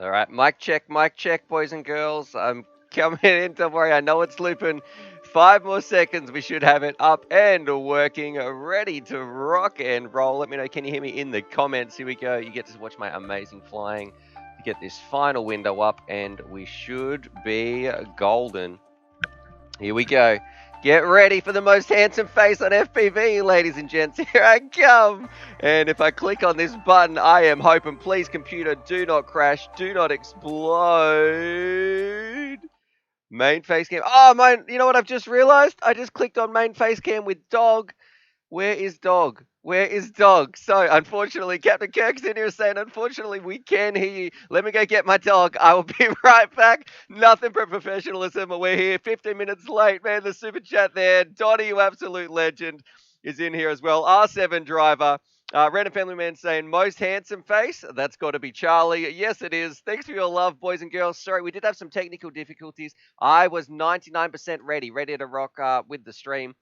All right, mic check, boys and girls. I'm coming in. Don't worry, I know it's looping. 5 more seconds. We should have it up and working, ready to rock and roll. Let me know. Can you hear me in the comments? Here we go. You get to watch my amazing flying to get this final window up, and we should be golden. Here we go. Get ready for the most handsome face on FPV, ladies and gents. Here I come. And if I click on this button, I am hoping, please, computer, do not crash, do not explode. Main face cam. Oh, you know what I've just realized? I just clicked on main face cam with dog. Where is dog? Where is dog? So, unfortunately, Captain Kirk's in here saying, unfortunately, we can hear you. Let me go get my dog. I will be right back. Nothing but professionalism. We're here 15 minutes late, man. The super chat there. Donnie, you absolute legend, is in here as well. R7 driver. Random Family Man saying, most handsome face? That's got to be Charlie. Yes, it is. Thanks for your love, boys and girls. Sorry, we did have some technical difficulties. I was 99% ready to rock with the stream.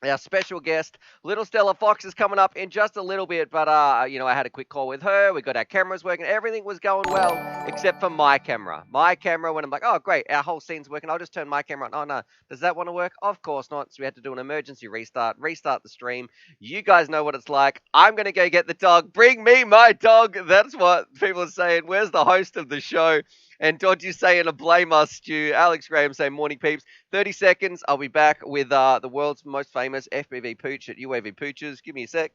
Our special guest, Little Stella Fox, is coming up in just a little bit, but, I had a quick call with her. We got our cameras working. Everything was going well, except for my camera. My camera, when I'm like, oh, great, our whole scene's working. I'll just turn my camera on. Oh, no. Does that want to work? Of course not. So we had to do an emergency restart the stream. You guys know what it's like. I'm going to go get the dog. Bring me my dog. That's what people are saying. Where's the host of the show? And Dodgy saying a blame us, Stu. Alex Graham saying morning peeps. 30 seconds. I'll be back with the world's most famous FPV pooch at UAV Pooches. Give me a sec.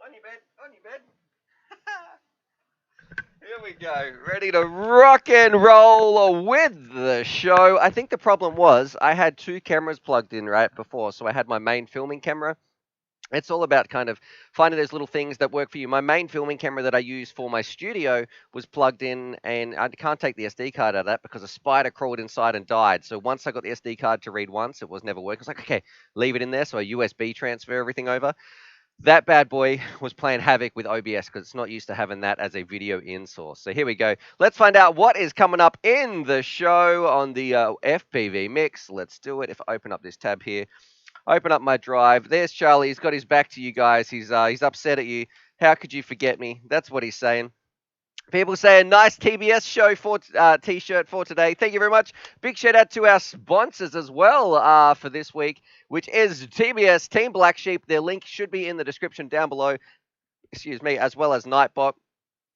On your bed. On your bed. Here we go. Ready to rock and roll with the show. I think the problem was I had two cameras plugged in right before. So I had my main filming camera. It's all about kind of finding those little things that work for you. My main filming camera that I use for my studio was plugged in, and I can't take the SD card out of that because a spider crawled inside and died. So once I got the SD card to read once, it was never working. I was like, okay, leave it in there. So I USB transfer everything over. That bad boy was playing havoc with OBS because it's not used to having that as a video in source. So here we go. Let's find out what is coming up in the show on the FPV mix. Let's do it. If I open up this tab here, open up my drive. There's Charlie. He's got his back to you guys. He's upset at you. How could you forget me? That's what he's saying. People saying nice TBS show for t-shirt for today. Thank you very much. Big shout out to our sponsors as well for this week, which is TBS Team Black Sheep. Their link should be in the description down below. Excuse me, as well as Nightbot.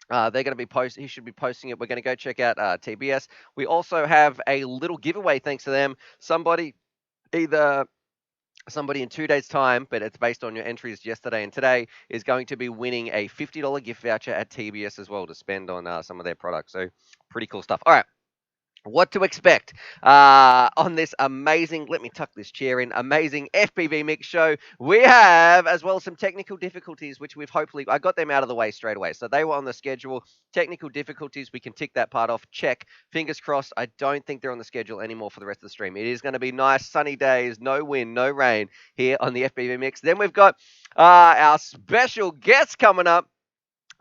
They're going to be he should be posting it. We're going to go check out TBS. We also have a little giveaway thanks to them. Somebody in 2 days' time, but it's based on your entries yesterday and today, is going to be winning a $50 gift voucher at TBS as well to spend on some of their products. So pretty cool stuff. All right. What to expect on this amazing, let me tuck this chair in, amazing FPV mix show. We have as well some technical difficulties, which I got them out of the way straight away. So they were on the schedule. Technical difficulties, we can tick that part off. Check. Fingers crossed. I don't think they're on the schedule anymore for the rest of the stream. It is going to be nice sunny days, no wind, no rain here on the FPV mix. Then we've got our special guest coming up.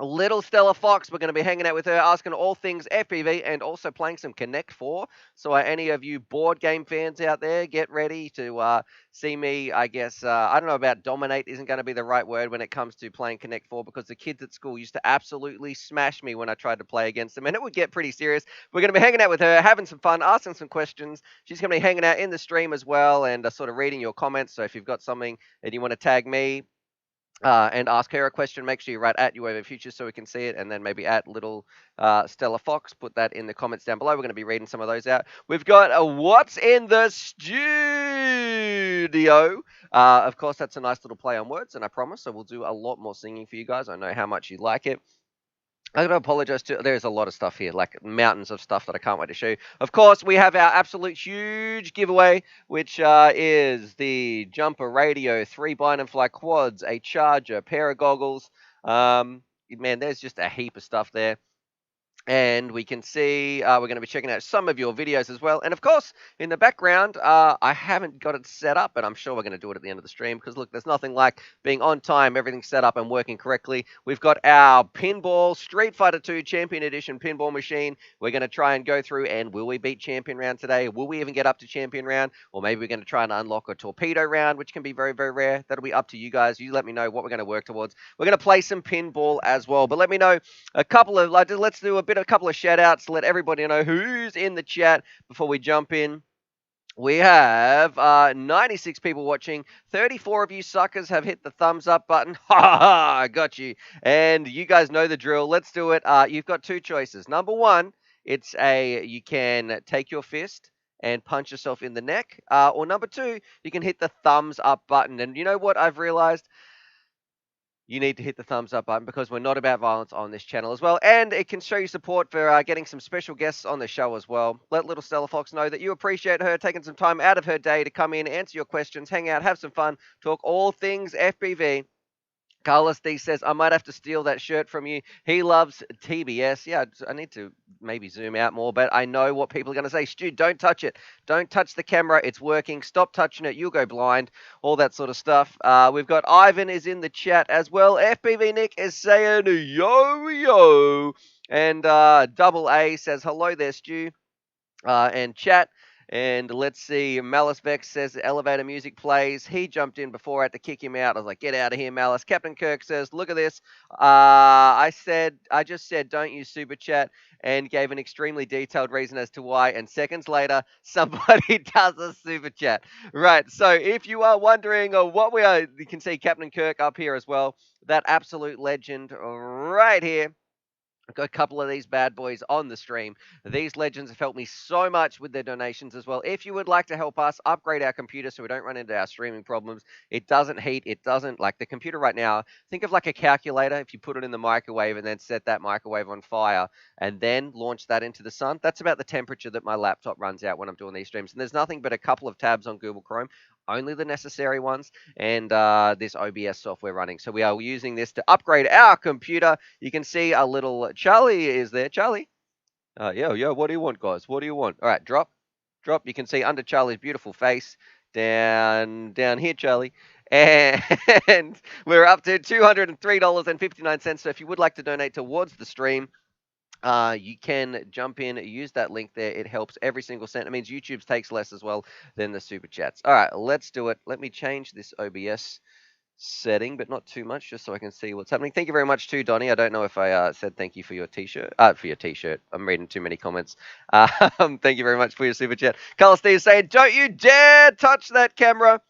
Little Stella Fox, we're going to be hanging out with her, asking all things FPV and also playing some Connect 4. So any of you board game fans out there, get ready to see me, I guess, I don't know about dominate isn't going to be the right word when it comes to playing Connect 4 because the kids at school used to absolutely smash me when I tried to play against them and it would get pretty serious. We're going to be hanging out with her, having some fun, asking some questions. She's going to be hanging out in the stream as well and sort of reading your comments. So if you've got something and you want to tag me, and ask her a question, make sure you write at UAV Futures so we can see it, and then maybe at Little Stella Fox. Put that in the comments down below. We're going to be reading some of those out. We've got What's in the Studio. Of course, that's a nice little play on words, and I promise I will do a lot more singing for you guys. I know how much you like it. I'm going to apologize to. There's a lot of stuff here, like mountains of stuff that I can't wait to show you. Of course, we have our absolute huge giveaway, which is the Jumper Radio, 3 Bind and Fly quads, a charger, a pair of goggles. Man, there's just a heap of stuff there. And we can see we're going to be checking out some of your videos as well. And of course, in the background, I haven't got it set up, but I'm sure we're going to do it at the end of the stream because look, there's nothing like being on time, everything's set up and working correctly. We've got our Pinball Street Fighter 2 Champion Edition pinball machine. We're going to try and go through and will we beat Champion Round today? Will we even get up to Champion Round? Or maybe we're going to try and unlock a Torpedo Round, which can be very, very rare. That'll be up to you guys. You let me know what we're going to work towards. We're going to play some pinball as well, but let me know a couple of let's do a couple of shout outs to let everybody know who's in the chat before we jump in. We have 96 people watching. 34 of you suckers have hit the thumbs up button. Ha ha ha, I got you. And you guys know the drill. Let's do it. You've got two choices. Number one, you can take your fist and punch yourself in the neck. Or number two, you can hit the thumbs up button. And you know what I've realized? You need to hit the thumbs up button because we're not about violence on this channel as well. And it can show you support for getting some special guests on the show as well. Let little Stella Fox know that you appreciate her taking some time out of her day to come in, answer your questions, hang out, have some fun, talk all things FPV. Carlos D says, I might have to steal that shirt from you. He loves TBS. Yeah, I need to maybe zoom out more, but I know what people are going to say. Stu, don't touch it. Don't touch the camera. It's working. Stop touching it. You'll go blind. All that sort of stuff. We've got Ivan is in the chat as well. FPV Nick is saying, yo, yo. And Double A says, hello there, Stu. And chat. And let's see, Malice Vex says the elevator music plays. He jumped in before I had to kick him out. I was like, get out of here, Malice. Captain Kirk says, look at this. I just said, don't use super chat and gave an extremely detailed reason as to why. And seconds later, somebody does a super chat. Right. So if you are wondering what we are, you can see Captain Kirk up here as well. That absolute legend right here. I've got a couple of these bad boys on the stream. These legends have helped me so much with their donations as well. If you would like to help us upgrade our computer so we don't run into our streaming problems, it doesn't heat, it doesn't, like the computer right now, think of like a calculator. If you put it in the microwave and then set that microwave on fire and then launch that into the sun, that's about the temperature that my laptop runs out when I'm doing these streams. And there's nothing but a couple of tabs on Google Chrome, only the necessary ones, and this OBS software running. So we are using this to upgrade our computer. You can see a little Charlie is there. Charlie? Yeah, what do you want, guys? What do you want? All right, drop. You can see under Charlie's beautiful face. Down here, Charlie. And we're up to $203.59. So if you would like to donate towards the stream, you can jump in, use that link there. It helps every single cent. It means YouTube takes less as well than the super chats. All right, let's do it. Let me change this OBS setting, but not too much, just so I can see what's happening. Thank you very much too, Donnie. I don't know if I said thank you for your t-shirt. I'm reading too many comments. Thank you very much for your super chat. Carlos D is saying, don't you dare touch that camera.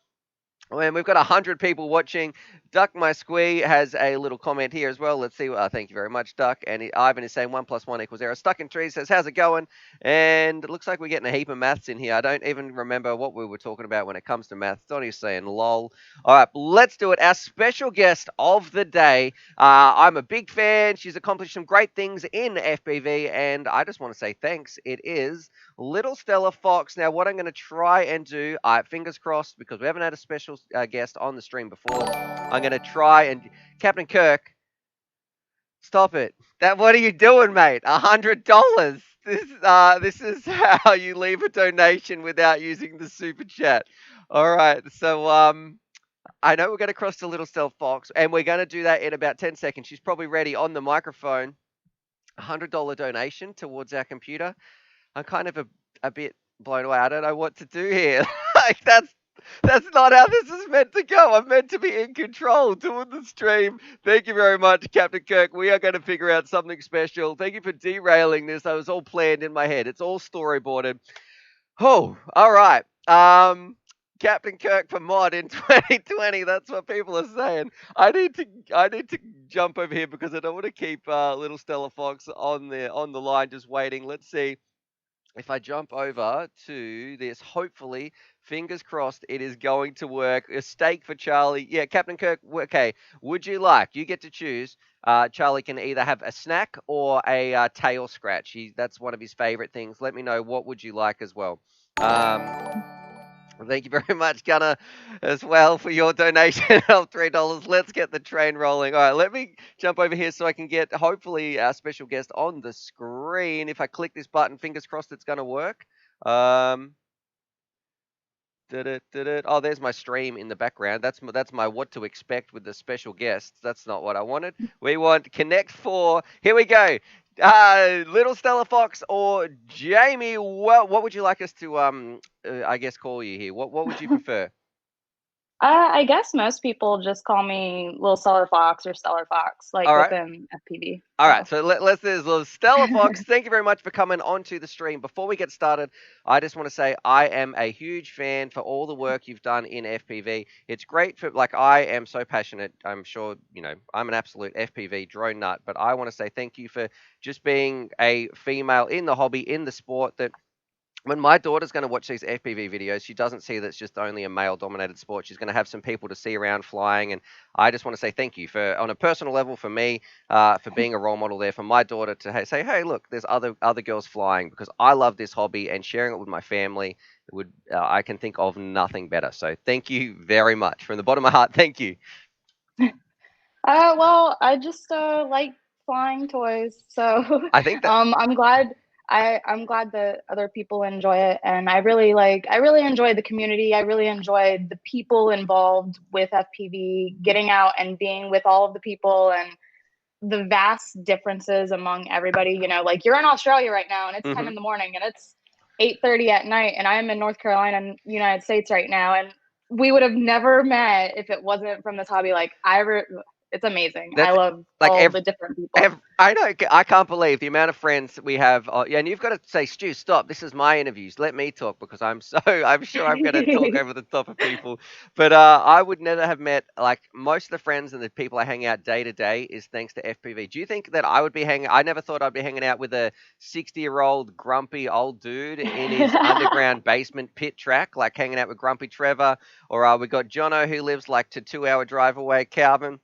And we've got 100 people watching. Duck My Squee has a little comment here as well. Let's see. Thank you very much, Duck. And Ivan is saying 1 + 1 = 0. Stuck in Trees says, how's it going? And it looks like we're getting a heap of maths in here. I don't even remember what we were talking about when it comes to maths. Donnie's saying lol. All right, let's do it. Our special guest of the day. I'm a big fan. She's accomplished some great things in FPV, and I just want to say thanks. It is Little Stella Fox. Now, what I'm going to try and do, fingers crossed, because we haven't had a special guest on the stream before, I'm going to try and... Captain Kirk, stop it. What are you doing, mate? $100. This is how you leave a donation without using the super chat. All right, so I know we're going to cross to Little Stella Fox, and we're going to do that in about 10 seconds. She's probably ready on the microphone. $100 donation towards our computer. I'm kind of a bit blown away. I don't know what to do here. Like that's not how this is meant to go. I'm meant to be in control doing the stream. Thank you very much, Captain Kirk. We are going to figure out something special. Thank you for derailing this. I was all planned in my head. It's all storyboarded. Oh, all right. Captain Kirk for mod in 2020. That's what people are saying. I need to jump over here because I don't want to keep little Stella Fox on the line just waiting. Let's see. If I jump over to this, hopefully, fingers crossed, it is going to work. A steak for Charlie. Yeah, Captain Kirk, okay. Would you like, you get to choose. Charlie can either have a snack or a tail scratch. That's one of his favorite things. Let me know what would you like as well. Thank you very much, Gunnar, as well for your donation of $3. Let's get the train rolling. All right, let me jump over here so I can get hopefully our special guest on the screen. If I click this button, fingers crossed it's going to work. Um, Oh, there's my stream in the background. That's my what to expect with the special guests. That's not what I wanted. We want Connect Four. Here we go. Little Stella Fox or Jamie. What would you like us to I guess call you here? What would you prefer? I guess most people just call me Little Stellar Fox or Stellar Fox, like All right. within FPV. All right, So so let's do this. Little Stella Fox, thank you very much for coming onto the stream. Before we get started, I just want to say I am a huge fan for all the work you've done in FPV. It's great for, like, I am so passionate. I'm sure, I'm an absolute FPV drone nut, but I want to say thank you for just being a female in the hobby, in the sport that when my daughter's going to watch these FPV videos, she doesn't see that it's just only a male dominated sport. She's going to have some people to see around flying. And I just want to say thank you for, on a personal level, for me, for being a role model there for my daughter to say, hey, look, there's other girls flying because I love this hobby and sharing it with my family. Would I can think of nothing better. So thank you very much from the bottom of my heart. Thank you. well, I just like flying toys, so I think that. I'm glad I'm glad that other people enjoy it, and I really enjoy the community. I really enjoyed the people involved with FPV, getting out and being with all of the people and the vast differences among everybody. Like you're in Australia right now and it's 10 Hmm. in the morning and it's 8:30 at night, and I'm in North Carolina and United States right now, and we would have never met if it wasn't from this hobby. It's amazing. I That's love like all the different people. I know. I can't believe the amount of friends we have. Yeah, and you've got to say, Stu, stop. This is my interviews. Let me talk because I'm so. I'm sure I'm going to talk over the top of people. But I would never have met like most of the friends and the people I hang out day to day is thanks to FPV. Do you think that I would be hanging? I never thought I'd be hanging out with a 60-year-old grumpy old dude in his underground basement pit track, like hanging out with Grumpy Trevor, or we got Jono who lives like to 2 hour drive away, Calvin.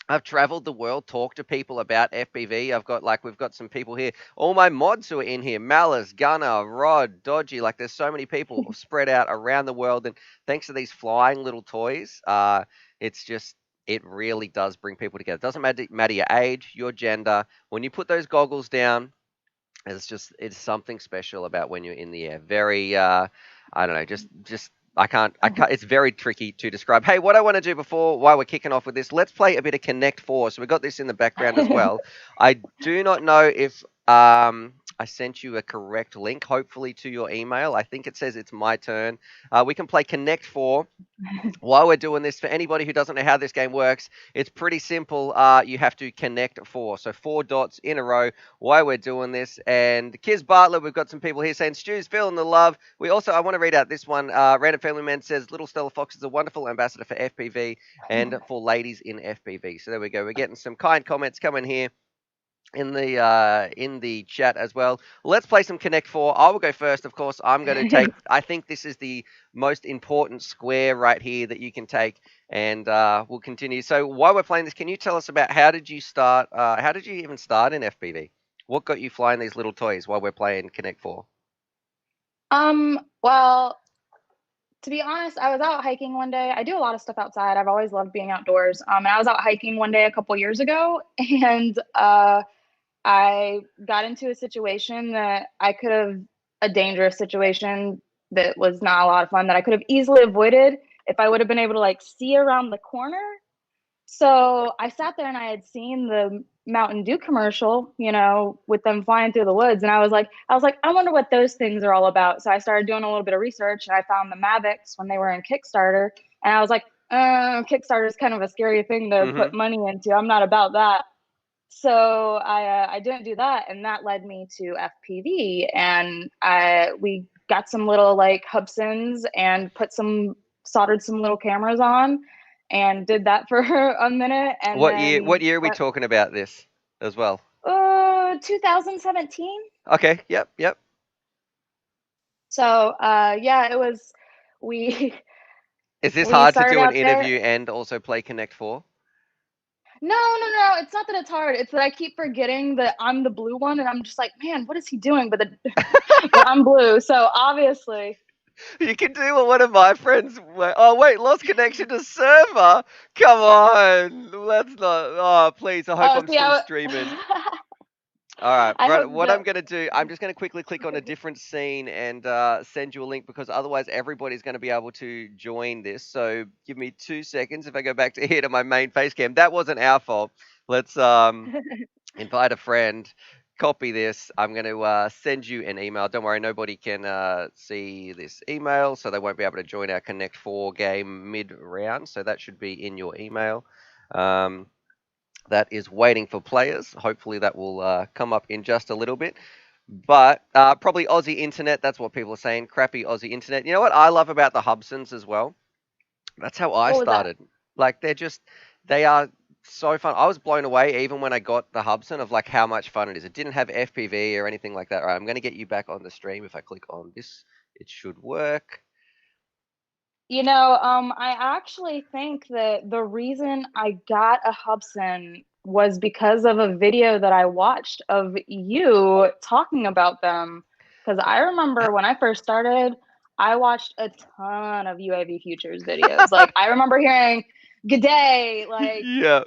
I've traveled the world, talked to people about FPV. We've got some people here. All my mods who are in here, Malice, Gunner, Rod, Dodgy. Like, there's so many people spread out around the world. And thanks to these flying little toys, it's just, it really does bring people together. It doesn't matter your age, your gender. When you put those goggles down, it's something special about when you're in the air. Very I don't know, just I can't it's very tricky to describe. Hey, what I want to do before while we're kicking off with this, let's play a bit of Connect 4. So we've got this in the background as well. I do not know if I sent you a correct link, hopefully to your email. I think it says it's my turn. We can play Connect 4 while we're doing this. For anybody who doesn't know how this game works, it's pretty simple. You have to connect four. So 4 dots in a row while we're doing this. And Kiz Bartlett, we've got some people here saying Stu's feeling the love. I want to read out this one. Random Family Man says Little Stella Fox is a wonderful ambassador for FPV and for ladies in FPV. So there we go. We're getting some kind comments coming here in the chat as well. Let's play some Connect Four. I will go first, of course. I'm going to take. I think this is the most important square right here that you can take, and we'll continue. So while we're playing this, can you tell us about how did you start? How did you even start in FPV? What got you flying these little toys while we're playing Connect Four? Well, to be honest, I was out hiking one day. I do a lot of stuff outside. I've always loved being outdoors. And I was out hiking one day a couple years ago, and I got into a situation that I could have a dangerous situation that was not a lot of fun that I could have easily avoided if I would have been able to like see around the corner. So I sat there and I had seen the Mountain Dew commercial, with them flying through the woods, and I was like, I wonder what those things are all about. So I started doing a little bit of research, and I found the Mavics when they were in Kickstarter, and I was like, Kickstarter is kind of a scary thing to Mm-hmm. put money into. I'm not about that. So I didn't do that, and that led me to FPV, and we got some little like Hubsons and soldered some little cameras on, and did that for a minute, and What year? What then year are we talking about this as well? 2017. Okay. Yep. Yep. So yeah, it was we Is this we hard to started do an out there. interview and also play Connect Four? No, no, no. It's not that it's hard. It's that I keep forgetting that I'm the blue one, and I'm just like, man, what is he doing? But I'm blue, so obviously. You can do what one of my friends. Oh wait, lost connection to server. Come on, let's not. Oh please, I hope Oh, I'm see, still streaming. All right, I hope what I'm that. going to do, I'm just going to quickly click on a different scene and send you a link because otherwise everybody's going to be able to join this. So give me 2 seconds. If I go back to here to my main face cam, that wasn't our fault. Let's invite a friend, copy this. I'm going to send you an email. Don't worry, nobody can see this email, so they won't be able to join our Connect 4 game mid round. So that should be in your email. Um, that is waiting for players. Hopefully, that will come up in just a little bit. But probably Aussie internet. That's what people are saying. Crappy Aussie internet. You know what I love about the Hubsons as well? That's how I What was that? started. Like they are so fun. I was blown away even when I got the Hubson of like how much fun it is. It didn't have FPV or anything like that. All right, I'm going to get you back on the stream. If I click on this, it should work. I actually think that the reason I got a Hubson was because of a video that I watched of you talking about them. Because I remember when I first started, I watched a ton of UAV Futures videos. Like, I remember hearing "G'day" like Yeah.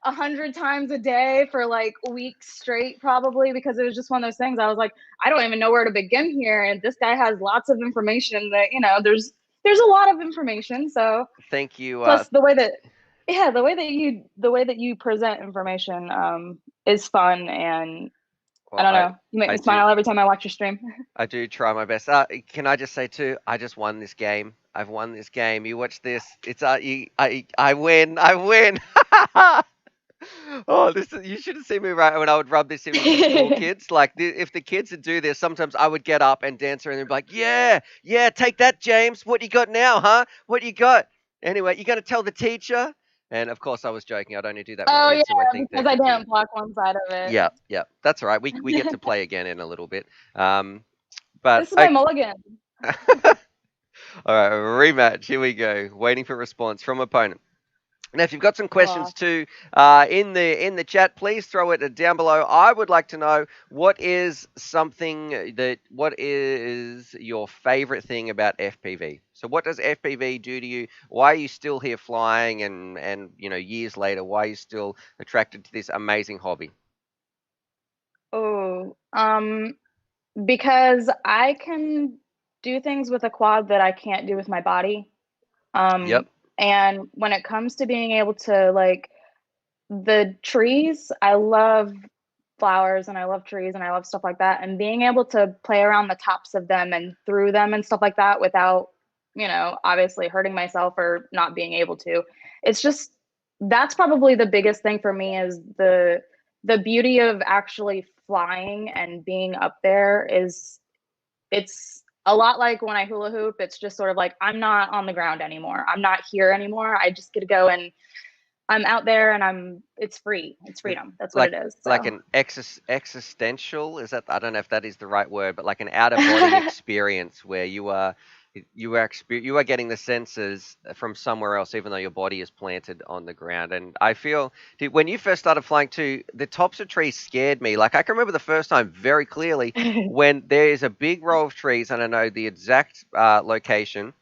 100 times a day for like weeks straight, probably, because it was just one of those things. I was like, I don't even know where to begin here. And this guy has lots of information that, there's a lot of information. So Thank you. plus the way that you present information is fun, and I Well, don't know, you make I me do smile every time I watch your stream. I do try my best. Can I just say too? I just won this game. I've won this game. You watch this. It's I win. I win. Oh, you should have seen me right when I would rub this in with the school kids. Like, if the kids would do this, sometimes I would get up and dance around and be like, "Yeah, yeah, take that, James. What you got now, huh? What you got? Anyway, you gonna tell the teacher?" And of course, I was joking. I'd only do that with Oh kids who I yeah, think they're because I good. didn't block one side of Yeah, yeah, that's all right. We get to it. play again in a little bit. But This is my mulligan. all right, rematch. Here we go. Waiting for response from opponent. Now, if you've got some questions Oh, too in the chat, please throw it down below. I would like to know what is your favorite thing about FPV? So, what does FPV do to you? Why are you still here flying? And years later, why are you still attracted to this amazing hobby? oh, because I can do things with a quad that I can't do with my body. Yep. And when it comes to being able to, like, the trees, I love flowers and I love trees and I love stuff like that. And being able to play around the tops of them and through them and stuff like that without, obviously hurting myself or not being able to. It's just that's probably the biggest thing for me, is the beauty of actually flying and being up there. It's a lot like when I hula hoop. It's just sort of like, I'm not on the ground anymore. I'm not here anymore. I just get to go, and I'm out there, and it's free. It's Is- freedom. That's what like it is. like So an existential, is that, I don't know if that is the right word, but like an out of body experience where you are getting the senses from somewhere else, even though your body is planted on the ground. And I feel, dude, when you first started flying too, the tops of trees scared me. Like, I can remember the first time very clearly when there is a big row of trees, and I know the exact location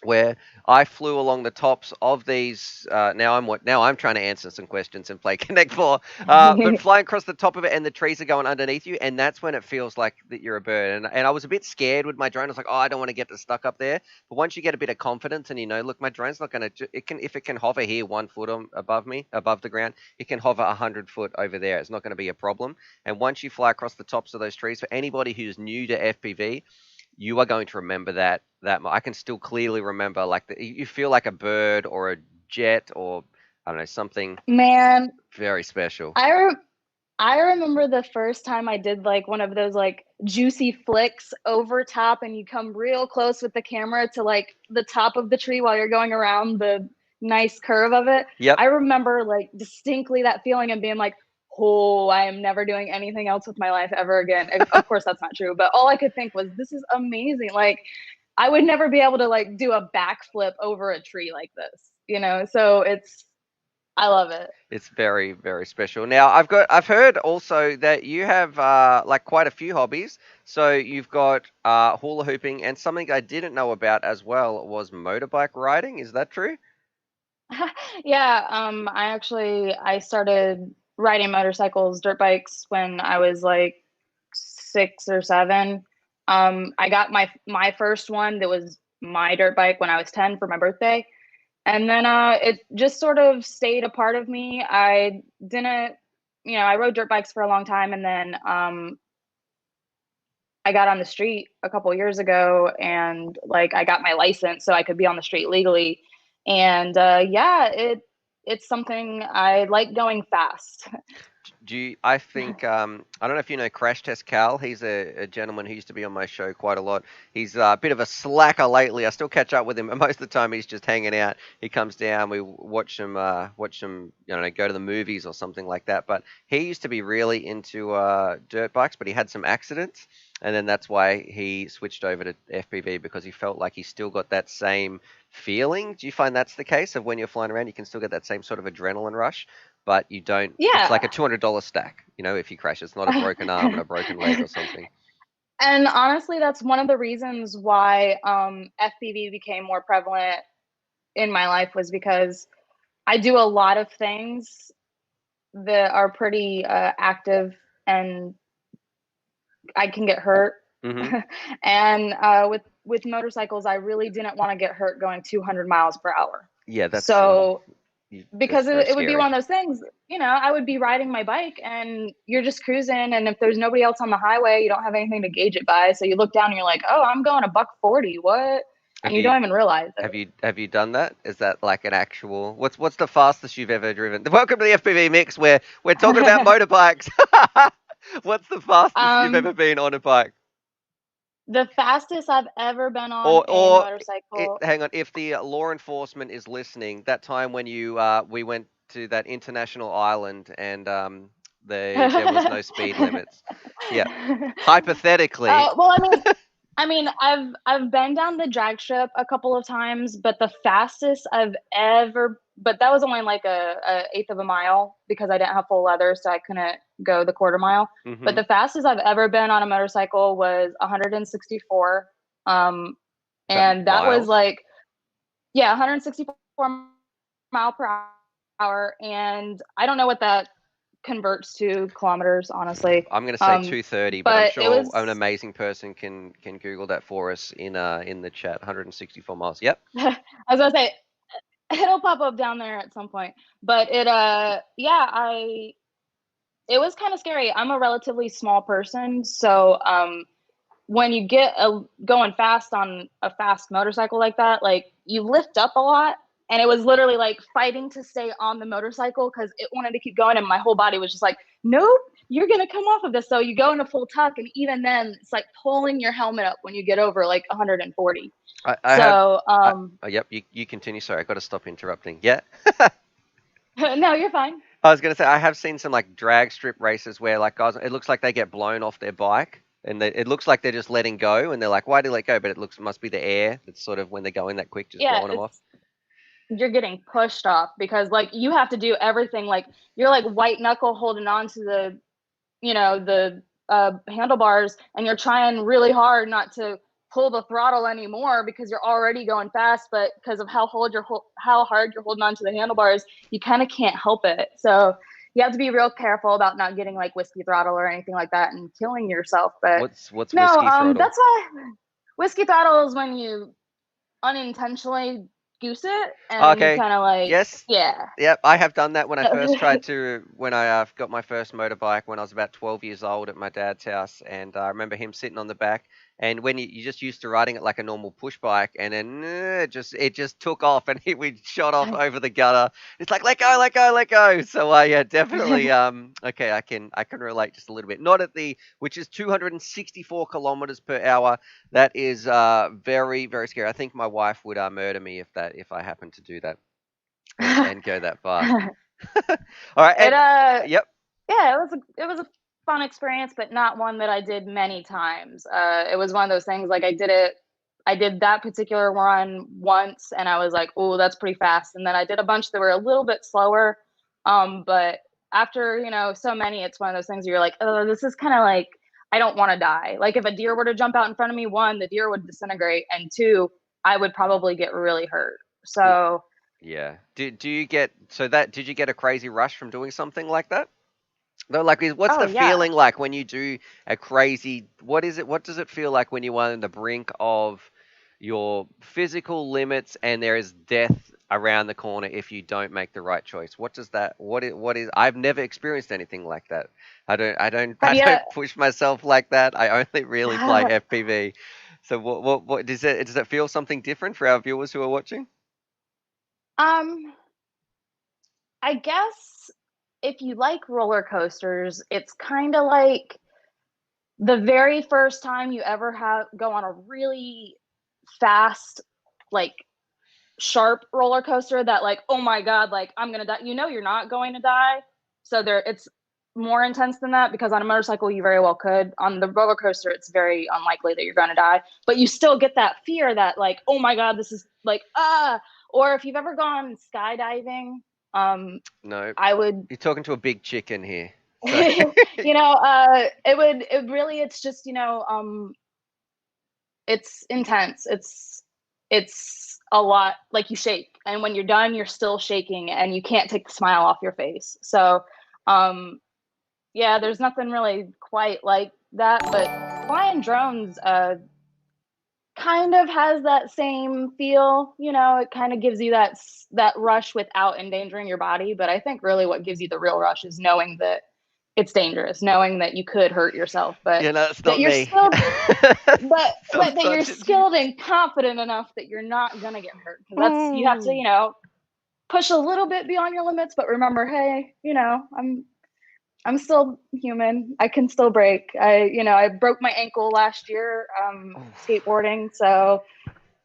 where I flew along the tops of these. Now I'm trying to answer some questions and play Connect Four, but flying across the top of it, and the trees are going underneath you, and that's when it feels like that you're a bird. And I was a bit scared with my drone. I was like, oh, I don't want to get stuck up there. But once you get a bit of confidence, and look, my drone's not going to. It can, if it can hover here 1 foot above me, above the ground, it can hover 100 foot over there. It's not going to be a problem. And once you fly across the tops of those trees, for anybody who's new to FPV, you are going to remember that I can still clearly remember, like, you feel like a bird or a jet, or I don't know, something Man, very special. I re- I remember the first time I did like one of those like juicy flicks over top, and you come real close with the camera to like the top of the tree while you're going around the nice curve of it. Yep. I remember like distinctly that feeling and being like, oh, I am never doing anything else with my life ever again. Of course, that's not true, but all I could think was, this is amazing. Like, I would never be able to like do a backflip over a tree like this. So I love it. It's very, very special. Now, I've heard also that you have like quite a few hobbies. So you've got hula hooping, and something I didn't know about as well was motorbike riding. Is that true? Yeah, I started riding motorcycles, dirt bikes when I was like 6 or 7. I got my first one that was my dirt bike when I was 10 for my birthday. And then it just sort of stayed a part of me. I didn't, I rode dirt bikes for a long time, and then I got on the street a couple years ago, and like I got my license so I could be on the street legally. And yeah, it's something I like going fast. I think I don't know if you know Crash Test Cal. He's a gentleman who used to be on my show quite a lot. He's a bit of a slacker lately. I still catch up with him, but most of the time he's just hanging out. He comes down, we watch him, go to the movies or something like that. But he used to be really into dirt bikes, but he had some accidents, and then that's why he switched over to FPV because he felt like he still got that same feeling. Do you find that's the case of when you're flying around, you can still get that same sort of adrenaline rush? But you don't. It's like a Yeah. $200 stack. If you crash, it's not a broken arm and a broken leg or something. And honestly, that's one of the reasons why FPV became more prevalent in my life, was because I do a lot of things that are pretty active, and I can get hurt. Hmm. And with motorcycles, I really didn't want to get hurt going 200 miles per hour. Yeah, So because that's very it would be scary. one of those things, I would be riding my bike and you're just cruising, and if there's nobody else on the highway, you don't have anything to gauge it by. So you look down and you're like, oh, I'm going a buck 40. What? And Have you you don't even realize it. have you done that? Is that like an actual? What's the fastest you've ever driven? Welcome to the FPV mix, where we're talking about motorbikes. What's the fastest you've ever um, been on a bike? the fastest I've ever been on a Or motorcycle. hang on, if the law enforcement is listening, that time when we went to that international island and there was no speed limits. Yeah, hypothetically. Well, I've been down the drag strip a couple of times, but the fastest I've ever, but that was only like a eighth of a mile because I didn't have full leather, so I couldn't go the quarter mile. But Hmm. the fastest I've ever been on a motorcycle was 164, That and that was miles. like, yeah, 164 mile per hour, and I don't know what that converts to kilometers, honestly. I'm gonna say 230, but I'm But it sure an was amazing person can Google that for us in the chat. 164 miles. Yep. I was gonna say it'll pop up down there at some point. But yeah, I it was kind of scary. I'm a relatively small person, so when you get going fast on a fast motorcycle like that, like you lift up a lot. And it was literally like fighting to stay on the motorcycle because it wanted to keep going. And my whole body was just like, nope, you're going to come off of this. So you go into full tuck. And even then, it's like pulling your helmet up when you get over like 140. I have. So, Yep. You continue. Sorry, I got to stop interrupting. Yeah. no, you're fine. I was gonna say I have seen some like drag strip races where like guys, it looks like they get blown off their bike, and it looks like they're just letting go, and they're like, "Why do they let go?" But must be the air that's sort of when they're going that quick, just Yeah, blowing them off. you're getting pushed off because like you have to do everything. Like you're like white knuckle holding on to the handlebars, and you're trying really hard not to pull the throttle anymore because you're already going fast, but because of how hard you're holding on to the handlebars, you kind of can't help it. So you have to be real careful about not getting like whiskey throttle or anything like that and killing yourself. But What's no, whiskey throttle? that's why whiskey throttle is when you unintentionally goose it and you Okay. kind of like, Yes. yeah. Yep. I have done that when I got my first motorbike when I was about 12 years old at my dad's house, and I remember him sitting on the back. And when you just used to riding it like a normal push bike, and then it just took off, and we shot off over the gutter. It's like let go, let go, let go. So yeah, definitely. Okay, I can relate just a little bit. Not at the which is 264 kilometers per hour. That is very, very scary. I think my wife would murder me if I happened to do that and go that fast. All right, It and yep. yeah, it was a fun experience, but not one that I did many times. It was one of those things like I did that particular one once, and I was like, oh, that's pretty fast. And then I did a bunch that were a little bit slower. But after, so many, it's one of those things where you're like, oh, this is kind of like, I don't want to die. Like if a deer were to jump out in front of me, one, the deer would disintegrate, and two, I would probably get really hurt. So Yeah. Do you get did you get a crazy rush from doing something like that? No, like what's oh the yeah. feeling like when you do a crazy what is it what does it feel like when you are on the brink of your physical limits and there is death around the corner if you don't make the right choice? What is I've never experienced anything like that. Have I you don't push myself like that. I only really play FPV. So what does it feel something different for our viewers who are watching? um I guess if you like roller coasters, it's kind of like the very first time you ever go on a really fast, like sharp roller coaster that like, oh my god, like I'm gonna die. You're not going to die. So it's more intense than that, because on a motorcycle you very well could. On the roller coaster, it's very unlikely that you're gonna die. But you still get that fear that like, oh my god, this is like or if you've ever gone skydiving, No, I would you're talking to a big chicken here. So it's just, it's intense. It's a lot. Like you shake, and when you're done, you're still shaking, and you can't take the smile off your face. So, yeah, there's nothing really quite like that. But flying drones, kind of has that same feel. It kind of gives you that rush without endangering your body. But I think really what gives you the real rush is knowing that it's dangerous, knowing that you could hurt yourself, but yeah, no, it's that not you're me. still, but I'm that you're such a G. skilled and confident enough that you're not gonna get hurt. Because you have to, Mm. push a little bit beyond your limits, but remember, hey, I'm still human. I can still break. I broke my ankle last year, skateboarding, so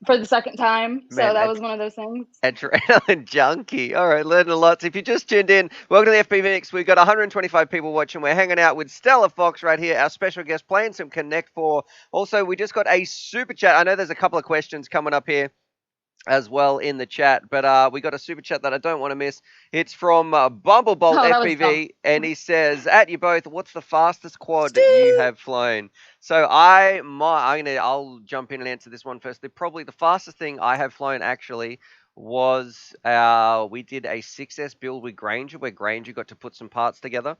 for the second time. So Man, that was one of those things. adrenaline junkie. All right, learning a lot. So if you just tuned in, welcome to the FPV Mix. We've got 125 people watching. We're hanging out with Stella Fox right here, our special guest, playing some Connect 4. Also, we just got a super chat. I know there's a couple of questions coming up here as well in the chat, but we got a super chat that I don't want to miss. It's from Bumblebolt Oh, that was dumb. FPV, and he says, "At you both, what's the fastest quad you Stu! have flown?" So I'll jump in and answer this one first. Probably the fastest thing I have flown actually was we did a 6S build with Granger, where Granger got to put some parts together.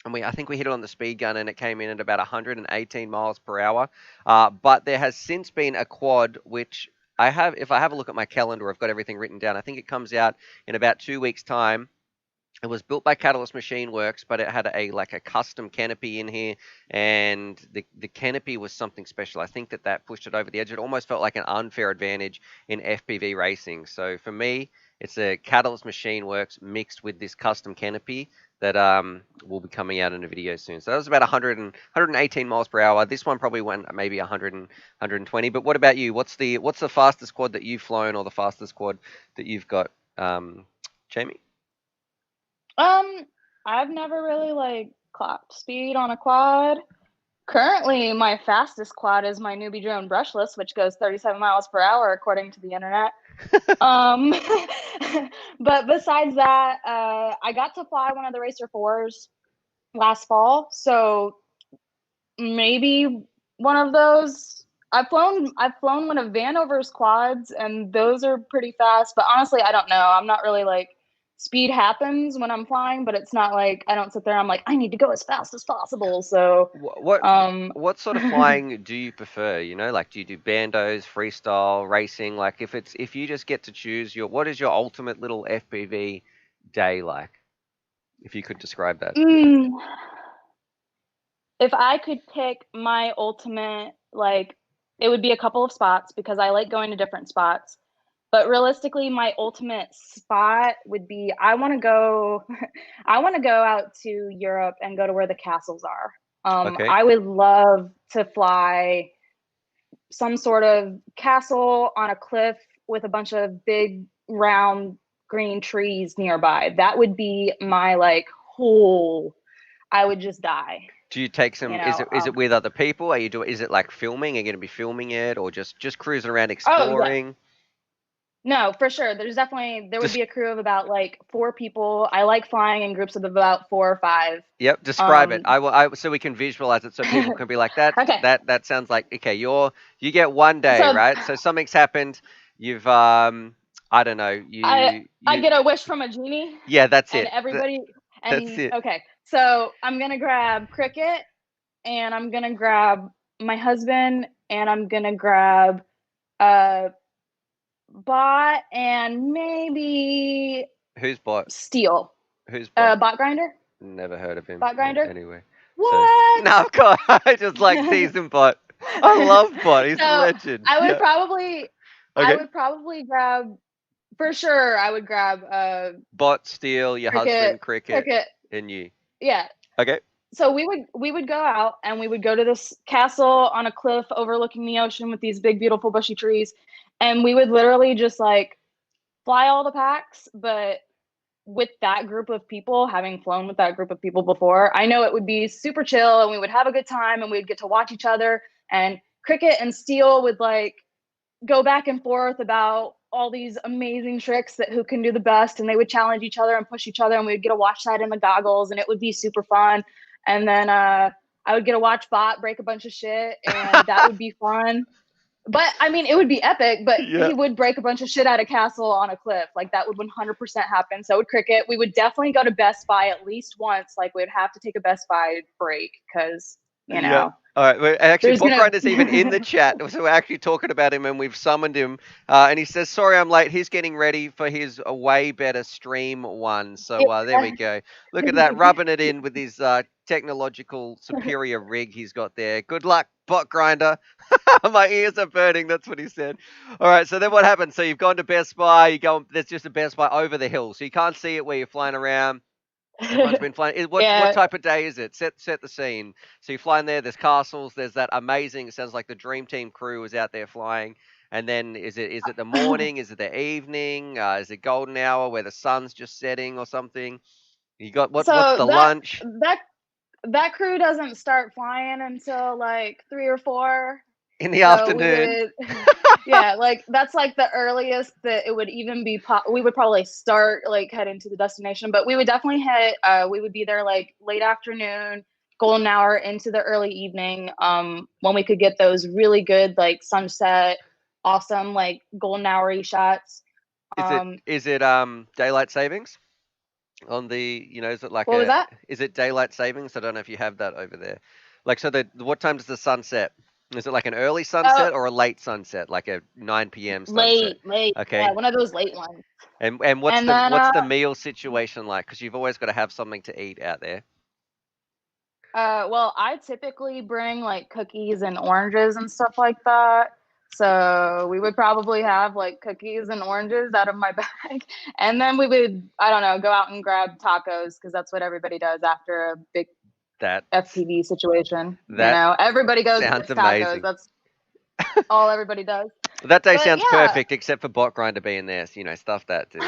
And I think we hit it on the speed gun, and it came in at about 118 miles per hour. But there has since been a quad, which if I have a look at my calendar, I've got everything written down. I think it comes out in about 2 weeks' time. It was built by Catalyst Machine Works, but it had a custom canopy in here, and the canopy was something special. I think that pushed it over the edge. It almost felt like an unfair advantage in FPV racing. So for me, it's a Catalyst Machine Works mixed with this custom canopy that will be coming out in a video soon. So that was about 118 miles per hour. This one probably went maybe 100 120. But what about you? What's the fastest quad that you've flown, or the fastest quad that you've got, Jamie? I've never really like clocked speed on a quad. Currently, my fastest quad is my newbie drone brushless, which goes 37 miles per hour according to the internet. um, but besides that, I got to fly one of the Racer 4s last fall, so maybe one of those. I've flown one of Vanover's quads, and those are pretty fast. But honestly, I don't know. I'm not really like, speed happens when I'm flying, but it's not like I don't sit there. I'm like, I need to go as fast as possible. So, What what um, what sort of flying do you prefer? Like, do you do bandos, freestyle, racing? Like, if you just get to choose what is your ultimate little FPV day like? If you could describe that. mm, if I could pick my ultimate, like, it would be a couple of spots because I like going to different spots. But realistically, my ultimate spot would be, I want to go I want to go out to Europe and go to where the castles are. Okay. I would love to fly some sort of castle on a cliff with a bunch of big round green trees nearby. That would be my like whole, I would just die, Do you take you some? Is know. it with other people? Are you doing? Is it like filming? Are you going to be filming it, or just cruising around Oh yeah. exploring? No, for sure. There would Just be a crew of about like 4 people. I like flying in groups of about 4 or 5. yep. Describe it. Um, So we can visualize it, so people can be like that. okay. That sounds like okay. You get one day, So right? So something's happened. You've I don't know. I You get a wish from a genie, yeah. That's and it. everybody That's and it. okay. So I'm gonna grab Cricket, and I'm gonna grab my husband, and I'm gonna grab uh Bot, and maybe Who's bot? Steel. Who's bot? Bot grinder. Never heard of him. Bot grinder. Anyway, so What? no, of course, I just like season bot. I love bot. He's a So legend. I would Yeah. probably I Okay. would probably grab for sure. I would grab Bot, Steel, your Cricket, husband, Cricket, Cricket. and you. Yeah. Okay. So we would go out, and we would go to this castle on a cliff overlooking the ocean with these big beautiful bushy trees, and we would literally just like fly all the packs, but with that group of people, having flown with that group of people before, I know it would be super chill, and we would have a good time, and we'd get to watch each other, and Cricket and Steel would like go back and forth about all these amazing tricks that who can do the best, and they would challenge each other and push each other, and we would get to watch that in the goggles, and it would be super fun. And then I would get to watch Bot break a bunch of shit, and that would be fun. But I mean, it would be epic, but Yeah. he would break a bunch of shit at a castle on a cliff. Like that would 100% happen. So would Cricket. We would definitely go to Best Buy at least once. Like we'd have to take a Best Buy break because, you Yeah. know, All right. Well, actually, there's gonna Bookgrinder's even in the chat, so we're actually talking about him, and we've summoned him. And he says, "Sorry, I'm late. He's getting ready for his way better stream one." So there we go. Look at that, rubbing it in with his technological superior rig he's got there. Good luck, Bot Grinder. My ears are burning. That's what he said. All right. So then what happens? So you've gone to Best Buy. You go. There's just a Best Buy over the hill, so you can't see it where you're flying around. Everyone's been flying. What yeah. type of day is it? Set the scene. So you're flying there. There's castles. There's that amazing. It sounds like the Dream Team crew is out there flying. And then is it the morning? Is it the evening? Is it golden hour where the sun's just setting or something? You got what's So the lunch that that crew doesn't start flying until like 3 or 4. in the So we afternoon? would, yeah, like that's like the earliest that it would even be. We would probably start like heading to the destination, but we would definitely hit. We would be there like late afternoon, golden hour into the early evening. When we could get those really good like sunset, awesome like golden hour shots. Is it Um, is it daylight savings on the is it like what was a that? is it daylight savings? I don't know if you have that over there. Like so what time does the sunset? Is it like an early Oh, sunset or a late sunset, like a 9 p.m. sunset? late. Yeah, Okay. one of those late ones. And what's And the then what's the meal situation like? Because you've always got to have something to eat out there. well, I typically bring like cookies and oranges and stuff like that. So we would probably have like cookies and oranges out of my bag. And then we would, I don't know, go out and grab tacos because that's what everybody does after a big That FPV situation. that Everybody goes and sounds gets tacos. amazing. That's all everybody does. That day But sounds yeah. perfect, except for Bot Grinder being there. So, stuff that too.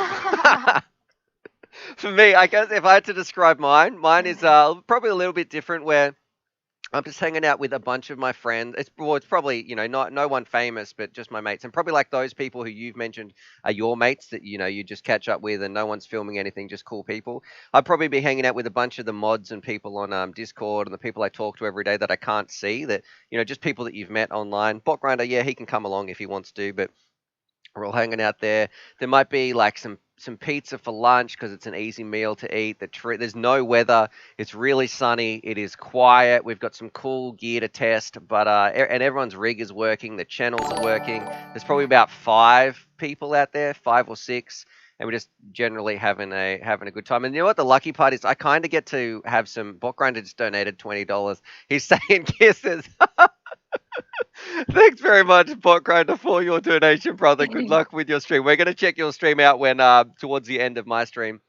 For me, I guess if I had to describe mine is probably a little bit different. Where I'm just hanging out with a bunch of my friends. It's probably not no one famous, but just my mates, and probably like those people who you've mentioned are your mates that you just catch up with, and no one's filming anything, just cool people. I'd probably be hanging out with a bunch of the mods and people on Discord and the people I talk to every day that I can't see. That just people that you've met online. Bot Grinder, yeah, he can come along if he wants to, but we're all hanging out there. There might be like some pizza for lunch because it's an easy meal to eat. There's no weather. It's really sunny. It is quiet. We've got some cool gear to test, but and everyone's rig is working. The channels are working. There's probably about 5 people out there, 5 or 6, and we're just generally having a good time. And you know what? The lucky part is I kind of get to have some. Botgrinder just donated $20. He's saying kisses. Thanks very much, Bot Grinder, for your donation, brother. Good luck with your stream. We're going to check your stream out when towards the end of my stream.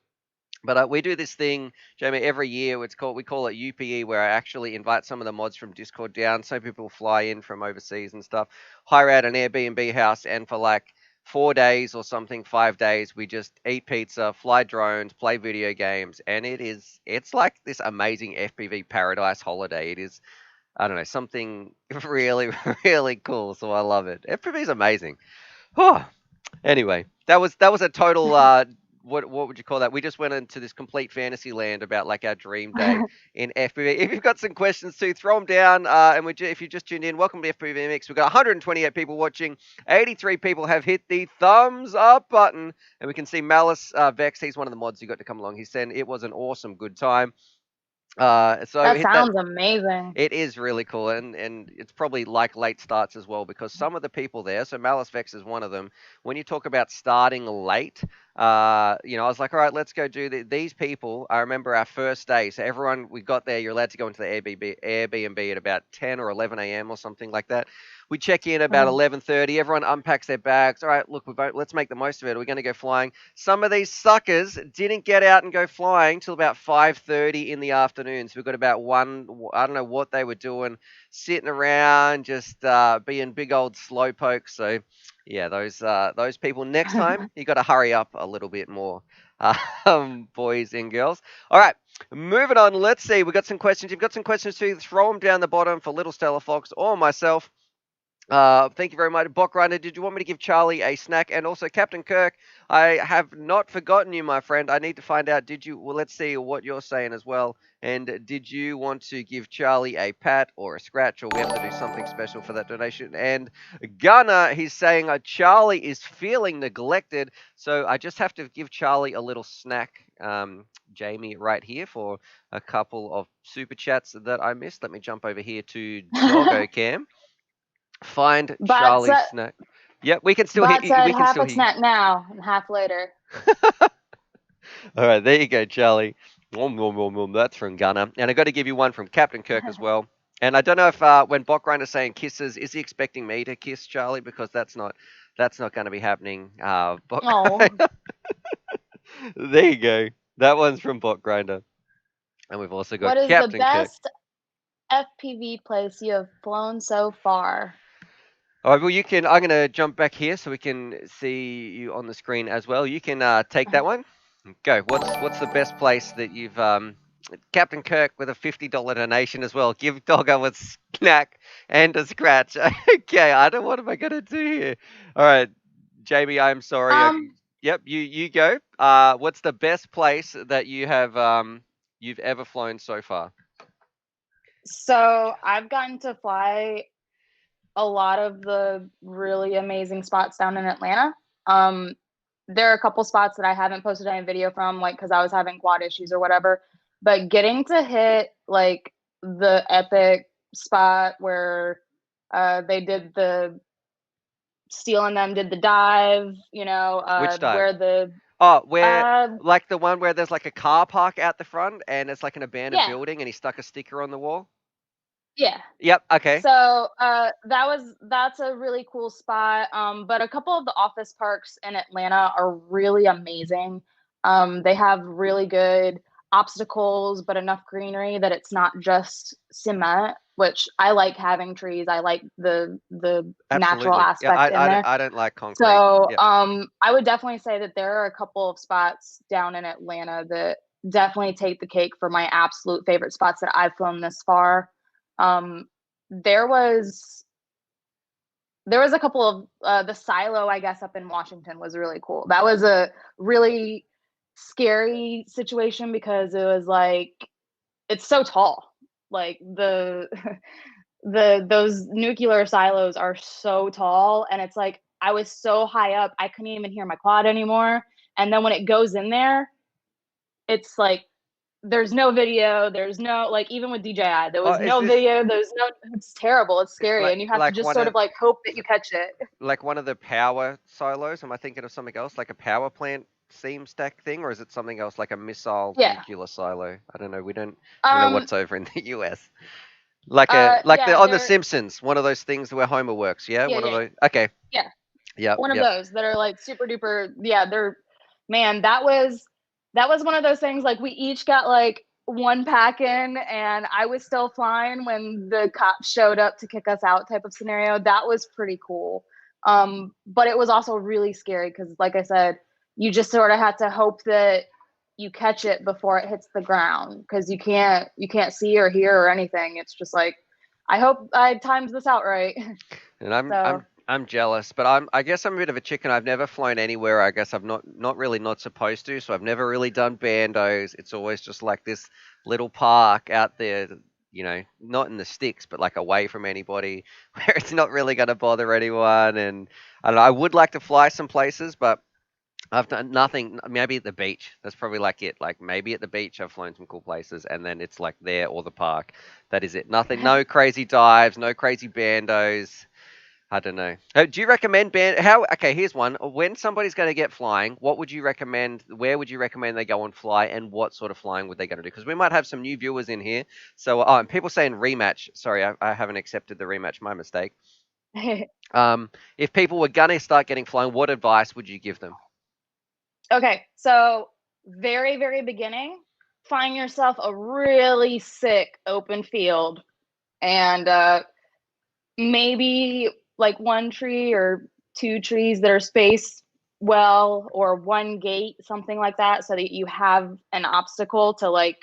But we do this thing, Jamie, every year. We call it UPE, where I actually invite some of the mods from Discord down, so people fly in from overseas and stuff, hire out an Airbnb house, and for like 4 days or something, 5 days, we just eat pizza, fly drones, play video games, and it's like this amazing FPV paradise holiday. It is, I don't know, something really, really cool. So I love it. FPV is amazing. Oh, Anyway, that was a total what would you call that? We just went into this complete fantasy land about like our dream day in FPV. If you've got some questions too, throw them down. And if you just tuned in, welcome to FPV Mix. We've got 128 people watching. 83 people have hit the thumbs up button, and we can see Malice Vex. He's one of the mods who got to come along. He said it was an awesome, good time. So That hit that. sounds amazing. It is really cool, and it's probably like late starts as well because some of the people there. So Malice Vex is one of them. When you talk about starting late, I was like, all right, let's go do these people. I remember our first day. So everyone, we got there. You're allowed to go into the Airbnb at about 10 or 11 a.m. or something like that. We check in about Mhm. 11:30. Everyone unpacks their bags. All right, look, let's make the most of it. We're going to go flying. Some of these suckers didn't get out and go flying till about 5:30 in the afternoon. So we've got about one. I don't know what they were doing, sitting around, just being big old slowpokes. So yeah, those people. Next time, you got to hurry up a little bit more, boys and girls. All right, moving on. Let's see. We got some questions. You've got some questions too. Throw them down the bottom for Little Stella Fox or myself. Thank you very much. Bockrunner, did you want me to give Charlie a snack? And also, Captain Kirk, I have not forgotten you, my friend. I need to find out, did you, well, let's see what you're saying as well. And did you want to give Charlie a pat or a scratch, or we have to do something special for that donation? And Gunner, he's saying Charlie is feeling neglected. So I just have to give Charlie a little snack, Jamie, right here for a couple of super chats that I missed. Let me jump over here to Doggo Cam. Find Bot Charlie's said, snack. Yep, we can still Bot hear. said We can half still a hear you. snack now and half later. All right, there you go, Charlie. Nom, nom, nom, nom. That's from Gunner, and I got to give you one from Captain Kirk as well. And I don't know if when Bockrunner's saying kisses, is he expecting me to kiss Charlie? Because that's not going to be happening. Oh, There you go. That one's from Botgrinder. And we've also what got is the Captain Kirk. best FPV place you have flown so far? All right, well, you can. I'm going to jump back here so we can see you on the screen as well. You can take that one. Go. What's the best place that you've Captain Kirk with a $50 donation as well. Give Doggo a snack and a scratch. Okay, I don't. What am I gonna do here? All right, Jamie. I'm sorry. Um, Yep, you go. What's the best place that you've ever flown so far? so I've gotten to fly a lot of the really amazing spots down in Atlanta. Um, there are a couple spots that I haven't posted any video from, like because I was having quad issues or whatever. But getting to hit like the epic spot where they did the Steel and them did the dive, Which dive? where the Oh, where uh like the one where there's like a car park out the front and it's like an abandoned yeah, building and he stuck a sticker on the wall. yeah. Yep. Okay. So that's a really cool spot. But a couple of the office parks in Atlanta are really amazing. They have really good obstacles, but enough greenery that it's not just cement, which I like having trees. I like the natural Absolutely. Yeah. aspect in there. I don't like concrete. So Yep. I would definitely say that there are a couple of spots down in Atlanta that definitely take the cake for my absolute favorite spots that I've flown this far. Um, there was there was a couple of the silo, I guess, up in Washington was really cool. That was a really scary situation because it was like it's so tall. Like the those nuclear silos are so tall, and it's like I was so high up I couldn't even hear my quad anymore. And then when it goes in there, it's like there's no video, there's no like even with DJI, there Oh, was is no this video, there's no it's terrible, it's scary, like and you have to just one sort of of like hope that you catch it. like one of the power silos? Am I thinking of something else, like a power plant seam stack thing, or is it something else, like a missile Yeah. nuclear silo? I don't know. I don't know Um what's over in the US. Like the yeah, on the they're Simpsons, one of those things where Homer works. Yeah, yeah, one of yeah, those. Okay. yeah. Yep. One of Yep. those that are like super duper. Yeah, they're man, that was one of those things like we each got like one pack in and I was still flying when the cops showed up to kick us out type of scenario. That was pretty cool. But it was also really scary because like I said, you just sort of had to hope that you catch it before it hits the ground because you can't see or hear or anything. It's just like I hope I timed this out right. And I'm So I'm jealous, but I guess I'm a bit of a chicken. I've never flown anywhere. I guess I've not really not supposed to, so I've never really done bandos. It's always just like this little park out there, not in the sticks, but like away from anybody, where it's not really going to bother anyone. And I don't know, I would like to fly some places, but I've done nothing. Maybe at the beach. That's probably like it. Like maybe at the beach, I've flown some cool places, and then it's like there or the park. That is it. Nothing. No crazy dives. No crazy bandos. I don't know. Do you recommend band? How? Okay, here's one. When somebody's going to get flying, what would you recommend? Where would you recommend they go and fly, and what sort of flying would they going to do? Because we might have some new viewers in here. So, and people saying rematch. Sorry, I haven't accepted the rematch. My mistake. If people were going to start getting flying, what advice would you give them? Okay, so very, very beginning, find yourself a really sick open field and maybe like one tree or two trees that are spaced well, or one gate, something like that, so that you have an obstacle to like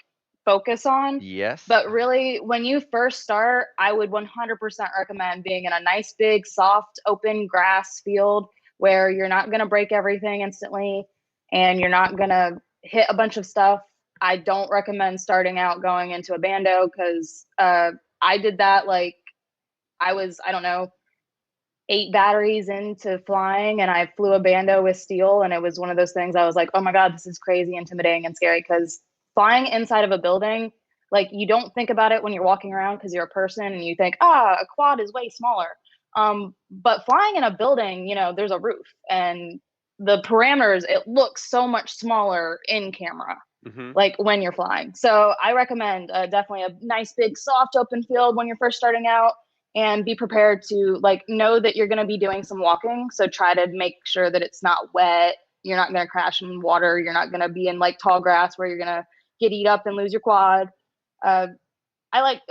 focus on. Yes. But really, when you first start, I would 100% recommend being in a nice, big, soft, open grass field where you're not going to break everything instantly and you're not going to hit a bunch of stuff. I don't recommend starting out going into a bando because I did that like I was, I don't know, 8 batteries into flying and I flew a bando with steel. And it was one of those things I was like, oh my God, this is crazy, intimidating, and scary. Because flying inside of a building, like you don't think about it when you're walking around because you're a person and you think, a quad is way smaller. But flying in a building, there's a roof and the parameters, it looks so much smaller in camera Hmm. like when you're flying. So I recommend definitely a nice big soft open field when you're first starting out, and be prepared to like know that you're going to be doing some walking. So try to make sure that it's not wet. You're not going to crash in water. You're not going to be in like tall grass where you're going to get eat up and lose your quad. Uh, I like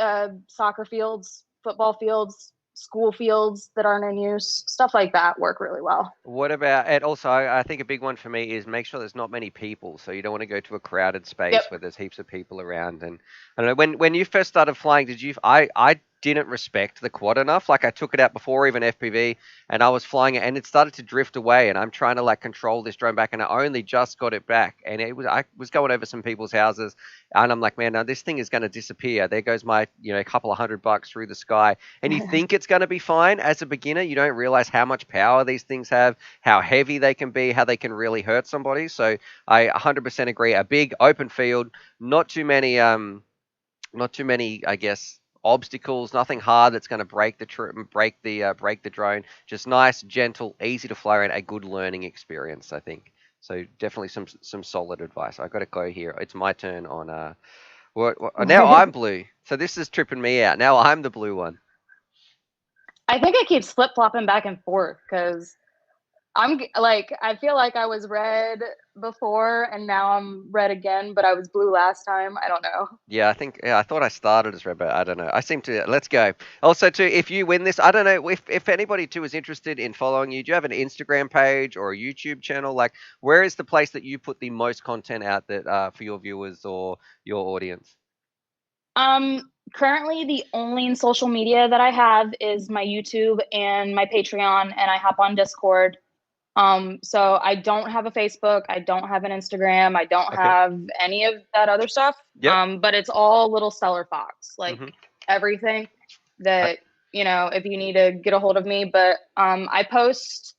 soccer fields, football fields, school fields that aren't in use. Stuff like that work really well. What about, and also I think a big one for me is make sure there's not many people. So you don't want to go to a crowded Yep. space where there's heaps of people around. And I don't know, when you first started flying, I didn't respect the quad enough. Like I took it out before even FPV and I was flying it and it started to drift away and I'm trying to like control this drone back and I only just got it back and I was going over some people's houses and I'm like, man, now this thing is going to disappear. There goes my, couple of $100 through the sky. And you think it's going to be fine as a beginner. You don't realize how much power these things have, how heavy they can be, how they can really hurt somebody. So I 100% agree. A big open field, not too many, not too many, I guess, obstacles. Nothing hard that's going to break the drone. Just nice, gentle, easy to fly around. A good learning experience, I think. So definitely some solid advice. I got to go here. It's my turn on. Now I'm blue. So this is tripping me out. Now I'm the blue one. I think it keeps flip flopping back and forth because like, I feel like I was red before and now I'm red again, but I was blue last time. I don't know. Yeah, I think I thought I started as red, but I don't know. I seem to. Let's go. Also, too, if you win this, I don't know if anybody too is interested in following you. Do you have an Instagram page or a YouTube channel? Like, where is the place that you put the most content out that for your viewers or your audience? Currently the only social media that I have is my YouTube and my Patreon, and I hop on Discord. So I don't have a Facebook, I don't have an Instagram, I don't Okay. have any of that other stuff. Yep. But it's all Little Stellar Fox, like Mm-hmm. everything I, that, if you need to get a hold of me. But I post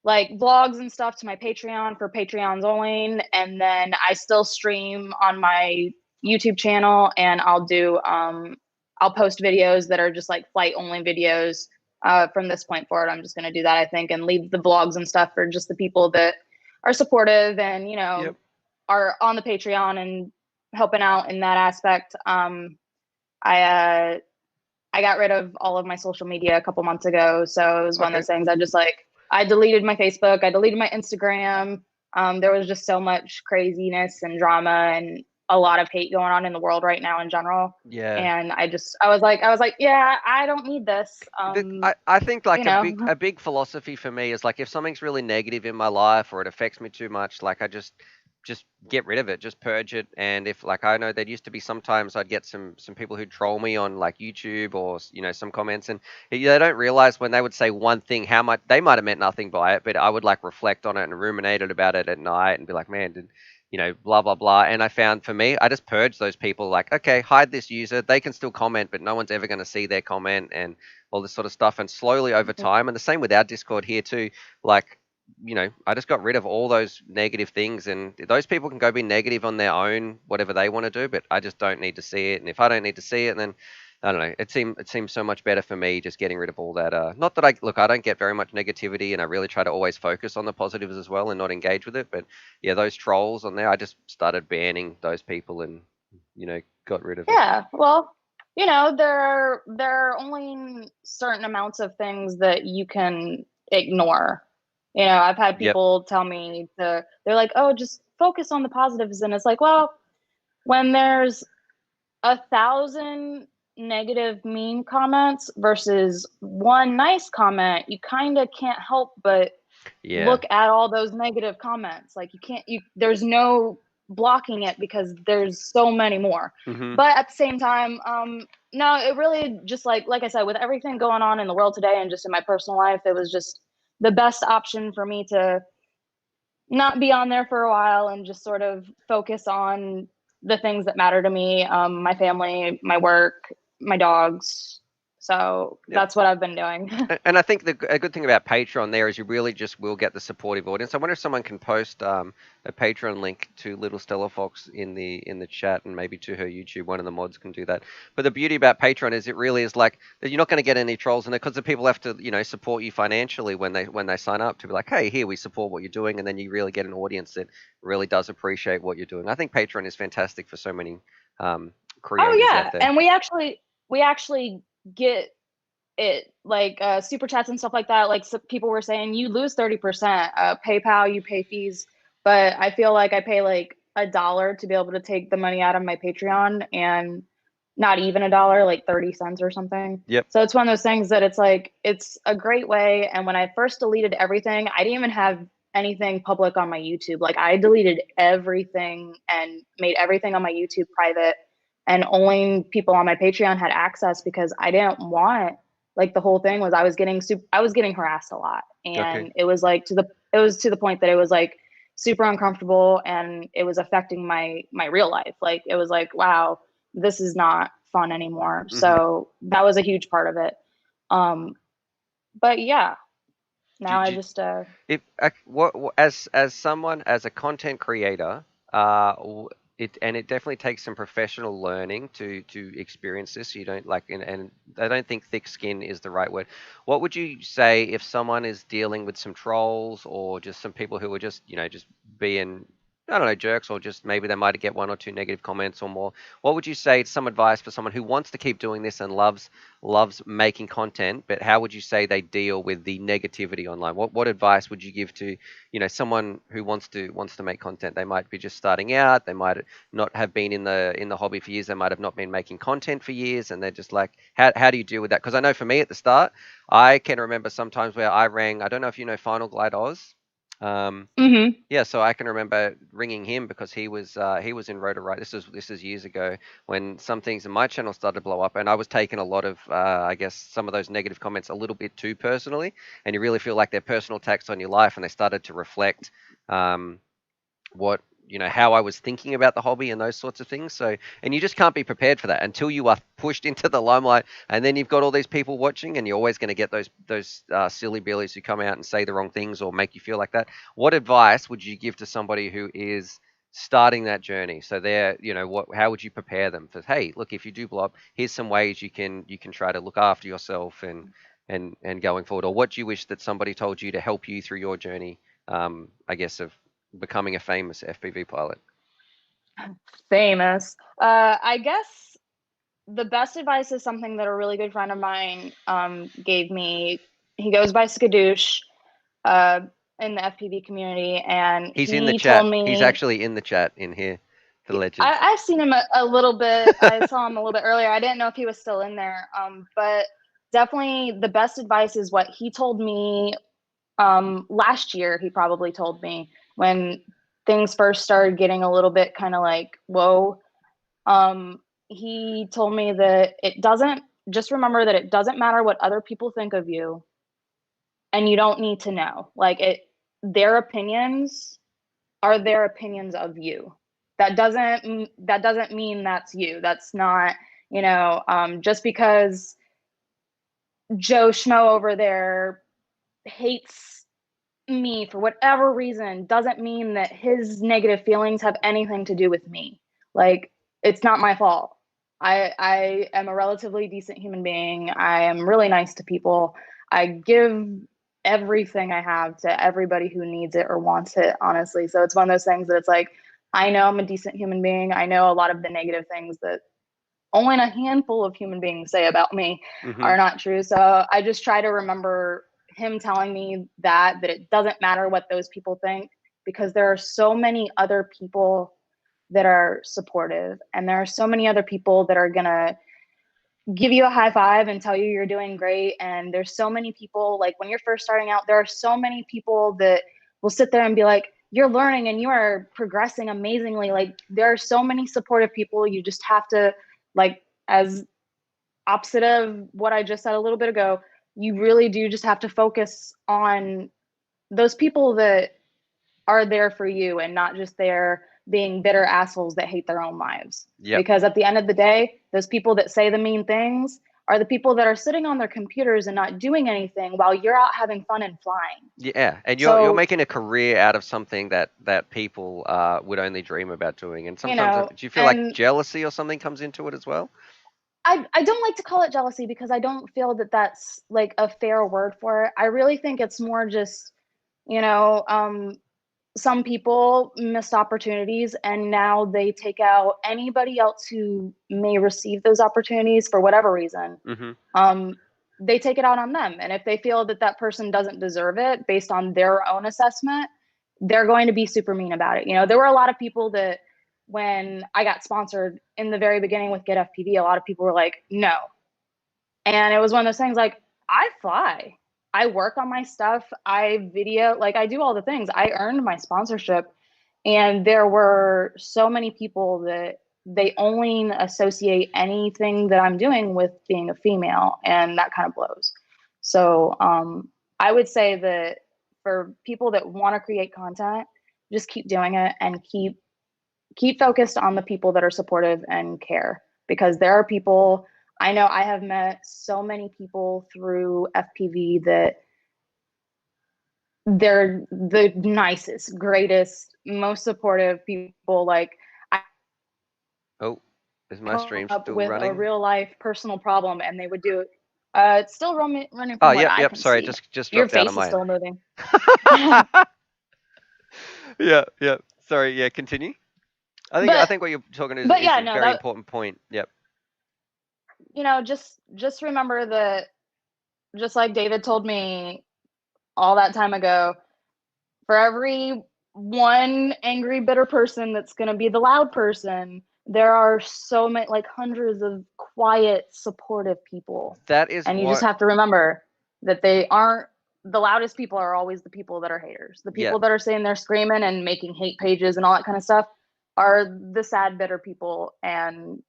like vlogs and stuff to my Patreon for Patreons only, and then I still stream on my YouTube channel, and I'll post videos that are just like flight only videos. From this point forward, I'm just going to do that, I think, and leave the vlogs and stuff for just the people that are supportive and yep. are on the Patreon and helping out in that aspect. I I got rid of all of my social media a couple months ago. So it was one of Okay. those things. I deleted my Facebook, I deleted my Instagram. There was just so much craziness and drama and a lot of hate going on in the world right now in general. Yeah. And I was like, yeah, I don't need this. I think like You a know, big philosophy for me is like if something's really negative in my life or it affects me too much, like I just just get rid of it, just purge it. And if, like, I know there used to be sometimes I'd get some people who'd troll me on like YouTube or some comments, and they don't realize when they would say one thing how much they might have meant nothing by it, but I would like reflect on it and ruminate about it at night and be like, man, did blah blah blah. And I found for me, I just purge those people. Like, okay, hide this user, they can still comment, but no one's ever going to see their comment and all this sort of stuff. And slowly over time, and the same with our Discord here too, like, I just got rid of all those negative things, and those people can go be negative on their own, whatever they want to do, but I just don't need to see it. And if I don't need to see it, then I don't know. It seems so much better for me just getting rid of all that. Not that I don't get very much negativity, and I really try to always focus on the positives as well and not engage with it. But yeah, those trolls on there, I just started banning those people and got rid of it. Yeah, well, there are only certain amounts of things that you can ignore. I've had Yep. people tell me they're like, oh, just focus on the positives. And it's like, well, when there's 1,000 negative mean comments versus one nice comment, you kind of can't help but look at all those negative comments. Like, there's no blocking it because there's so many more. Mm-hmm. But at the same time, no, it really just like I said, with everything going on in the world today and just in my personal life, it was just the best option for me to not be on there for a while and just sort of focus on the things that matter to me, my family, my work, my dogs. So that's what I've been doing. And I think a good thing about Patreon there is you really just will get the supportive audience. I wonder if someone can post a Patreon link to Little Stella Fox in the chat, and maybe to her YouTube. One of the mods can do that. But the beauty about Patreon is it really is like you're not going to get any trolls in it, because the people have to support you financially when they sign up to be like, hey, here, we support what you're doing, and then you really get an audience that really does appreciate what you're doing. I think Patreon is fantastic for so many creators out there. And we actually get it, like super chats and stuff like that. Like, people were saying you lose 30%, PayPal, you pay fees, but I feel like I pay like $1 to be able to take the money out of my Patreon, and not even $1, like 30 cents or something. Yep. So it's one of those things that it's like, it's a great way. And when I first deleted everything, I didn't even have anything public on my YouTube. Like, I deleted everything and made everything on my YouTube private, and only people on my Patreon had access, because I didn't want, like, the whole thing was I was getting harassed a lot, and it was like to the point that it was like super uncomfortable, and it was affecting my real life. Like, it was like, wow, this is not fun anymore. Mm-hmm. So that was a huge part of it. But yeah, now I just as someone, as a content creator, it definitely takes some professional learning to experience this. You don't like, and I don't think thick skin is the right word. What would you say if someone is dealing with some trolls, or just some people who are just just being, I don't know, jerks, or just maybe they might get one or two negative comments or more? What would you say, some advice for someone who wants to keep doing this and loves making content, but how would you say they deal with the negativity online? What advice would you give to someone who wants to make content? They might be just starting out, they might not have been in the hobby for years, they might have not been making content for years, and they're just like, how do you deal with that? Because I know for me at the start, I can remember sometimes where I rang, I don't know if you know Final Glide Oz. Yeah, so I can remember ringing him because he was in Rotor Right. This is years ago, when some things in my channel started to blow up, and I was taking a lot of I guess some of those negative comments a little bit too personally, and you really feel like they're personal attacks on your life, and they started to reflect what how I was thinking about the hobby and those sorts of things. So, and you just can't be prepared for that until you are pushed into the limelight, and then you've got all these people watching, and you're always going to get those silly billies who come out and say the wrong things or make you feel like that. What advice would you give to somebody who is starting that journey? So they're, how would you prepare them for, hey, look, if you do blow up, here's some ways you can try to look after yourself and going forward? Or what do you wish that somebody told you to help you through your journey, I guess, of becoming a famous FPV pilot? Famous. I guess the best advice is something that a really good friend of mine gave me. He goes by Skadoosh in the FPV community, and he's he in the chat. told me, he's actually in the chat in here. The legend. I've seen him a little bit. I saw him a little bit earlier. I didn't know if he was still in there. But definitely the best advice is what he told me last year. He probably told me when things first started getting a little bit kind of like, whoa, he told me that just remember that it doesn't matter what other people think of you, and you don't need to know. Like, their opinions are their opinions of you. That doesn't mean that's you. That's not, just because Joe Schmo over there hates me for whatever reason doesn't mean that his negative feelings have anything to do with me. Like, it's not my fault. I am a relatively decent human being. I am really nice to people. I give everything I have to everybody who needs it or wants it, honestly. So it's one of those things that it's like, I know I'm a decent human being. I know a lot of the negative things that only a handful of human beings say about me Mm-hmm. are not true. So I just try to remember him telling me that it doesn't matter what those people think, because there are so many other people that are supportive, and there are so many other people that are going to give you a high five and tell you you're doing great. And there's so many people, like when you're first starting out, there are so many people that will sit there and be like, you're learning and you are progressing amazingly. Like, there are so many supportive people. You just have to, like, as opposite of what I just said a little bit ago, you really do just have to focus on those people that are there for you and not just there being bitter assholes that hate their own lives. Yep. Because at the end of the day, those people that say the mean things are the people that are sitting on their computers and not doing anything while you're out having fun and flying. Yeah, and you're So, making a career out of something that people would only dream about doing. And you sometimes, do know, you feel like and jealousy or something comes into it as well? I don't like to call it jealousy, because I don't feel that that's like a fair word for it. I really think it's more just, you know, some people missed opportunities, and now they take out anybody else who may receive those opportunities for whatever reason. Mm-hmm. um, they take it out on them, and if they feel that that person doesn't deserve it based on their own assessment, they're going to be super mean about it. There were a lot of people that, when I got sponsored in the very beginning with Get FPV, a lot of people were like, no. And it was one of those things, like, I fly, I work on my stuff, I video, like, I do all the things. I earned my sponsorship. And there were so many people that they only associate anything that I'm doing with being a female, and that kind of blows. So I would say that for people that want to create content, just keep doing it and keep focused on the people that are supportive and care, because there are people. I know I have met so many people through FPV that they're the nicest, greatest, most supportive people. Like, I Oh, is my come stream up still with a running? real life personal problem, and they would do it. It's still running Oh, from what yep, I yep. can Sorry, see. just Your dropped out of face is mine. still moving. Yeah, yeah. Sorry, yeah, continue. I but think what you're talking but is yeah, a no, very that, important point. Yep. just remember that, just like David told me all that time ago, for every one angry, bitter person that's going to be the loud person, there are so many, like hundreds of quiet, supportive people. That is And you just what. have to remember that they aren't the loudest people, are always the people that are haters. The Yeah, people that are sitting there screaming and making hate pages and all that kind of stuff are the sad, bitter people. And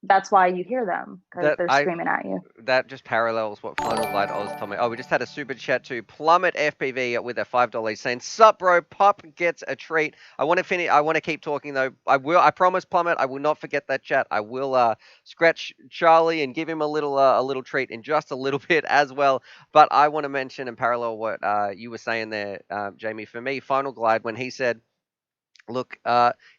that's why you hear them, because that they're I screaming at you. that just parallels what Final Glide Oz told me. Oh, we just had a super chat to Plummet FPV with a $5 saying, "Sup, bro? Pup gets a treat." I want to finish. I want to keep talking though. I will. I promise, Plummet. I will not forget that chat. I will scratch Charlie and give him a little treat in just a little bit as well. But I want to mention and parallel what you were saying there, Jamie. For me, Final Glide, when he said, look,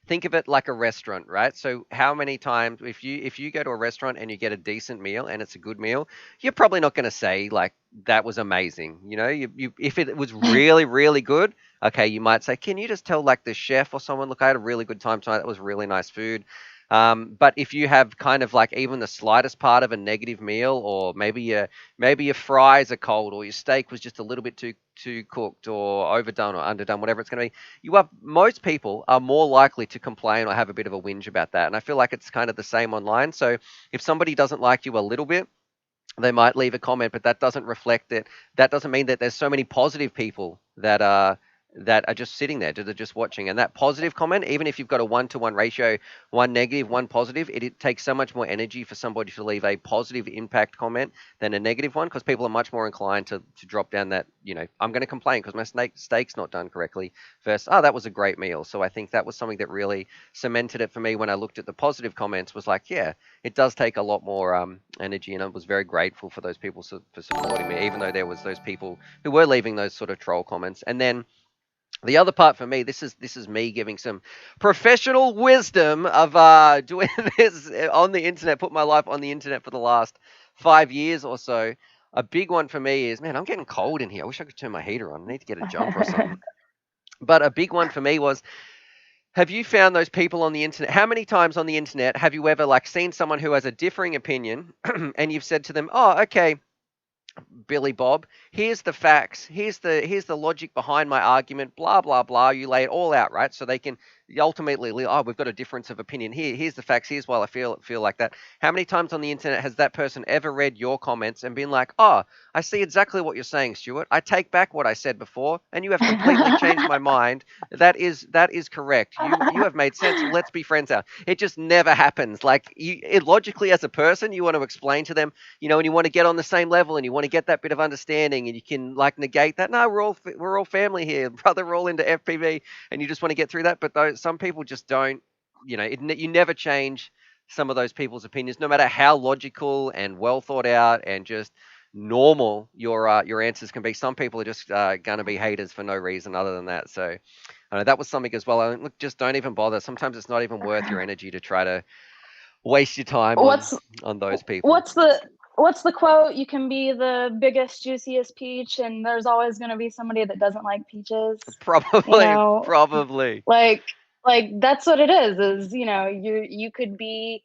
think of it like a restaurant, right? So how many times, if you go to a restaurant and you get a decent meal and it's a good meal, you're probably not going to say like that was amazing. If it was really really good, okay, you might say, can you just tell like the chef or someone, look, I had a really good time tonight. That was really nice food. But if you have kind of like even the slightest part of a negative meal, or maybe your fries are cold, or your steak was just a little bit too cooked or overdone or underdone, whatever it's going to be, most people are more likely to complain or have a bit of a whinge about that. And I feel like it's kind of the same online. So if somebody doesn't like you a little bit, they might leave a comment, but that doesn't reflect it. That doesn't mean that there's so many positive people that that are just sitting there, that are just watching. And that positive comment, even if you've got a 1-to-1 ratio, one negative, one positive, it takes so much more energy for somebody to leave a positive impact comment than a negative one, because people are much more inclined to drop down that, I'm going to complain because my steak's not done correctly, versus, oh, that was a great meal. So I think that was something that really cemented it for me when I looked at the positive comments, was like, yeah, it does take a lot more energy. And I was very grateful for those people for supporting me, even though there was those people who were leaving those sort of troll comments. And then the other part for me, this is me giving some professional wisdom of doing this on the internet, put my life on the internet for the last 5 years or so. A big one for me is, man, I'm getting cold in here. I wish I could turn my heater on. I need to get a jumper or something. But a big one for me was, have you found those people on the internet? How many times on the internet have you ever seen someone who has a differing opinion and you've said to them, oh, okay, Billy Bob, here's the facts, here's the logic behind my argument, blah blah blah. You lay it all out, right? So they can ultimately, oh, we've got a difference of opinion here. Here's the facts. Here's why I feel like that. How many times on the internet has that person ever read your comments and been like, oh, I see exactly what you're saying, Stuart. I take back what I said before, and you have completely changed my mind. That is correct. You have made sense. Let's be friends now. It just never happens. Logically, as a person, you want to explain to them, and you want to get on the same level, and you want to get that bit of understanding, and you can negate that. No, we're all family here, brother. We're all into FPV, and you just want to get through that. But some people just don't. You never change some of those people's opinions, no matter how logical and well thought out and just normal your answers can be. Some people are just going to be haters for no reason other than that. So I know that was something as well. Look, just don't even bother. Sometimes it's not even worth your energy to try to waste your time what's on those people. what's the quote? You can be the biggest, juiciest peach, and there's always going to be somebody that doesn't like peaches. You Probably, know, probably. like that's what it is you could be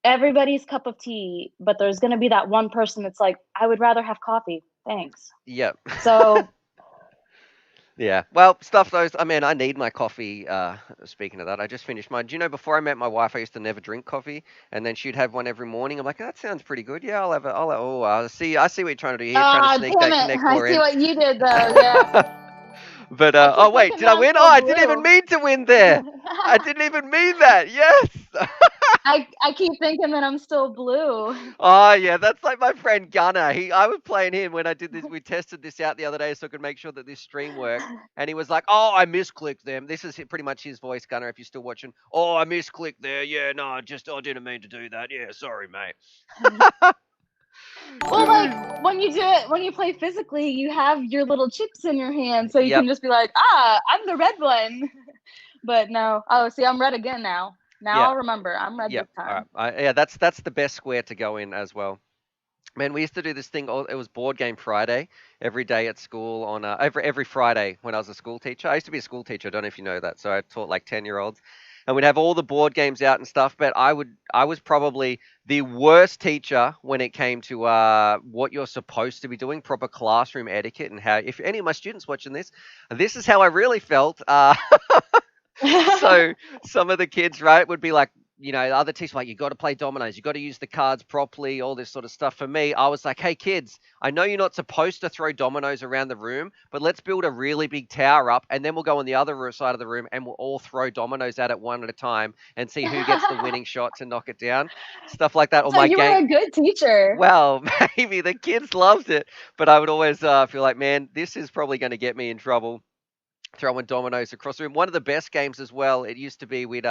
everybody's cup of tea, but there's going to be that one person that's like, I would rather have coffee, thanks. Yep. So Yeah. Well, stuff those. I mean, I need my coffee. Speaking of that, I just finished mine. Do you know, before I met my wife, I used to never drink coffee, and then she'd have one every morning. I'm like, that sounds pretty good. Yeah, I'll have it. Oh, I see what you're trying to do here, trying to sneak damn that it, Connect I Four see in. what you did though. Yeah. But I oh keep wait, thinking did I that I'm win? Oh, still I didn't even blue. mean to win there. I didn't even mean that. Yes. I keep thinking that I'm still blue. Oh yeah, that's like my friend Gunner. I was playing him when I did this. We tested this out the other day so I could make sure that this stream worked. And he was like, "Oh, I misclicked them." This is pretty much his voice, Gunner. If you're still watching, oh, I misclicked there. Yeah, no, I didn't mean to do that. Yeah, sorry, mate. Well, when you do it, when you play physically, you have your little chips in your hand, so you Yep. can just be like, I'm the red one. But no, oh, see, I'm red again now. Now Yeah. I'll remember, I'm red Yep. this All time. right. Yeah, that's the best square to go in as well. Man, we used to do this thing. It was Board Game Friday every day at school on every Friday when I was a school teacher. I used to be a school teacher. I don't know if you know that. So I taught 10-year-olds, and we'd have all the board games out and stuff. But I was probably the worst teacher when it came to what you're supposed to be doing, proper classroom etiquette, and how. If any of my students watching this is how I really felt. So some of the kids, right, would be like, other teachers were like, you got to play dominoes, you got to use the cards properly, all this sort of stuff. For me, I was like, hey kids, I know you're not supposed to throw dominoes around the room, but let's build a really big tower up, and then we'll go on the other side of the room, and we'll all throw dominoes at it one at a time, and see who gets the winning shot to knock it down, stuff like that. Or So my you were game. a good teacher. Well, maybe the kids loved it, but I would always feel like, man, this is probably going to get me in trouble, throwing dominoes across the room. One of the best games as well. It used to be we'd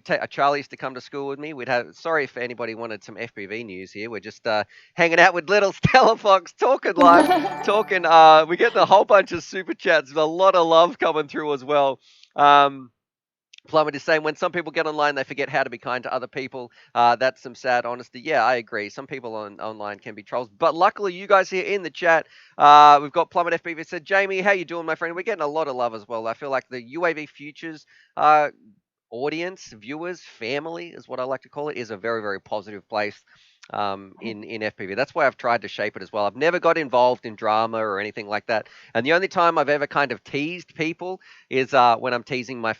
take Charlie used to come to school with me. We'd have, sorry if anybody wanted some FPV news here. We're just hanging out with little Stella Fox, talking live, talking. We get a whole bunch of super chats, a lot of love coming through as well. Plummet is saying, when some people get online, they forget how to be kind to other people. That's some sad honesty. Yeah, I agree. Some people online can be trolls. But luckily, you guys here in the chat, we've got Plummet FPV said, Jamie, how you doing, my friend? We're getting a lot of love as well. I feel like the UAV Futures audience, viewers, family is what I like to call it, is a very, very positive place. in FPV. That's why I've tried to shape it as well. I've never got involved in drama or anything like that. And the only time I've ever kind of teased people is when I'm teasing I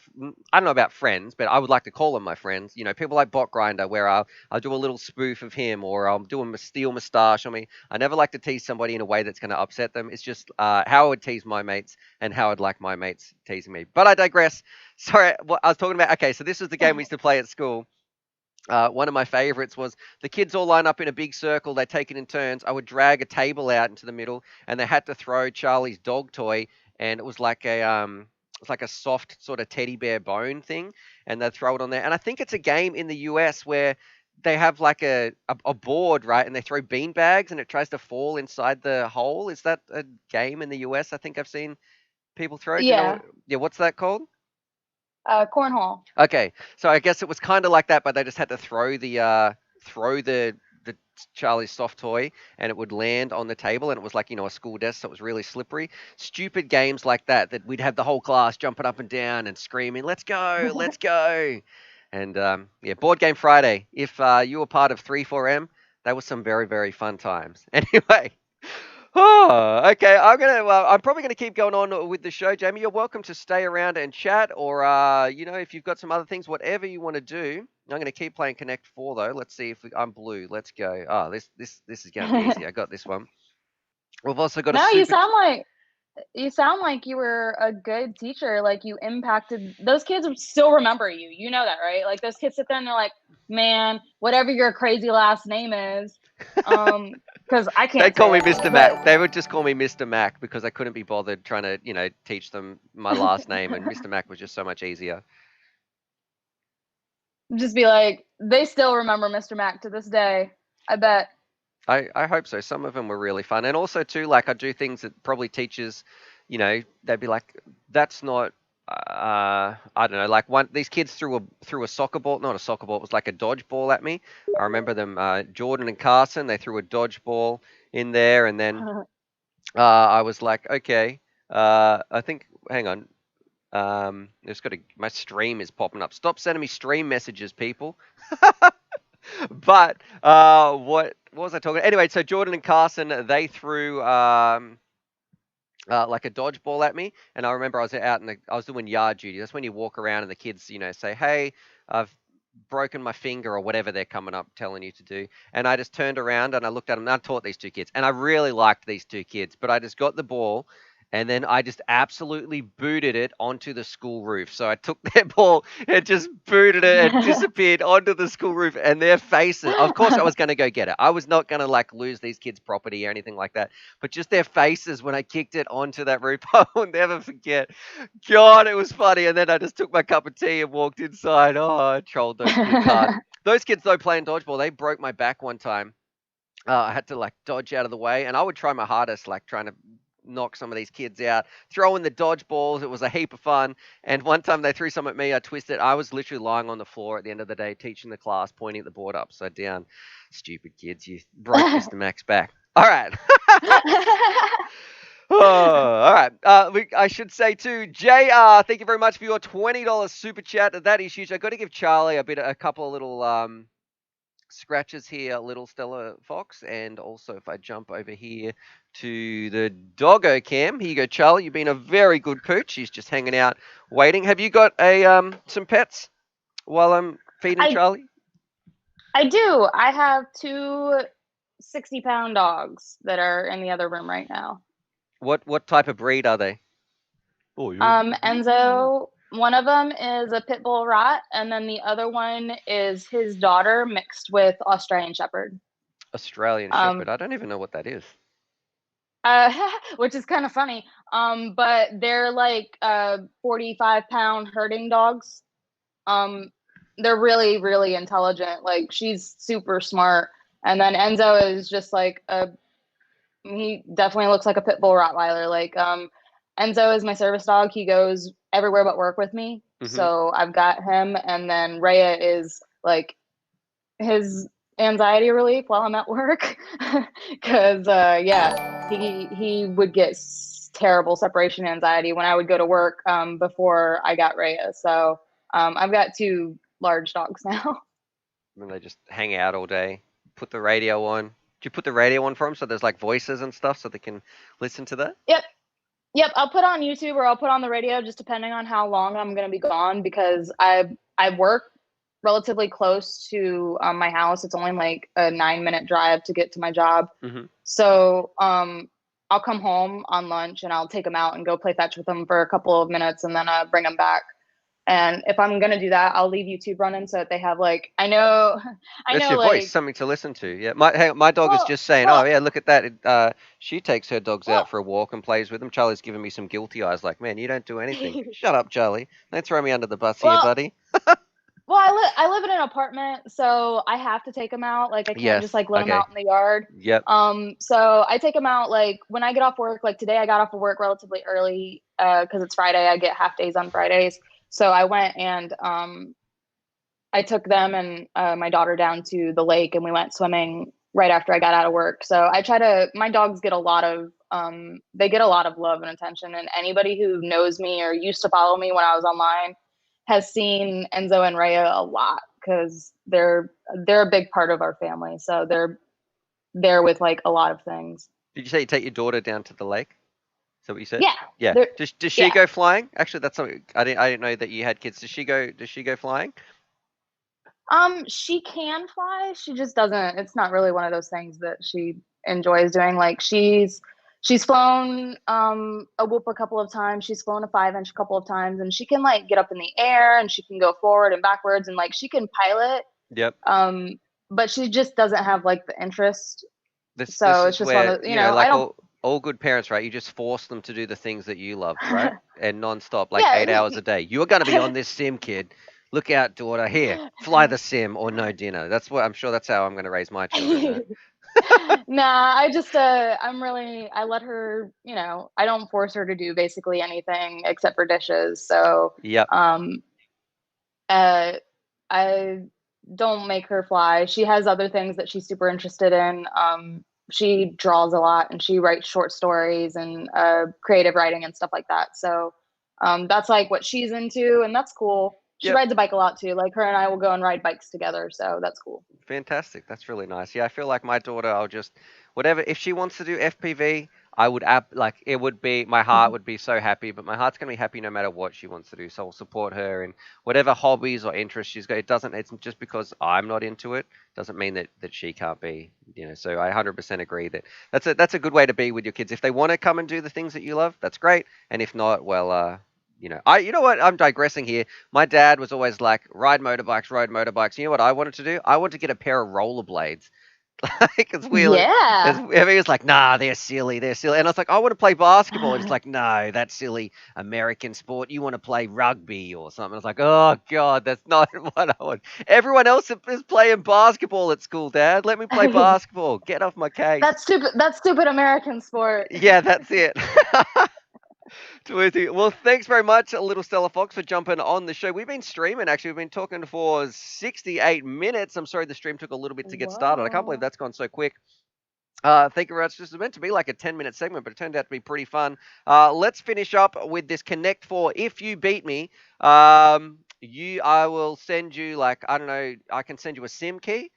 don't know about friends, but I would like to call them my friends. You know, people like Bot Grinder, where I'll do a little spoof of him, or I'll do a steel moustache on me. I never like to tease somebody in a way that's going to upset them. It's just how I would tease my mates and how I'd like my mates teasing me. But I digress. Sorry, what I was talking about. Okay, so this was the game we used to play at school. One of my favorites was the kids all line up in a big circle. They take it in turns. I would drag a table out into the middle, and they had to throw Charlie's dog toy, and it was like a soft sort of teddy bear bone thing, and they'd throw it on there. And I think it's a game in the US where they have like a board, right, and they throw bean bags, and it tries to fall inside the hole. Is that a game in the US? I think I've seen people throw. Do you know? Yeah, Yeah, what's that called? cornhole. Okay, so I guess it was kind of like that, but they just had to throw the Charlie's soft toy, and it would land on the table, and it was like a school desk, so it was really slippery. Stupid games like that we'd have the whole class jumping up and down and screaming, "Let's go, let's go!" And yeah, Board Game Friday. If you were part of 34M, that was some very very fun times. Anyway. Oh, okay. I'm probably gonna keep going on with the show, Jamie. You're welcome to stay around and chat, or if you've got some other things, whatever you want to do. I'm gonna keep playing Connect 4 though. Let's see if I'm blue. Let's go. Oh, this is gonna be easy. I got this one. We've also got a No, super. you sound like you were a good teacher. Like you impacted those kids would still remember you. You know that, right? Like those kids sit there and they're like, "Man, whatever your crazy last name is," because I They'd can't call say me it, Mr. but Mac. They would just call me Mr. Mac because I couldn't be bothered trying to, teach them my last name, and Mr. Mac was just so much easier. just be like, they still remember Mr. Mac to this day. I bet. I hope so. Some of them were really fun, and also too, like I do things that probably teachers, they'd be like, "That's not." I don't know. Like these kids threw a soccer ball, not a soccer ball. It was like a dodgeball at me. I remember them, Jordan and Carson. They threw a dodgeball in there, and then I was like, okay. I think. Hang on. Just got to. My stream is popping up. Stop sending me stream messages, people. But what was I talking? Anyway, so Jordan and Carson they threw like a dodgeball at me, and I remember I was doing yard duty. That's when you walk around and the kids say, "Hey, I've broken my finger," or whatever they're coming up telling you to do. And I just turned around and I looked at them. And I taught these two kids, and I really liked these two kids. But I just got the ball, and then I just absolutely booted it onto the school roof. So I took their ball and just booted it and disappeared onto the school roof. And their faces, of course, I was going to go get it. I was not going to like lose these kids' property or anything like that. But just their faces when I kicked it onto that roof, I will never forget. God, it was funny. And then I just took my cup of tea and walked inside. Oh, I trolled those kids hard. Those kids, though, playing dodgeball, they broke my back one time. I had to like dodge out of the way, and I would try my hardest, like trying to knock some of these kids out, throwing the dodgeballs. It was a heap of fun. And one time they threw some at me, I twisted. I was literally lying on the floor at the end of the day, teaching the class, pointing at the board upside down. Stupid kids, you broke Mr. Mac's back. All right. Oh, all right. I should say too, JR, thank you very much for your $20 super chat. That is huge. I got to give Charlie a couple of little scratches here, little Stella Fox, and also if I jump over here to the doggo cam, here you go, Charlie. You've been a very good pooch. He's just hanging out, waiting. Have you got some pets while I'm feeding I Charlie? I do. I have two 60-pound dogs that are in the other room right now. What type of breed are they? Oh, Enzo, one of them is a pit bull rat, and then the other one is his daughter mixed with Australian Shepherd. Australian Shepherd. I don't even know what that is. Which is kind of funny. But they're like 45-pound herding dogs. They're really, really intelligent. Like she's super smart. And then Enzo is just like he definitely looks like a pit bull Rottweiler. Like Enzo is my service dog. He goes everywhere but work with me. Mm-hmm. So I've got him, and then Rhea is like his anxiety relief while I'm at work. Because yeah, he would get terrible separation anxiety when I would go to work before I got Rhea. So I've got two large dogs now. And they just hang out all day. put the radio on? Do you put the radio on for them so there's like voices and stuff so they can listen to that? Yep. Yep, I'll put on YouTube or I'll put on the radio just depending on how long I'm gonna be gone because I work relatively close to my house. It's only like a 9-minute drive to get to my job. Mm-hmm. So I'll come home on lunch and I'll take them out and go play fetch with them for a couple of minutes and then bring them back. And if I'm gonna do that, I'll leave YouTube running so that they have like I know That's your voice, like something to listen to. Yeah, my dog is well just saying, "Oh well yeah, look at that." She takes her dogs out well for a walk and plays with them. Charlie's giving me some guilty eyes, like, "Man, you don't do anything." Shut up, Charlie. Don't throw me under the bus here, well buddy. Well, I live in an apartment, so I have to take them out. Like I can't just Yes. like let them Okay. out in the yard. Yep. So I take them out like when I get off work. Like today, I got off of work relatively early because it's Friday. I get half days on Fridays. So I went and I took them and my daughter down to the lake, and we went swimming right after I got out of work. So I try to. My dogs get a lot of they get a lot of love and attention, and anybody who knows me or used to follow me when I was online has seen Enzo and Rhea a lot because they're a big part of our family. So they're there with like a lot of things. Did you say you take your daughter down to the lake? Is that what you said? Yeah, Yeah. they're Does she yeah. go flying? Actually, that's something I didn't know that you had kids. Does she go flying? She can fly. She just doesn't. It's not really one of those things that she enjoys doing. Like she's flown a whoop a couple of times. She's flown a 5-inch a couple of times, and she can like get up in the air and she can go forward and backwards and like she can pilot. Yep. But she just doesn't have like the interest. This So it's is just one where, of I like don't. all good parents, right? You just force them to do the things that you love, right? And non-stop, like Yeah. 8 hours a day. You're going to be on this sim, kid. Look out, daughter. Here, fly the sim or no dinner. That's what I'm sure that's how I'm going to raise my children, right? Nah, I just I let her, I don't force her to do basically anything except for dishes. So Yep. uh I don't make her fly. She has other things that she's super interested in. She draws a lot and she writes short stories and creative writing and stuff like that. So that's like what she's into and that's cool. She Yep. rides a bike a lot too. Like her and I will go and ride bikes together, so that's cool. Fantastic. That's really nice. Yeah, I feel like my daughter, I'll just whatever if she wants to do FPV, I would like it would be my heart Mhm. would be so happy, but my heart's gonna be happy no matter what she wants to do. So I'll support her in whatever hobbies or interests she's got. It's just because I'm not into it doesn't mean that she can't be, So I 100% agree that that's a good way to be with your kids. If they want to come and do the things that you love, that's great. And if not, well, you know what? I'm digressing here. My dad was always like, ride motorbikes, ride motorbikes. You know what I wanted to do? I wanted to get a pair of rollerblades. Like, it's weird. Yeah. He was like, nah, they're silly, they're silly. And I was like, I want to play basketball. And he's like, no, that's silly American sport. You want to play rugby or something. I was like, oh, God, that's not what I want. Everyone else is playing basketball at school, Dad. Let me play basketball. Get off my case. That's stupid American sport. Yeah, that's it. Terrific. Well, thanks very much, Little Stella Fox, for jumping on the show. We've been streaming, actually. We've been talking for 68 minutes. I'm sorry the stream took a little bit to get started. I can't believe Whoa. that's gone so quick. Thank you very much. This was meant to be like a 10-minute segment, but it turned out to be pretty fun. Let's finish up with this Connect 4. If you beat me, I will send you, like, I don't know, I can send you a SIM key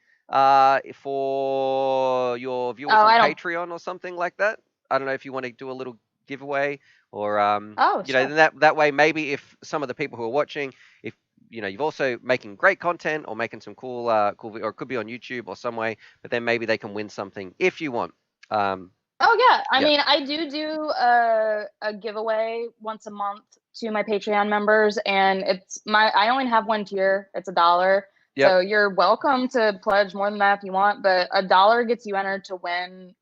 for your viewers Oh, on I don't. Patreon or something like that. I don't know if you want to do a little giveaway or Oh, then sure. that way maybe if some of the people who are watching, if you've also making great content or making some or it could be on YouTube or some way, but then maybe they can win something if you want. Oh yeah. I Yeah. mean, I do a giveaway once a month to my Patreon members, and I only have one tier. It's $1. Yep. So you're welcome to pledge more than that if you want, but $1 gets you entered to win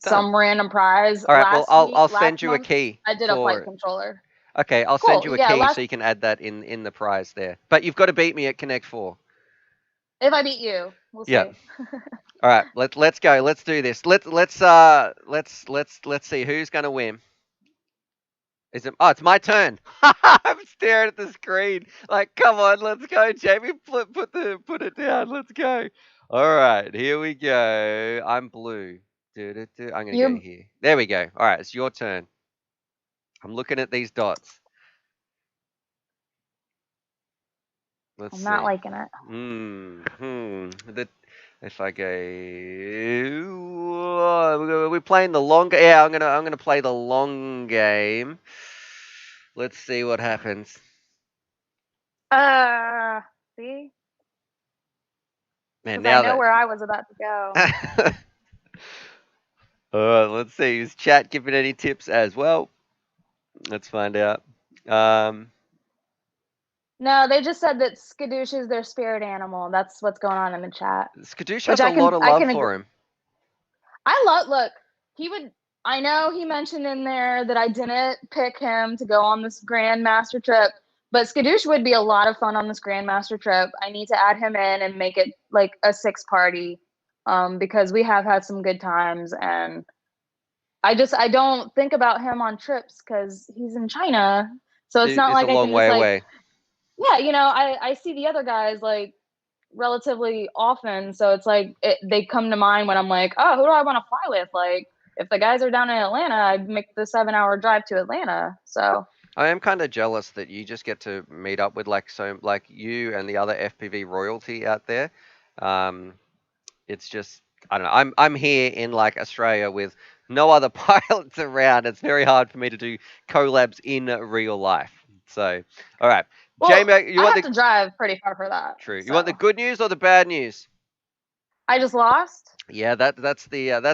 Done. some random prize. All right. Well, I'll Last send you a month, key I did a flight for. controller. Okay, I'll send Cool. you a Yeah. key so you can add that in the prize there. But you've got to beat me at Connect 4. If I beat you, we'll see. Yeah. All right. Let's go. Let's do this. Let's see who's gonna win. Is it? Oh, it's my turn. I'm staring at the screen. Like, come on, let's go, Jamie. Put it down. Let's go. All right, here we go. I'm blue. I'm gonna go You're. here. There we go. All right, it's your turn. I'm looking at these dots. Let's I'm not see. liking it. The If I go, we're playing the long. Yeah, I'm gonna play the long game. Let's see what happens. Uh, See, Man, because I now know that. where I was about to go. Let's see. Is chat giving any tips as well? Let's find out. Um, No, they just said that Skadoosh is their spirit animal. That's what's going on in the chat, Skadoosh which has a lot of I love can agree. for him. Look, he would. I know he mentioned in there that I didn't pick him to go on this Grandmaster trip, but Skadoosh would be a lot of fun on this Grandmaster trip. I need to add him in and make it like a 6 party, because we have had some good times, and I don't think about him on trips because he's in China, so it's not It's a like I long can just way like, away. yeah, I see the other guys like relatively often, so it's like they come to mind when I'm like, oh, who do I want to fly with? Like, if the guys are down in Atlanta, I'd make the 7 hour drive to Atlanta. So I am kind of jealous that you just get to meet up with like you and the other FPV royalty out there. Um, it's just I don't know. I'm here in like Australia with no other pilots around. It's very hard for me to do collabs in real life. So, all right, well, Jamie, you I want have the to drive pretty far for that. true? You want the So good news or the bad news? I just lost. Yeah, that's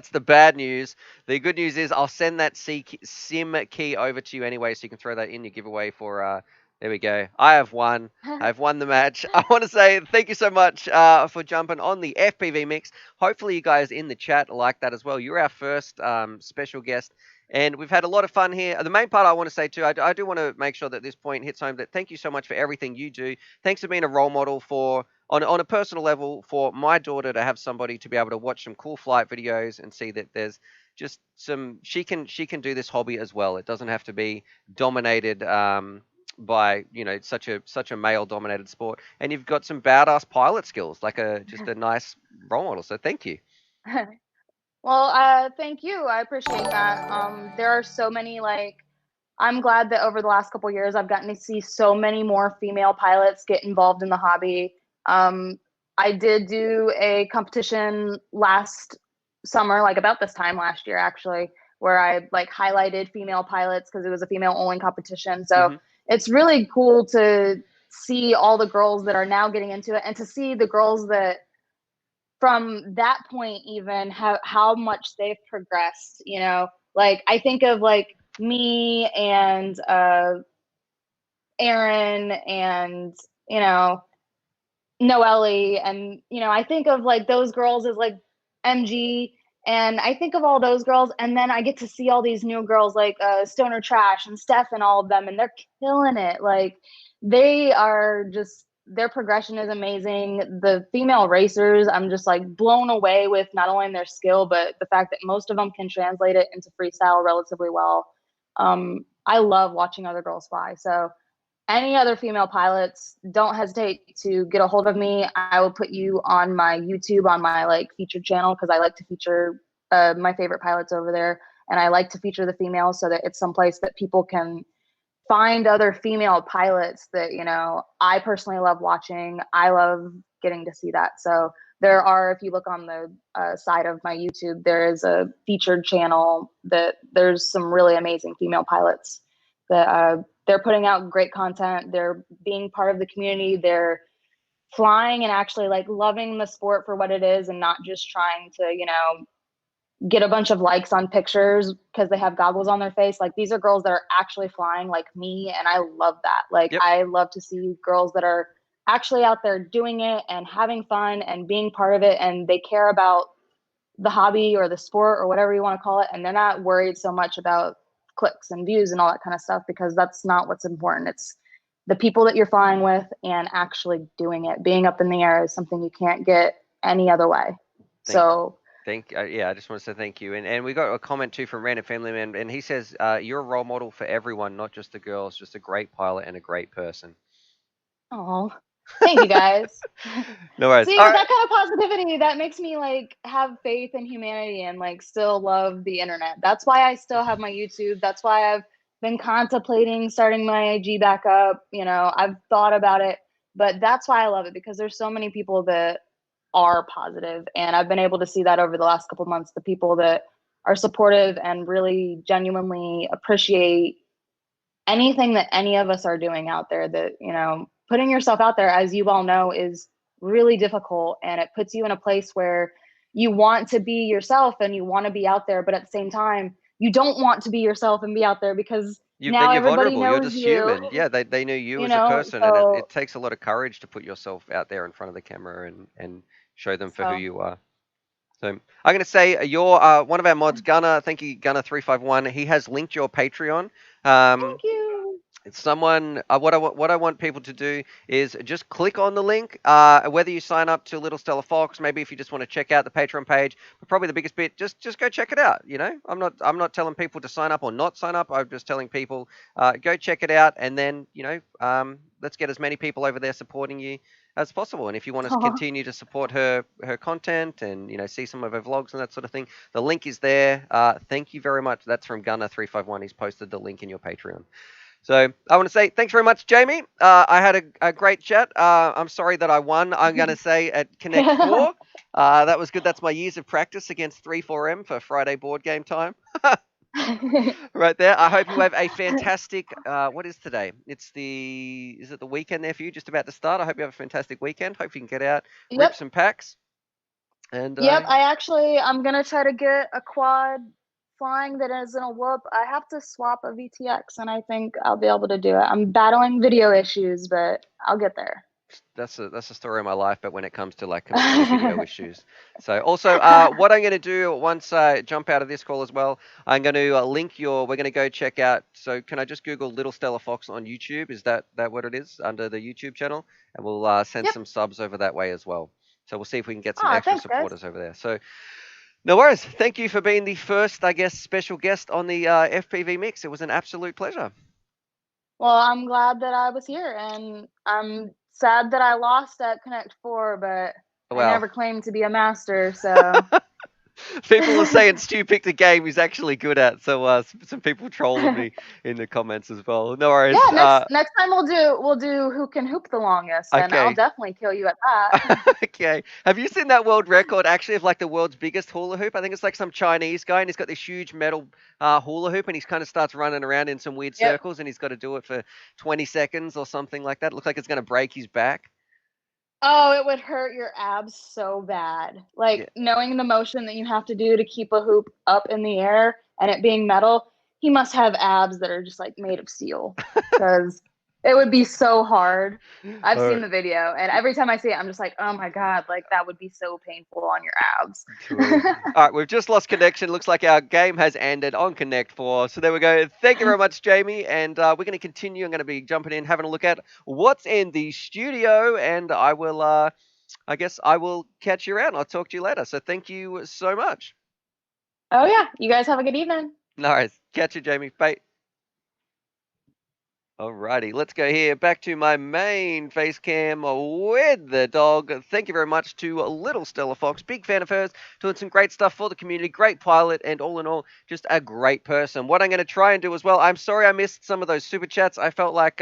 the bad news. The good news is I'll send that sim key over to you anyway, so you can throw that in your giveaway for. There we go. I have won. I've won the match. I want to say thank you so much for jumping on the FPV mix. Hopefully you guys in the chat like that as well. You're our first special guest. And we've had a lot of fun here. The main part I want to say too, I do want to make sure that this point hits home that thank you so much for everything you do. Thanks for being a role model for on a personal level for my daughter to have somebody to be able to watch some cool flight videos and see that there's just some she can do this hobby as well. It doesn't have to be dominated by such a male dominated sport, and you've got some badass pilot skills like a just a nice role model, so thank you. Well, thank you. I appreciate that. There are so many like I'm glad that over the last couple years I've gotten to see so many more female pilots get involved in the hobby. Um, I did do a competition last summer, like about this time last year actually, where I like highlighted female pilots because it was a female only competition. So Hmm. it's really cool to see all the girls that are now getting into it and to see the girls that from that point even how much they've progressed, like I think of like me and Aaron and you know Noelle, and I think of like those girls as like MG, and I think of all those girls, and then I get to see all these new girls like Stoner Trash and Steph and all of them, and they're killing it. Like they are just their progression is amazing. The female racers, I'm just like blown away with not only their skill, but the fact that most of them can translate it into freestyle relatively well. I love watching other girls fly. So any other female pilots, don't hesitate to get a hold of me. I will put you on my YouTube on my like featured channel because I like to feature my favorite pilots over there, and I like to feature the females so that it's someplace that people can find other female pilots that I personally love watching. I love getting to see that. So there are, if you look on the side of my YouTube, there is a featured channel that there's some really amazing female pilots that they're putting out great content. They're being part of the community. They're flying and actually like loving the sport for what it is and not just trying to, get a bunch of likes on pictures because they have goggles on their face. Like these are girls that are actually flying like me, and I love that. Like Yep. I love to see girls that are actually out there doing it and having fun and being part of it, and they care about the hobby or the sport or whatever you want to call it, and they're not worried so much about clicks and views and all that kind of stuff because that's not what's important. It's the people that you're flying with and actually doing it. Being up in the air is something you can't get any other way. Thank So yeah, I just want to say thank you. And we got a comment too from Random Family Man, and he says, "You're a role model for everyone, not just the girls. Just a great pilot and a great person." oh, thank you guys. No worries. See, All with right. that kind of positivity, that makes me like have faith in humanity and like still love the internet. That's why I still have my YouTube. That's why I've been contemplating starting my IG back up. I've thought about it, but that's why I love it because there's so many people that are positive. And I've been able to see that over the last couple months, the people that are supportive and really genuinely appreciate anything that any of us are doing out there. That, you know, putting yourself out there, as you all know, is really difficult, and it puts you in a place where you want to be yourself and you want to be out there, but at the same time you don't want to be yourself and be out there because Then now you're everybody vulnerable. You're knows just you. human. Yeah, they know you You as a know, person, and it so takes a lot of courage to put yourself out there in front of the camera and show them for who so you are. So I'm going to say you're one of our mods, Gunner. Thank you, Gunner351. He has linked your Patreon. thank you. Someone what I want people to do is just click on the link, whether you sign up to Little Stella Fox, maybe if you just want to check out the Patreon page, but probably the biggest bit, just go check it out. You know, I'm not telling people to sign up or not sign up. I'm just telling people go check it out, and then, you know, let's get as many people over there supporting you as possible. And if you want to Aw. continue to support her content and, you know, see some of her vlogs and that sort of thing, the link is there. Thank you very much. That's from Gunner351. He's posted the link in your Patreon. So I want to say thanks very much, Jamie. I had a great chat. I'm sorry that I won. I'm going to say at Connect 4. That was good. That's my years of practice against 3-4M for Friday board game time. Right there. I hope you have a fantastic, what is today? Is it the weekend there for you? Just about to start. I hope you have a fantastic weekend. Hope you can get out, rip Yep. some packs. And Yep. I'm going to try to get a quad flying that isn't a whoop. I have to swap a VTX, and I think I'll be able to do it. I'm battling video issues, but I'll get there. that's a story of my life, but when it comes to like competitive video issues. So also, what I'm going to do once I jump out of this call as well, I'm going to link we're going to go check out. So can I just Google Little Stella Fox on YouTube? Is that what it is under the YouTube channel? And we'll send Yep. some subs over that way as well. So we'll see if we can get some Aw, extra thanks, guys. supporters over there. So no worries. Thank you for being the first, I guess, special guest on the FPV Mix. It was an absolute pleasure. Well, I'm glad that I was here, and I'm sad that I lost at Connect 4, but I Wow. never claimed to be a master, so. People are saying Stu picked a game he's actually good at, so some people trolling me in the comments as well. No worries. Yeah, next time we'll do who can hoop the longest, and I'll Okay. definitely kill you at that. Okay. Have you seen that world record actually of like the world's biggest hula hoop? I think it's like some Chinese guy, and he's got this huge metal hula hoop, and he kind of starts running around in some weird Yep. circles, and he's got to do it for 20 seconds or something like that. It looks like it's going to break his back. Oh, it would hurt your abs so bad. Yeah. Like, knowing the motion that you have to do to keep a hoop up in the air and it being metal, he must have abs that are just like made of steel, because it would be so hard. I've All seen right. the video, and every time I see it, I'm just like, oh my God, like that would be so painful on your abs. Sweet. All right, we've just lost connection. Looks like our game has ended on Connect 4. So there we go. Thank you very much, Jamie. And we're going to continue. I'm going to be jumping in, having a look at what's in the studio. And I will, I guess I will catch you around. I'll talk to you later. So thank you so much. Oh, yeah. You guys have a good evening. All right. Catch you, Jamie. Bye. Alrighty, let's go here back to my main face cam with the dog. Thank you very much to Little Stella Fox. Big fan of hers, doing some great stuff for the community. Great pilot, and all in all, just a great person. What I'm going to try and do as well, I'm sorry I missed some of those super chats. I felt like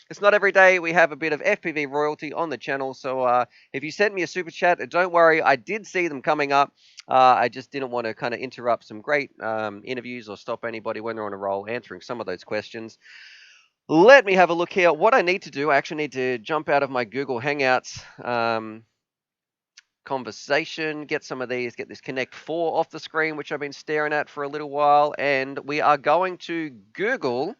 it's not every day we have a bit of FPV royalty on the channel. So if you sent me a super chat, don't worry, I did see them coming up. I just didn't want to kind of interrupt some great interviews or stop anybody when they're on a roll answering some of those questions. Let me have a look here. What I need to do, I actually need to jump out of my Google Hangouts conversation, get some of these, get this Connect 4 off the screen, which I've been staring at for a little while. And we are going to Google.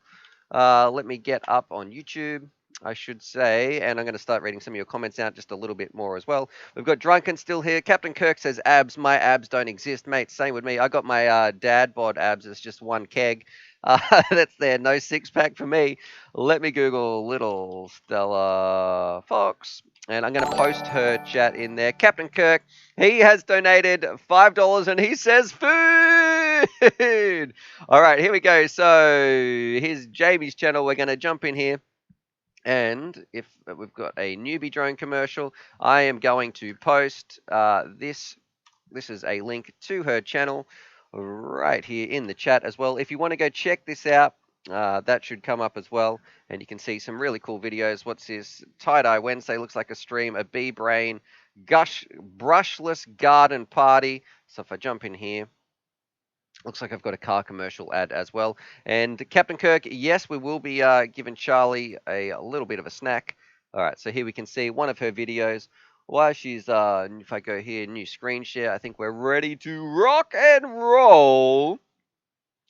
Let me get up on YouTube, I should say, and I'm going to start reading some of your comments out just a little bit more as well. We've got Drunken still here. Captain Kirk says abs. My abs don't exist, mate. Same with me. I got my dad bod abs. It's just one keg. That's there. No six pack for me. Let me Google Little Stella Fox, and I'm going to post her chat in there. Captain Kirk, he has donated $5, and he says food. All right, here we go. So here's Jamie's channel. We're going to jump in here. And if we've got a newbie drone commercial, I am going to post this. This is a link to her channel right here in the chat as well. If you want to go check this out, that should come up as well. And you can see some really cool videos. What's this? Tie-Dye Wednesday looks like a stream. A bee brain brushless garden party. So if I jump in here, looks like I've got a car commercial ad as well. And Captain Kirk, yes, we will be giving Charlie a little bit of a snack. All right, so here we can see one of her videos. While she's, if I go here, new screen share, I think we're ready to rock and roll.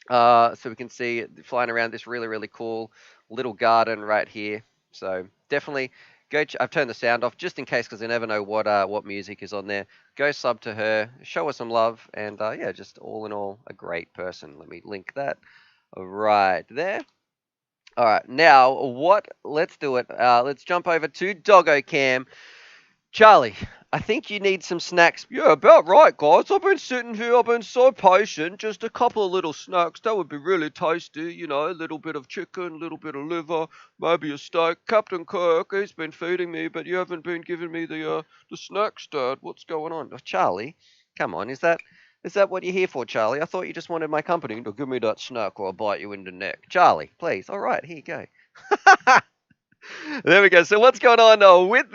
So we can see it flying around this really, really cool little garden right here. So definitely go. I've turned the sound off just in case because I never know what music is on there. Go sub to her, show her some love, and yeah, just all in all, a great person. Let me link that right there. All right, now what? Let's do it. Let's jump over to Doggo Cam. Charlie, I think you need some snacks. Yeah, about right, guys. I've been sitting here. I've been so patient. Just a couple of little snacks. That would be really tasty. You know, a little bit of chicken, a little bit of liver, maybe a steak. Captain Kirk, he's been feeding me, but you haven't been giving me the snacks, Dad. What's going on? Oh, Charlie, come on. Is that what you're here for, Charlie? I thought you just wanted my company. No, give me that snack or I'll bite you in the neck. Charlie, please. All right, here you go. There we go. So what's going on with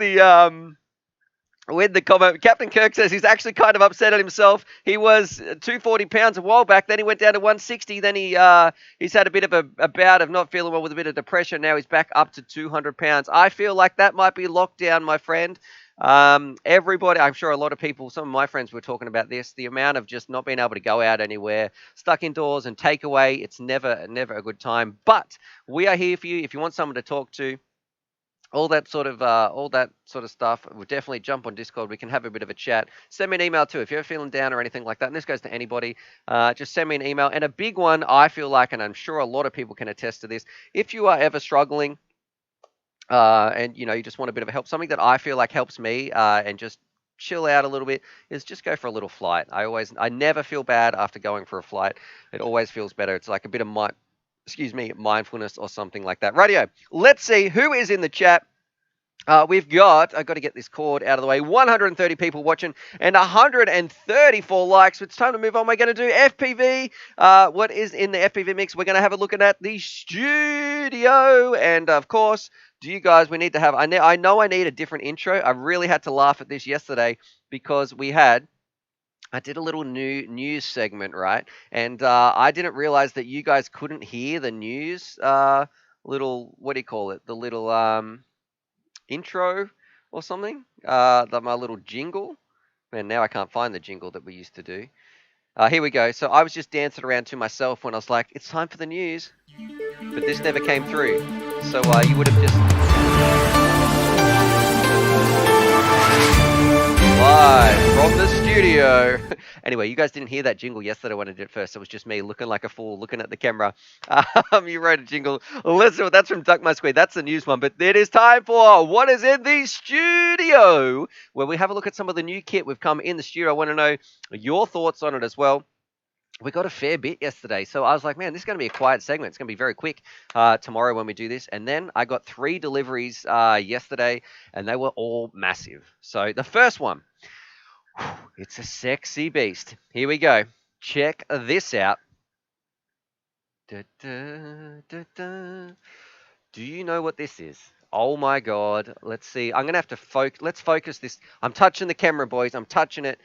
the comment? Captain Kirk says he's actually kind of upset at himself. He was 240 pounds a while back, then he went down to 160, then he's had a bit of a bout of not feeling well with a bit of depression. Now he's back up to 200 pounds. I feel like that might be lockdown, my friend. Everybody, I'm sure a lot of people, some of my friends were talking about this, the amount of just not being able to go out anywhere, stuck indoors and takeaway. It's never a good time. But we are here for you if you want someone to talk to. All that sort of stuff. We'll definitely jump on Discord. We can have a bit of a chat. Send me an email too if you're feeling down or anything like that. And this goes to anybody. Just send me an email. And a big one, I feel like, and I'm sure a lot of people can attest to this. If you are ever struggling, and you just want a bit of a help, something that I feel like helps me, and just chill out a little bit, is just go for a little flight. I never feel bad after going for a flight. It always feels better. It's like a bit of mindfulness or something like that. Radio. Let's see who is in the chat. I've got to get this cord out of the way. 130 people watching and 134 likes. It's time to move on. We're going to do FPV. What is in the FPV mix? We're going to have a look at the studio. And of course, we need to have, I know I need a different intro. I really had to laugh at this yesterday because I did a little news segment, right? And I didn't realize that you guys couldn't hear the news little, what do you call it? The little intro or something. My little jingle. Man, now I can't find the jingle that we used to do. Here we go. So I was just dancing around to myself when I was like, it's time for the news. But this never came through. So you would have just... Live from the studio. Anyway, you guys didn't hear that jingle yesterday when I did it first. It was just me looking like a fool, looking at the camera. You wrote a jingle. Listen, that's from Duck My Square. That's the news one. But it is time for What is in the Studio, where we have a look at some of the new kit we've come in the studio. I want to know your thoughts on it as well. We got a fair bit yesterday, so I was like, man, this is going to be a quiet segment. It's going to be very quick tomorrow when we do this. And then I got 3 deliveries yesterday, and they were all massive. So the first one, it's a sexy beast. Here we go. Check this out. Da, da, da, da. Do you know what this is? Oh my God. Let's see. I'm going to have to focus. Let's focus this. I'm touching the camera, boys. I'm touching it.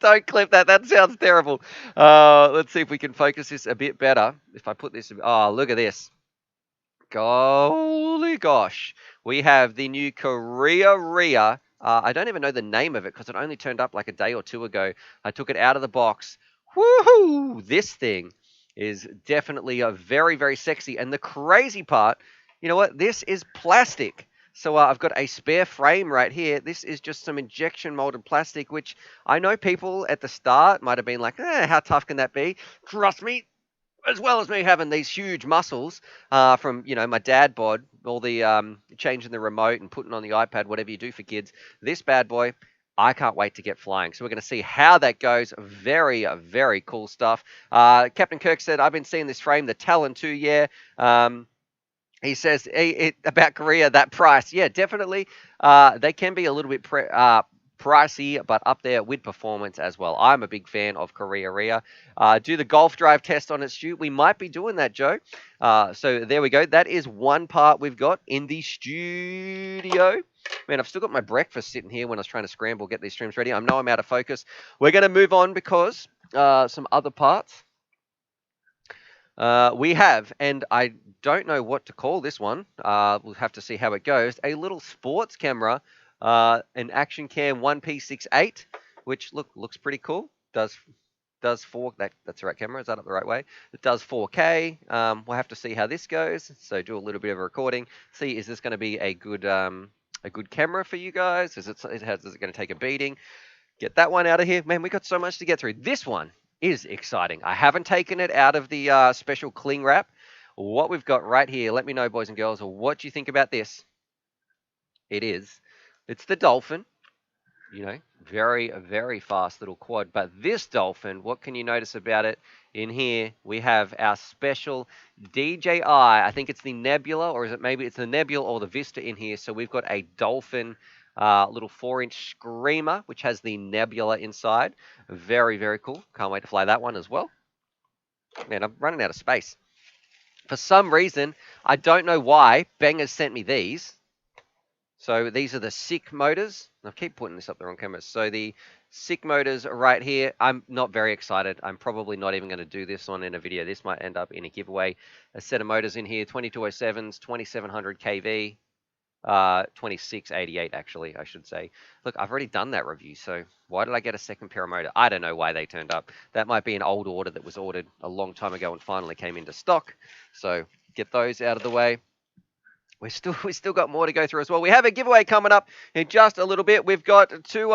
Don't clip that. That sounds terrible. Let's see if we can focus this a bit better. If I put this, oh, look at this. Holy gosh. We have the new Korea Rhea. I don't even know the name of it because it only turned up like a day or two ago. I took it out of the box. Woohoo! This thing is definitely a very, very sexy. And the crazy part, you know what? This is plastic. So I've got a spare frame right here. This is just some injection molded plastic, which I know people at the start might have been like, how tough can that be? Trust me, as well as me having these huge muscles from, my dad bod, all the changing the remote and putting on the iPad, whatever you do for kids, this bad boy, I can't wait to get flying. So we're going to see how that goes. Very, very cool stuff. Captain Kirk said, I've been seeing this frame, the Talon 2, yeah. He says about Korea, that price. Yeah, definitely. They can be a little bit pricey, but up there with performance as well. I'm a big fan of Korea Rhea. Do the golf drive test on it, Stu. We might be doing that, Joe. So there we go. That is one part we've got in the studio. Man, I've still got my breakfast sitting here when I was trying to scramble, get these streams ready. I know I'm out of focus. We're going to move on because some other parts. We have, and I don't know what to call this one. We'll have to see how it goes. A little sports camera, an Action Cam 1P68, which looks pretty cool. Does that's the right camera. Is that up the right way? It does 4K. We'll have to see how this goes. So do a little bit of a recording. See, is this going to be a good camera for you guys? Is it going to take a beating? Get that one out of here. Man, we got so much to get through. This one is exciting. I haven't taken it out of the special cling wrap. What we've got right here, let me know, boys and girls, what you think about this. It's the Dolphin. You know, very, very fast little quad. But this Dolphin, what can you notice about it? In here, we have our special DJI. I think it's the Nebula, or is it maybe it's the Nebula or the Vista in here. So we've got a Dolphin little 4-inch screamer, which has the Nebula inside. Very, very cool. Can't wait to fly that one as well. Man, I'm running out of space. For some reason, I don't know why, Bangers sent me these. So these are the SICK motors. I keep putting this up the wrong camera. So the SICK motors are right here. I'm not very excited. I'm probably not even going to do this one in a video. This might end up in a giveaway. A set of motors in here, 2207s, 2700 kV, 2688 actually, I should say. Look, I've already done that review, so why did I get a second pair of motor? I don't know why they turned up. That might be an old order that was ordered a long time ago and finally came into stock. So get those out of the way. We still got more to go through as well. We have a giveaway coming up in just a little bit. We've got two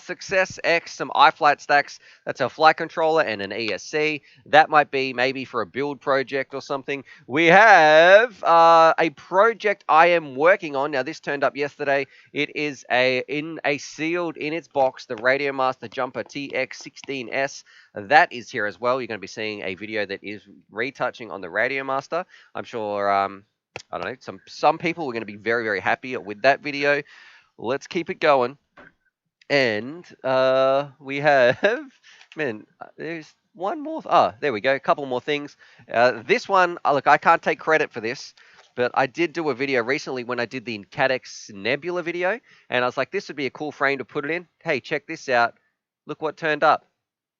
Success X, some iFlight stacks. That's a flight controller and an ESC. That might be maybe for a build project or something. We have a project I am working on. Now, this turned up yesterday. It is sealed in its box, the Radio Master Jumper TX16S. That is here as well. You're going to be seeing a video that is retouching on the Radio Master. I'm sure... I don't know, some people are going to be very, very happy with that video. Let's keep it going. And we have, man, there's one more. There we go. A couple more things. This one, look, I can't take credit for this, but I did do a video recently when I did the Cadex Nebula video. And I was like, this would be a cool frame to put it in. Hey, check this out. Look what turned up.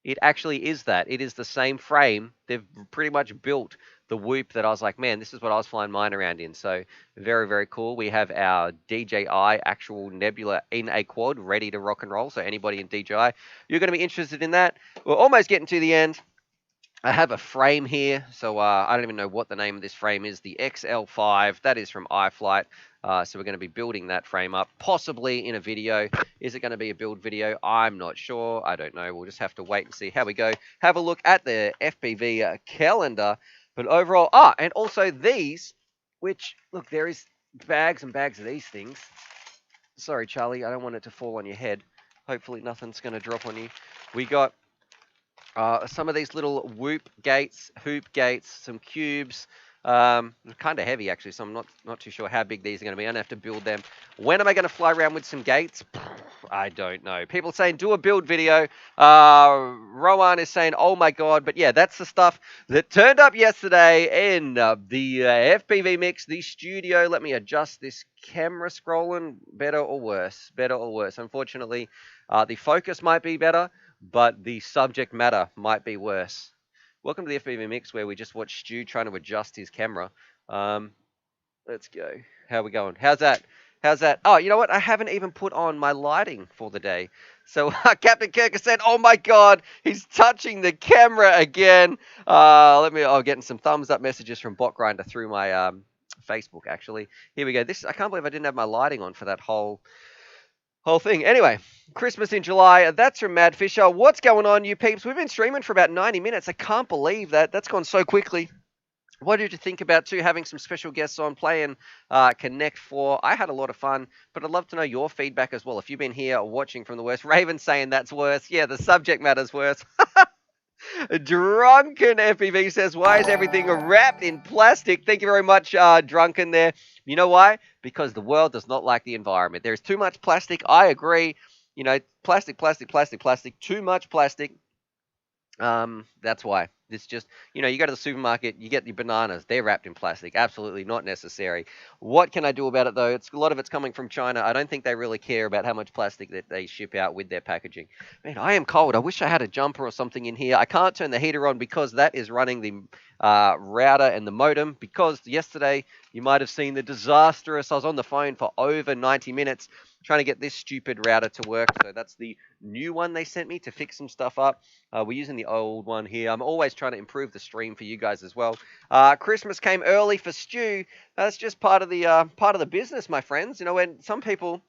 It actually is that. It is the same frame. They've pretty much built the Whoop that I was like, man, this is what I was flying mine around in. So very, very cool. We have our DJI actual Nebula in a quad ready to rock and roll. So anybody in DJI, you're going to be interested in that. We're almost getting to the end. I have a frame here, so I don't even know what the name of this frame is. The XL5, that is from iFlight. So we're going to be building that frame up, possibly in a video. Is it going to be a build video? I'm not sure. I don't know. We'll just have to wait and see how we go. Have a look at the FPV calendar. But overall, and also these, which, look, there is bags and bags of these things. Sorry, Charlie, I don't want it to fall on your head. Hopefully nothing's going to drop on you. We got some of these little hoop gates, some cubes. Kind of heavy actually, so I'm not too sure how big these are going to be. I'm going to have to build them. When am I going to fly around with some gates? I don't know. People saying do a build video. Rowan is saying, oh my god. But yeah, that's the stuff that turned up yesterday in the FPV Mix, the studio. Let me adjust this camera scrolling. Better or worse? Better or worse? Unfortunately, the focus might be better, but the subject matter might be worse. Welcome to the FPV Mix, where we just watch Stu trying to adjust his camera. Let's go. How are we going? How's that? How's that? Oh, you know what? I haven't even put on my lighting for the day. So Captain Kirk said, oh my god, he's touching the camera again. I'm getting some thumbs up messages from Bot Grinder through my Facebook, actually. Here we go. I can't believe I didn't have my lighting on for that whole thing. Anyway, Christmas in July. That's from Mad Fisher. What's going on, you peeps? We've been streaming for about 90 minutes. I can't believe that. That's gone so quickly. What did you think about, too, having some special guests on, playing Connect 4? I had a lot of fun, but I'd love to know your feedback as well. If you've been here watching from the worst, Raven saying that's worse. Yeah, the subject matter's worse. Drunken FPV says, why is everything wrapped in plastic? Thank you very much, Drunken there. You know why? Because the world does not like the environment. There's too much plastic. I agree. You know, plastic, too much plastic. That's why. It's just, you go to the supermarket, you get the bananas, they're wrapped in plastic. Absolutely not necessary. What can I do about it though? A lot of it's coming from China. I don't think they really care about how much plastic that they ship out with their packaging. Man, I am cold. I wish I had a jumper or something in here. I can't turn the heater on because that is running the router and the modem. Because yesterday you might have seen the disastrous. I was on the phone for over 90 minutes trying to get this stupid router to work. So that's the new one they sent me to fix some stuff up. We're using the old one here. I'm always trying to improve the stream for you guys as well. Christmas came early for Stew. That's just part of the business, my friends. When some people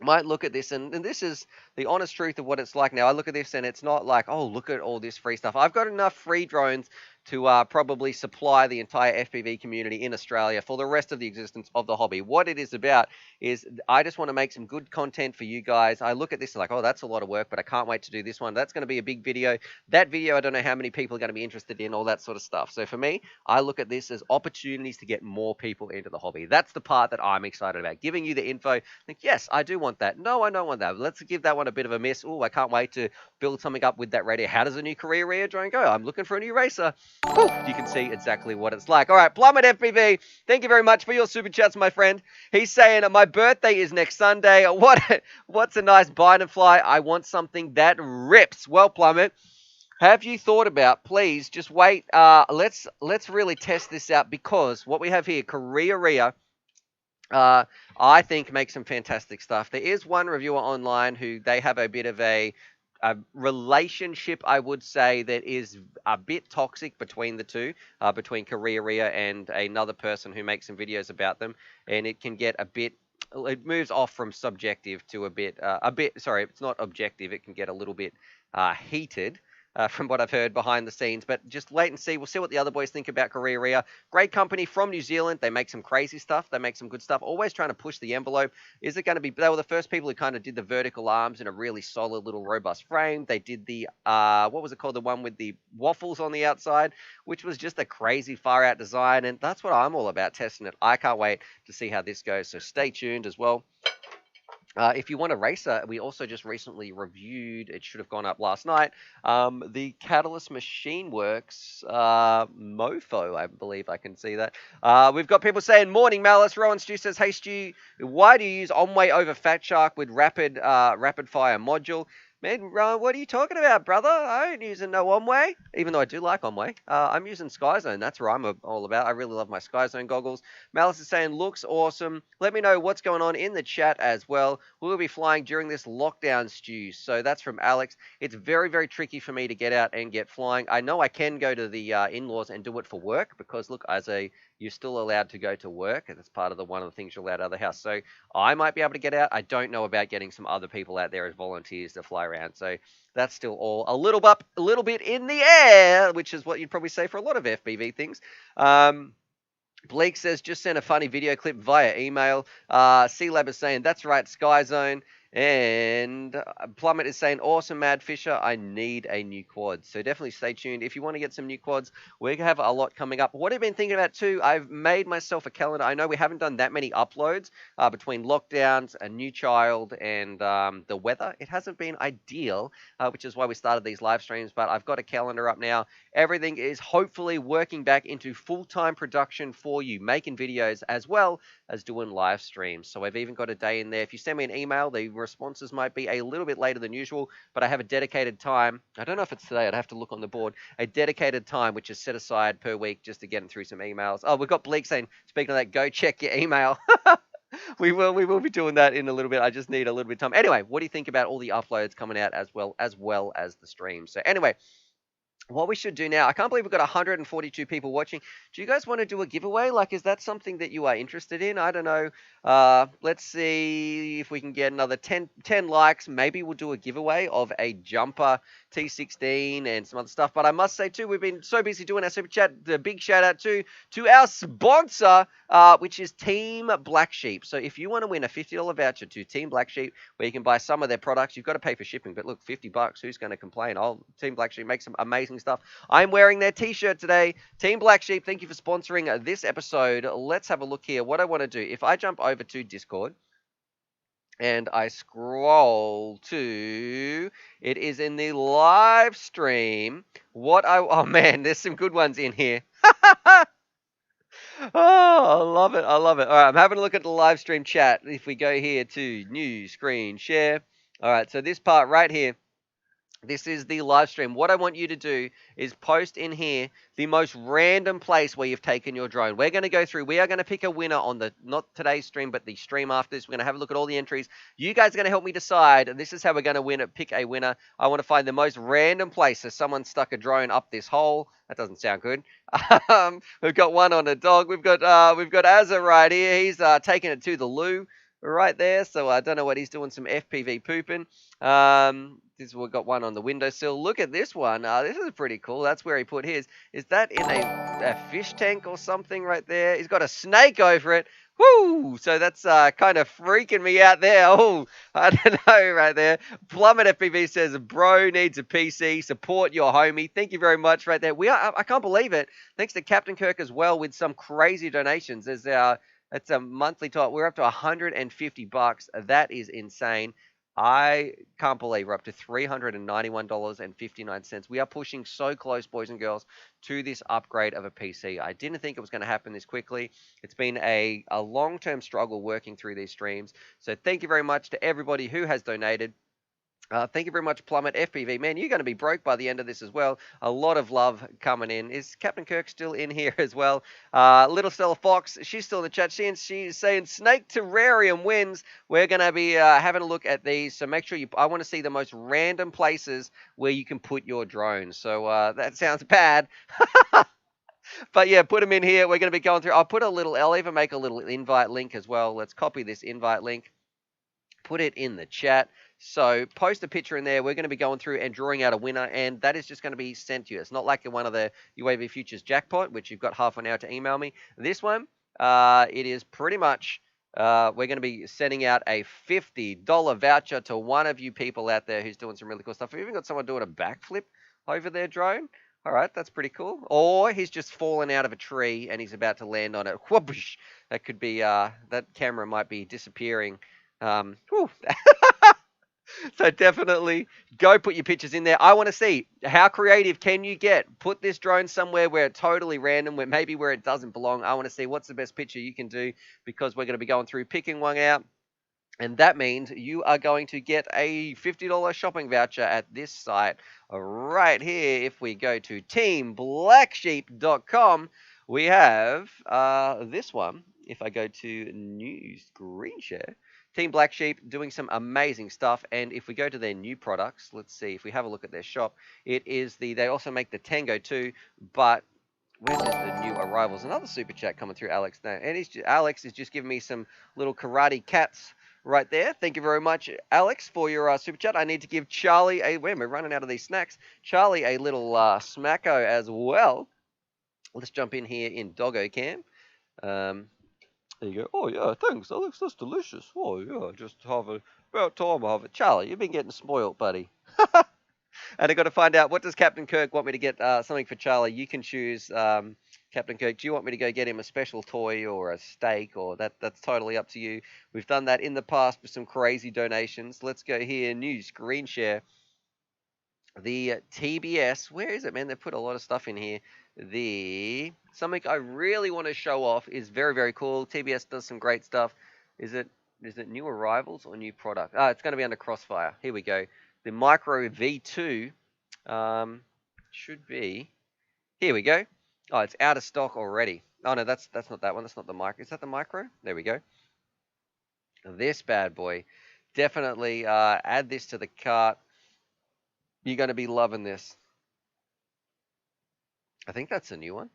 might look at this, and this is the honest truth of what it's like now. I look at this and it's not like, oh, look at all this free stuff. I've got enough free drones to probably supply the entire FPV community in Australia for the rest of the existence of the hobby. What it is about is I just want to make some good content for you guys. I look at this like, oh, that's a lot of work, but I can't wait to do this one. That's going to be a big video. That video, I don't know how many people are going to be interested in, all that sort of stuff. So for me, I look at this as opportunities to get more people into the hobby. That's the part that I'm excited about. Giving you the info. Think, yes, I do want that. No, I don't want that. Let's give that one a bit of a miss. Oh, I can't wait to build something up with that radio. How does a new career drone go? I'm looking for a new racer. Whew, you can see exactly what it's like. All right, Plummet FPV, thank you very much for your super chats, my friend. He's saying, my birthday is next Sunday. What's a nice bind and fly? I want something that rips. Well, Plummet, have you thought about, please, just wait. Let's really test this out, because what we have here, Korea, I think makes some fantastic stuff. There is one reviewer online who they have a bit of a relationship, I would say, that is a bit toxic between the two, between Korea and another person who makes some videos about them, and it can get a bit. It moves off from subjective to a bit. Sorry, it's not objective. It can get a little bit heated. From what I've heard behind the scenes, but just wait and see. We'll see what the other boys think about Korea. Great company from New Zealand. They make some crazy stuff. They make some good stuff. Always trying to push the envelope. Is it going to be? They were the first people who kind of did the vertical arms in a really solid little robust frame. They did the what was it called? The one with the waffles on the outside, which was just a crazy far out design. And that's what I'm all about, testing it. I can't wait to see how this goes. So stay tuned as well. If you want a racer, we also just recently reviewed, it should have gone up last night, the Catalyst Machine Works Mofo, I believe I can see that. We've got people saying, morning Malice. Rowan Stew says, hey Stew, why do you use on-way over Fat Shark with rapid fire module? Man, what are you talking about, brother? I ain't using no on-way, even though I do like on-way. I'm using Sky Zone. That's what I'm all about. I really love my Sky Zone goggles. Malice is saying, looks awesome. Let me know what's going on in the chat as well. We'll be flying during this lockdown, Stew. So that's from Alex. It's very, very tricky for me to get out and get flying. I know I can go to the in-laws and do it for work because, look, you're still allowed to go to work, and it's part of one of the things you're allowed out of the house. So I might be able to get out. I don't know about getting some other people out there as volunteers to fly around. So that's still all a little bit in the air, which is what you'd probably say for a lot of FPV things. Blake says, just send a funny video clip via email. C-Lab is saying, that's right, Sky Zone. And Plummet is saying, awesome, Mad Fisher. I need a new quad. So definitely stay tuned. If you want to get some new quads, we have a lot coming up. What I've been thinking about too, I've made myself a calendar. I know we haven't done that many uploads between lockdowns, a new child, and the weather. It hasn't been ideal, which is why we started these live streams. But I've got a calendar up now. Everything is hopefully working back into full-time production for you, making videos as well as doing live streams. So I've even got a day in there. If you send me an email, the responses might be a little bit later than usual, but I have a dedicated time. I don't know if it's today. I'd have to look on the board. A dedicated time, which is set aside per week just to get through some emails. Oh, we've got Bleak saying, speaking of that, go check your email. We will be doing that in a little bit. I just need a little bit of time. Anyway, what do you think about all the uploads coming out as well as the stream? So anyway, what we should do now, I can't believe we've got 142 people watching. Do you guys want to do a giveaway? Like, is that something that you are interested in? I don't know. Let's see if we can get another 10 likes. Maybe we'll do a giveaway of a jumper T16 and some other stuff. But I must say, too, we've been so busy doing our super chat. The big shout out to our sponsor, which is Team Black Sheep. So if you want to win a $50 voucher to Team Black Sheep, where you can buy some of their products, you've got to pay for shipping. But look, $50, who's going to complain? Team Black Sheep makes some amazing stuff. I'm wearing their t-shirt today. Team Black Sheep, thank you for sponsoring this episode. Let's have a look here. What I want to do, if I jump over to Discord, and I scroll to, it is in the live stream. Oh man, there's some good ones in here. Oh, I love it. I love it. All right, I'm having a look at the live stream chat. If we go here to new screen share. All right, so this part right here, this is the live stream. What I want you to do is post in here the most random place where you've taken your drone. We're going to go through. We are going to pick a winner on the, not today's stream, but the stream after this. We're going to have a look at all the entries. You guys are going to help me decide. And this is how we're going to win it. Pick a winner. I want to find the most random place. So someone stuck a drone up this hole. That doesn't sound good. We've got one on a dog. We've got Azza right here. He's taking it to the loo right there. So I don't know what he's doing. Some FPV pooping. We've got one on the windowsill. Look at this one. This is pretty cool. That's where he put his. Is that in a fish tank or something right there? He's got a snake over it. Woo! So that's kind of freaking me out there. Oh, I don't know right there. Plummet FPV says, bro needs a PC. Support your homie. Thank you very much right there. I can't believe it. Thanks to Captain Kirk as well with some crazy donations. That's a monthly top. We're up to $150. That is insane. I can't believe we're up to $391.59. We are pushing so close, boys and girls, to this upgrade of a PC. I didn't think it was going to happen this quickly. It's been a long-term struggle working through these streams. So thank you very much to everybody who has donated. Thank you very much, Plummet FPV. Man, you're going to be broke by the end of this as well. A lot of love coming in. Is Captain Kirk still in here as well? Little Stella Fox, she's still in the chat. She's saying Snake Terrarium wins. We're going to be having a look at these. So make sure I want to see the most random places where you can put your drone. So that sounds bad. But yeah, put them in here. We're going to be going through. I'll even make a little invite link as well. Let's copy this invite link. Put it in the chat. So post a picture in there. We're going to be going through and drawing out a winner, and that is just going to be sent to you. It's not like one of the UAV Futures jackpot, which you've got half an hour to email me. This one, it is pretty much, we're going to be sending out a $50 voucher to one of you people out there who's doing some really cool stuff. We've even got someone doing a backflip over their drone. All right, that's pretty cool. Or he's just fallen out of a tree and he's about to land on it. Whoosh! That could be, that camera might be disappearing. So definitely go put your pictures in there. I want to see how creative can you get. Put this drone somewhere where it's totally random, where it doesn't belong. I want to see what's the best picture you can do, because we're going to be going through picking one out. And that means you are going to get a $50 shopping voucher at this site right here. If we go to teamblacksheep.com, we have this one. If I go to new screen share, Team Black Sheep doing some amazing stuff. And if we go to their new products, let's see, if we have a look at their shop, they also make the Tango 2, but where's the new arrivals? Another super chat coming through, Alex. Now, and Alex is just giving me some little karate cats right there. Thank you very much, Alex, for your super chat. I need to give Charlie we're running out of these snacks. Charlie a little smacko as well. Let's jump in here in Doggo Cam. There you go. Oh, yeah, thanks, Alex. That's delicious. Oh, yeah, just about time I have it. Charlie, you've been getting spoiled, buddy. And I got to find out, what does Captain Kirk want me to get something for Charlie? You can choose, Captain Kirk. Do you want me to go get him a special toy or a steak? Or that's totally up to you. We've done that in the past with some crazy donations. Let's go here. New screen share. The TBS. Where is it, man? They've put a lot of stuff in here. Something I really want to show off is very, very cool. TBS does some great stuff. Is it new arrivals or new product? It's going to be under Crossfire. Here we go. The Micro V2 should be. Here we go. Oh, it's out of stock already. Oh no, that's not that one. That's not the Micro. Is that the Micro? There we go. This bad boy. Definitely add this to the cart. You're going to be loving this. I think that's a new one.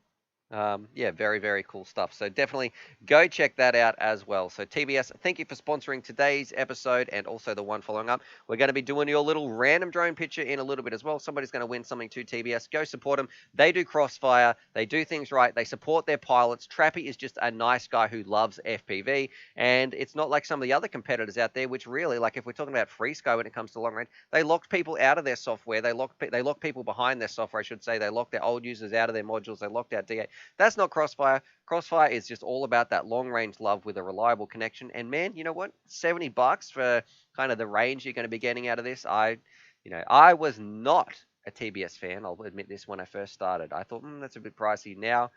Yeah, very, very cool stuff. So definitely go check that out as well. So TBS, thank you for sponsoring today's episode and also the one following up. We're going to be doing your little random drone picture in a little bit as well. Somebody's going to win something to TBS. Go support them. They do Crossfire. They do things right. They support their pilots. Trappy is just a nice guy who loves FPV. And it's not like some of the other competitors out there, which really, like if we're talking about FreeSky when it comes to long range, they locked people out of their software. They lock people behind their software, I should say. They locked their old users out of their modules. They locked out D8. That's not Crossfire. Crossfire is just all about that long range love with a reliable connection. And man, you know what? $70 for kind of the range you're going to be getting out of this. I was not a TBS fan. I'll admit this when I first started. I thought, that's a bit pricey. Now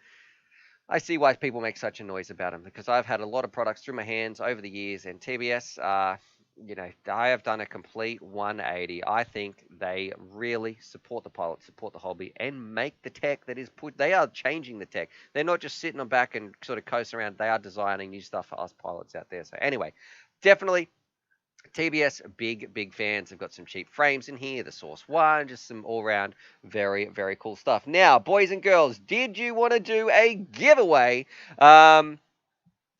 I see why people make such a noise about them because I've had a lot of products through my hands over the years, and TBS, I have done a complete 180. I think they really support the pilot, support the hobby, and make the tech that is put. They are changing the tech. They're not just sitting on back and sort of coasting around. They are designing new stuff for us pilots out there. So anyway, definitely TBS, big fans. They've got some cheap frames in here, the Source One, just some all round very cool stuff. Now, boys and girls, did you want to do a giveaway?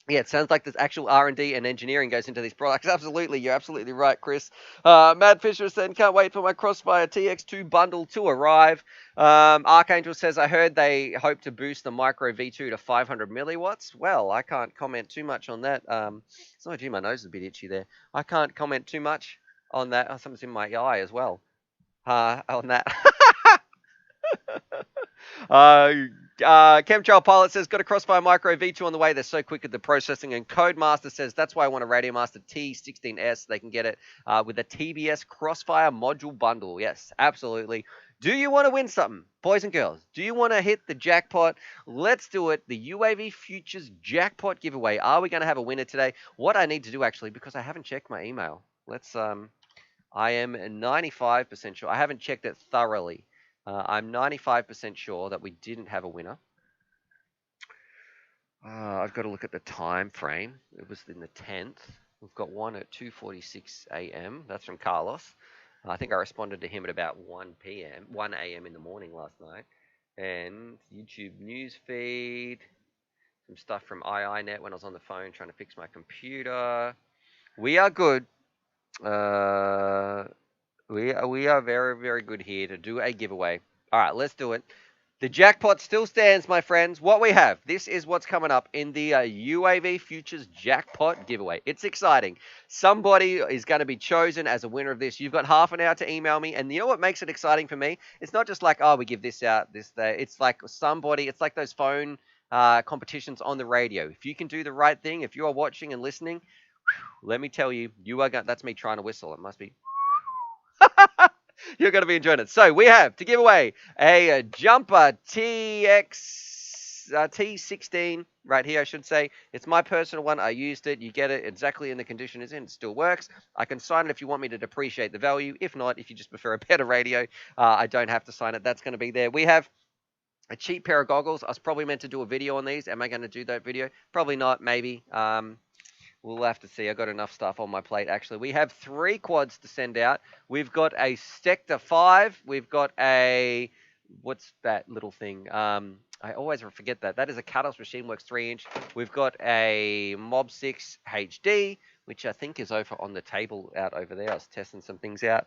Yeah, it sounds like there's actual R&D and engineering goes into these products. Absolutely, you're absolutely right, Chris. Mad Fisher said, can't wait for my Crossfire TX2 bundle to arrive. Archangel says, I heard they hope to boost the Micro V2 to 500 milliwatts. Well, I can't comment too much on that. It's not, gee, my nose is a bit itchy there. I can't comment too much on that. Oh, something's in my eye as well. On that. Chemtrail Pilot says, got a Crossfire Micro V2 on the way. They're so quick at the processing. And Codemaster says, that's why I want a Radiomaster T16S. They can get it with a TBS Crossfire module bundle. Yes, absolutely. Do you want to win something? Boys and girls, do you want to hit the jackpot? Let's do it. The UAV Futures Jackpot giveaway. Are we going to have a winner today? What I need to do, actually, because I haven't checked my email. I am 95% sure. I haven't checked it thoroughly. I'm 95% sure that we didn't have a winner. I've got to look at the time frame. It was in the 10th. We've got one at 2:46 a.m. That's from Carlos. I think I responded to him at about 1 a.m. in the morning last night. And YouTube news feed, some stuff from IINet when I was on the phone trying to fix my computer. We are good. We are very good here to do a giveaway. All right, let's do it. The jackpot still stands, my friends. What we have, this is what's coming up in the UAV Futures Jackpot giveaway. It's exciting. Somebody is going to be chosen as a winner of this. You've got half an hour to email me. And you know what makes it exciting for me? It's not just like, oh, we give this out, this, that. It's like it's like those phone competitions on the radio. If you can do the right thing, if you are watching and listening, let me tell you, that's me trying to whistle. It must be. You're going to be enjoying it. So we have to give away a jumper T16 right here, I should say. It's my personal one. I used it. You get it exactly in the condition it's in. It still works. I can sign it if you want me to depreciate the value. If not, if you just prefer a better radio, I don't have to sign it. That's going to be there. We have a cheap pair of goggles. I was probably meant to do a video on these. Am I going to do that video? Probably not, maybe. We'll have to see. I've got enough stuff on my plate, actually. We have 3 quads to send out. We've got a Sector 5. We've got a... What's that little thing? I always forget that. That is a Catalyst Machine Works 3-inch. We've got a Mob 6 HD, which I think is over on the table out over there. I was testing some things out.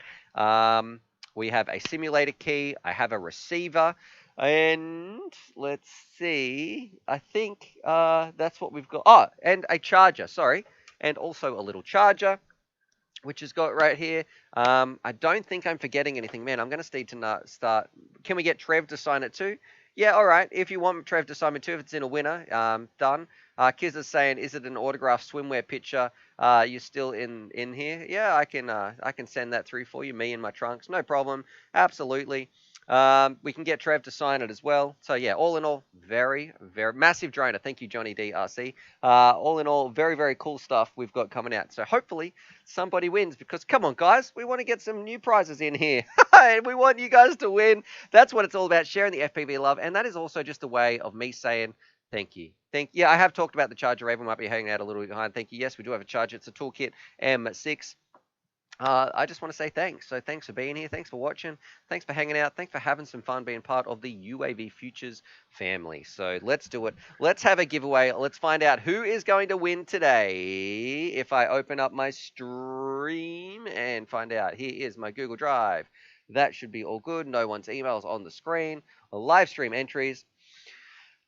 We have a simulator key. I have a receiver. And let's see, I think that's what we've got. Oh, and a charger, sorry. And also a little charger, which is got right here. I don't think I'm forgetting anything. Man, I'm going to need to start. Can we get Trev to sign it too? Yeah, all right. If you want Trev to sign it too, if it's in a winner, done. Kiz is saying, is it an autographed swimwear picture? You're still in here? Yeah, I can send that through for you, me and my trunks. No problem. Absolutely. We can get Trev to sign it as well. So yeah, all in all, very massive donor. Thank you, Johnny DRC. All in all, very cool stuff we've got coming out. So hopefully somebody wins because come on, guys, we want to get some new prizes in here. And we want you guys to win. That's what it's all about, sharing the FPV love. And that is also just a way of me saying thank you. Yeah, I have talked about the charger. Everyone might be hanging out a little bit behind. Thank you. Yes, we do have a charger. It's a Toolkit M6. I just want to say thanks. So thanks for being here. Thanks for watching. Thanks for hanging out. Thanks for having some fun being part of the UAV Futures family. So let's do it. Let's have a giveaway. Let's find out who is going to win today. If I open up my stream and find out, here is my Google Drive. That should be all good. No one's emails on the screen. Live stream entries.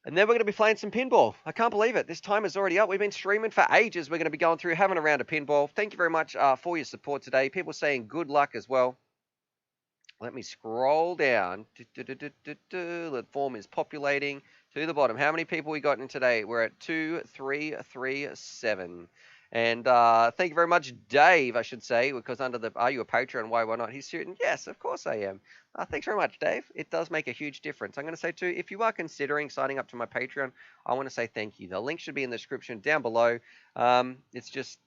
And then we're going to be playing some pinball. I can't believe it. This time is already up. We've been streaming for ages. We're going to be going through, having a round of pinball. Thank you very much for your support today. People saying good luck as well. Let me scroll down. The form is populating. To the bottom. How many people we got in today? We're at 2337. And thank you very much, Dave, I should say, because under the are you a patron? Why not? He's shooting. Yes, of course I am. Thanks very much, Dave. It does make a huge difference. I'm going to say, too, if you are considering signing up to my Patreon, I want to say thank you. The link should be in the description down below. It's just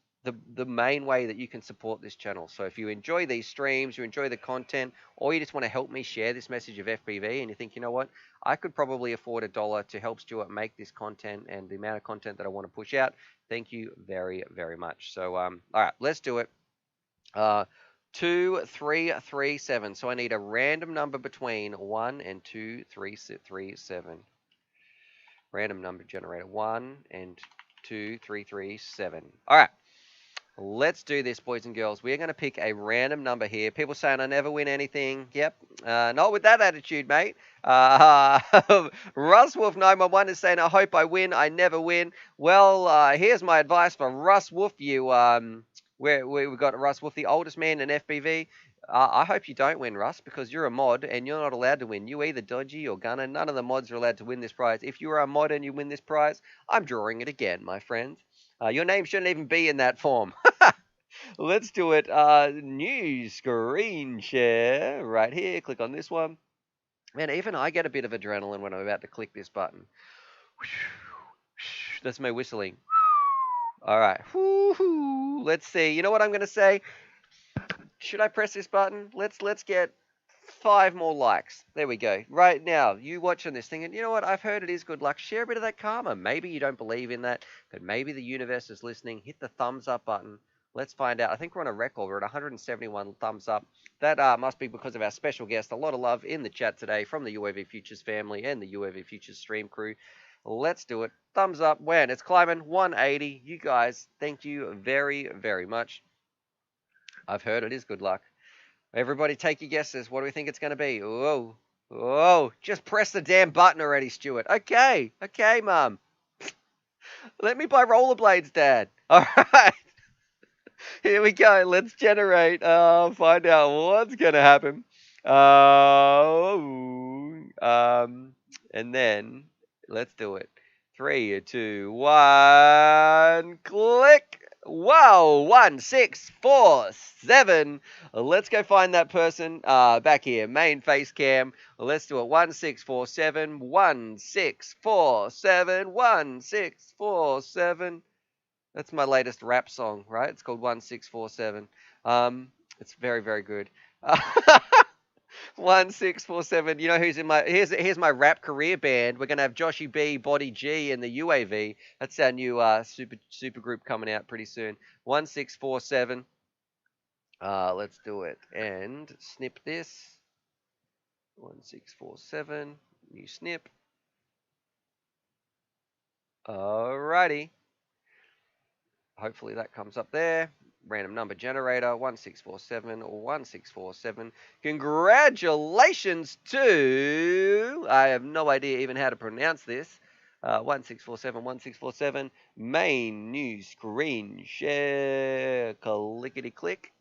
the main way that you can support this channel. So if you enjoy these streams, you enjoy the content, or you just want to help me share this message of FPV, and you think, you know what, I could probably afford $1 to help Stuart make this content and the amount of content that I want to push out. Thank you very, very much. So, all right, let's do it. 2337. So I need a random number between 1 and 2337. Random number generator 1 and 2337. All right. Let's do this, boys and girls. We're going to pick a random number here. People saying I never win anything. Yep. Not with that attitude, mate. Russ Wolf 911 is saying, I hope I win. I never win. Well, here's my advice for Russ Wolf. We've got Russ Wolf, the oldest man in FPV. I hope you don't win, Russ, because you're a mod and you're not allowed to win. You either dodgy or gunner. None of the mods are allowed to win this prize. If you are a mod and you win this prize, I'm drawing it again, my friend. Your name shouldn't even be in that form. Let's do it. New screen share right here. Click on this one. Man, even I get a bit of adrenaline when I'm about to click this button. That's my whistling. All right. Let's see. You know what I'm going to say? Should I press this button? Let's get 5 more likes. There we go. Right now, you watching this thing, and you know what? I've heard it is good luck. Share a bit of that karma. Maybe you don't believe in that, but maybe the universe is listening. Hit the thumbs up button. Let's find out. I think we're on a record. We're at 171 thumbs up. That must be because of our special guest. A lot of love in the chat today from the UAV Futures family and the UAV Futures stream crew. Let's do it. Thumbs up. When it's climbing 180. You guys, thank you very, very much. I've heard it is good luck. Everybody take your guesses. What do we think it's going to be? Whoa. Whoa. Just press the damn button already, Stuart. Okay. Okay, Mum. Let me buy rollerblades, Dad. All right. Here we go. Let's generate. Find out what's going to happen. And then let's do it. 3, 2, 1. Click. Wow, 1, 6, 4, 7. Let's go find that person back here. Main face cam. Let's do it. 1, 6, 4, 7. 1, 6, 4, 7. 1, 6, 4, 7. That's my latest rap song, right? It's called 1647. It's very, very good. 1647. You know who's in my here's my rap career band. We're gonna have Joshy B, Body G, and the UAV. That's our new super group coming out pretty soon. 1647. Let's do it and snip this. 1647. New snip. Alrighty. Hopefully that comes up there. Random number generator 1647 or 1647. Congratulations to I have no idea even how to pronounce this. 1647 1647. Main new screen share. Clickety click.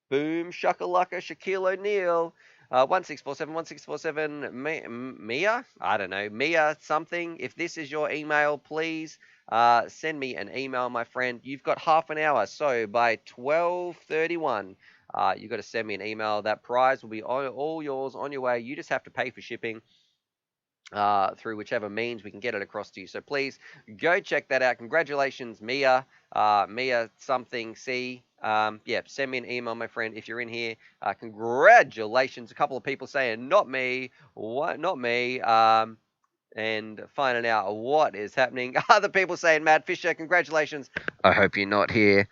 Boom shakalaka Shaquille O'Neal. 1647 1647. Mia? I don't know. Mia something. If this is your email, please. Send me an email, my friend. You've got half an hour, so by 12:31, you've got to send me an email. That prize will be all yours on your way. You just have to pay for shipping through whichever means we can get it across to you. So please go check that out. Congratulations, Mia. Mia something C. Yeah, send me an email, my friend, if you're in here. Congratulations. A couple of people saying, not me. What? Not me. And finding out what is happening. Other people saying, Mad Fisher, congratulations. I hope you're not here.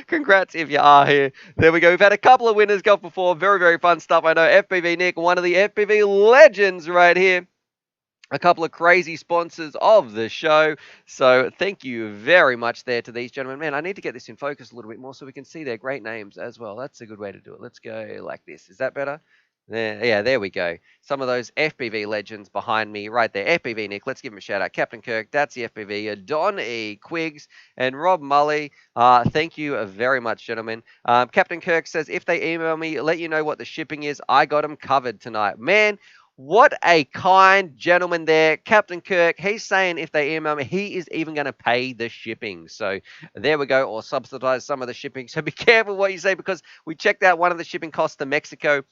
Congrats if you are here. There we go. We've had a couple of winners go before. Very, very fun stuff. I know FPV Nick, one of the FPV legends right here. A couple of crazy sponsors of the show. So thank you very much there to these gentlemen. Man, I need to get this in focus a little bit more so we can see their great names as well. That's a good way to do it. Let's go like this. Is that better? There we go. Some of those FPV legends behind me right there. FPV Nick, let's give him a shout out. Captain Kirk, that's the FPV. Don E. Quiggs and Rob Mully. Thank you very much, gentlemen. Captain Kirk says, if they email me, let you know what the shipping is. I got them covered tonight. Man, What a kind gentleman there. Captain Kirk, he's saying if they email me, he is even going to pay the shipping. So there we go, or subsidize some of the shipping. So be careful what you say, because we checked out one of the shipping costs to Mexico.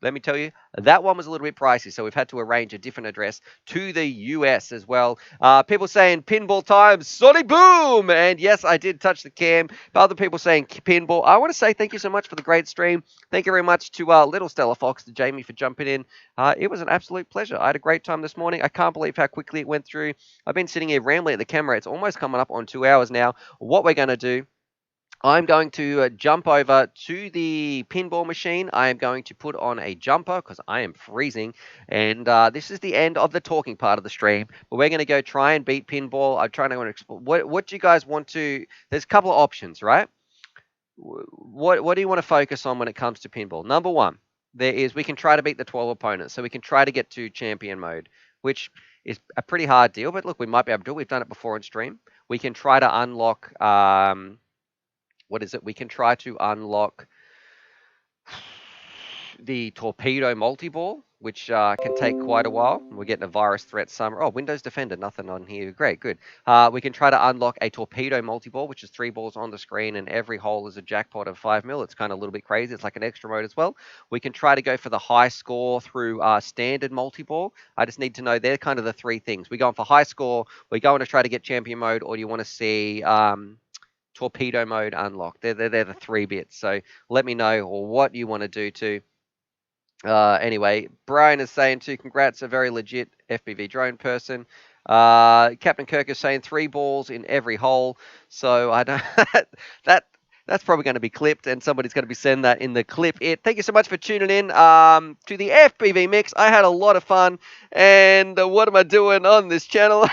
Let me tell you, that one was a little bit pricey, so we've had to arrange a different address to the US as well. People saying pinball time, Sonic Boom! And yes, I did touch the cam. But other people saying pinball. I want to say thank you so much for the great stream. Thank you very much to Little Stella Fox, to Jamie for jumping in. It was an absolute pleasure. I had a great time this morning. I can't believe how quickly it went through. I've been sitting here rambling at the camera. It's almost coming up on 2 hours now. What we're going to do, I'm going to jump over to the pinball machine. I am going to put on a jumper because I am freezing. And this is the end of the talking part of the stream. But we're going to go try and beat pinball. I'm trying to explore. What do you guys want to... There's a couple of options, right? What do you want to focus on when it comes to pinball? Number one, we can try to beat the 12 opponents. So we can try to get to champion mode, which is a pretty hard deal. But look, we might be able to do it. We've done it before on stream. We can try to unlock... what is it? We can try to unlock the torpedo multi-ball, which can take quite a while. We're getting a virus threat summer. Oh, Windows Defender, nothing on here. Great, good. We can try to unlock a torpedo multi-ball, which is 3 balls on the screen, and every hole is a jackpot of 5 mil. It's kind of a little bit crazy. It's like an extra mode as well. We can try to go for the high score through standard multi-ball. I just need to know they're kind of the 3 things. We're going for high score. We're going to try to get champion mode, or do you want to see... torpedo mode unlocked. They're the 3 bits. So let me know what you want to do too. Anyway, Brian is saying too, congrats, a very legit FPV drone person. Captain Kirk is saying 3 balls in every hole. So I don't that's probably going to be clipped, and somebody's going to be sending that in the clip. Thank you so much for tuning in to the FPV Mix. I had a lot of fun, and what am I doing on this channel?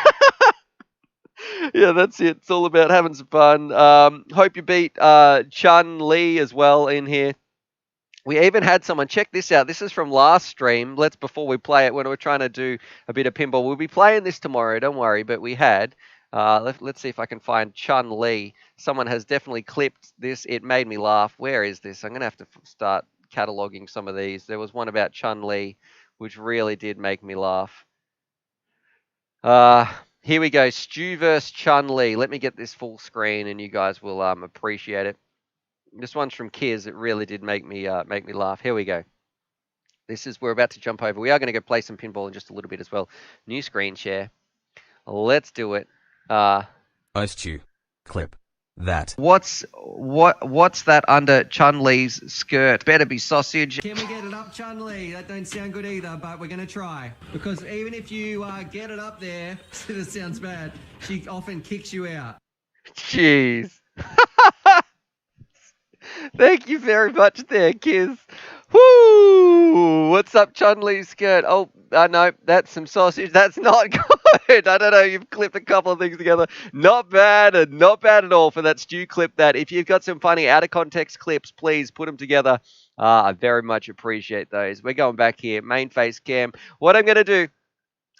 Yeah, that's it. It's all about having some fun. Hope you beat Chun-Li as well in here. We even had someone, check this out. This is from last stream. Before we play it, when we're trying to do a bit of pinball. We'll be playing this tomorrow, don't worry. But we had, let's see if I can find Chun-Li. Someone has definitely clipped this. It made me laugh. Where is this? I'm going to have to start cataloging some of these. There was one about Chun-Li, which really did make me laugh. Here we go. Stu vs. Chun-Li. Let me get this full screen, and you guys will appreciate it. This one's from Kiz. It really did make me laugh. Here we go. We're about to jump over. We are going to go play some pinball in just a little bit as well. New screen share. Let's do it. Stu, clip that. What's that under Chun-Li's skirt? Better be sausage. Can we get it up, Chun-Li? That don't sound good either, but we're going to try. Because even if you get it up there, this sounds bad, she often kicks you out. Jeez. Thank you very much there, Kiz. Woo! What's up, Chun-Li's skirt? Oh, no, that's some sausage. That's not good. I don't know. You've clipped a couple of things together. Not bad, and not bad at all for that Stu clip. That if you've got some funny out of context clips, please put them together. I very much appreciate those. We're going back here, main face cam. What I'm going to do.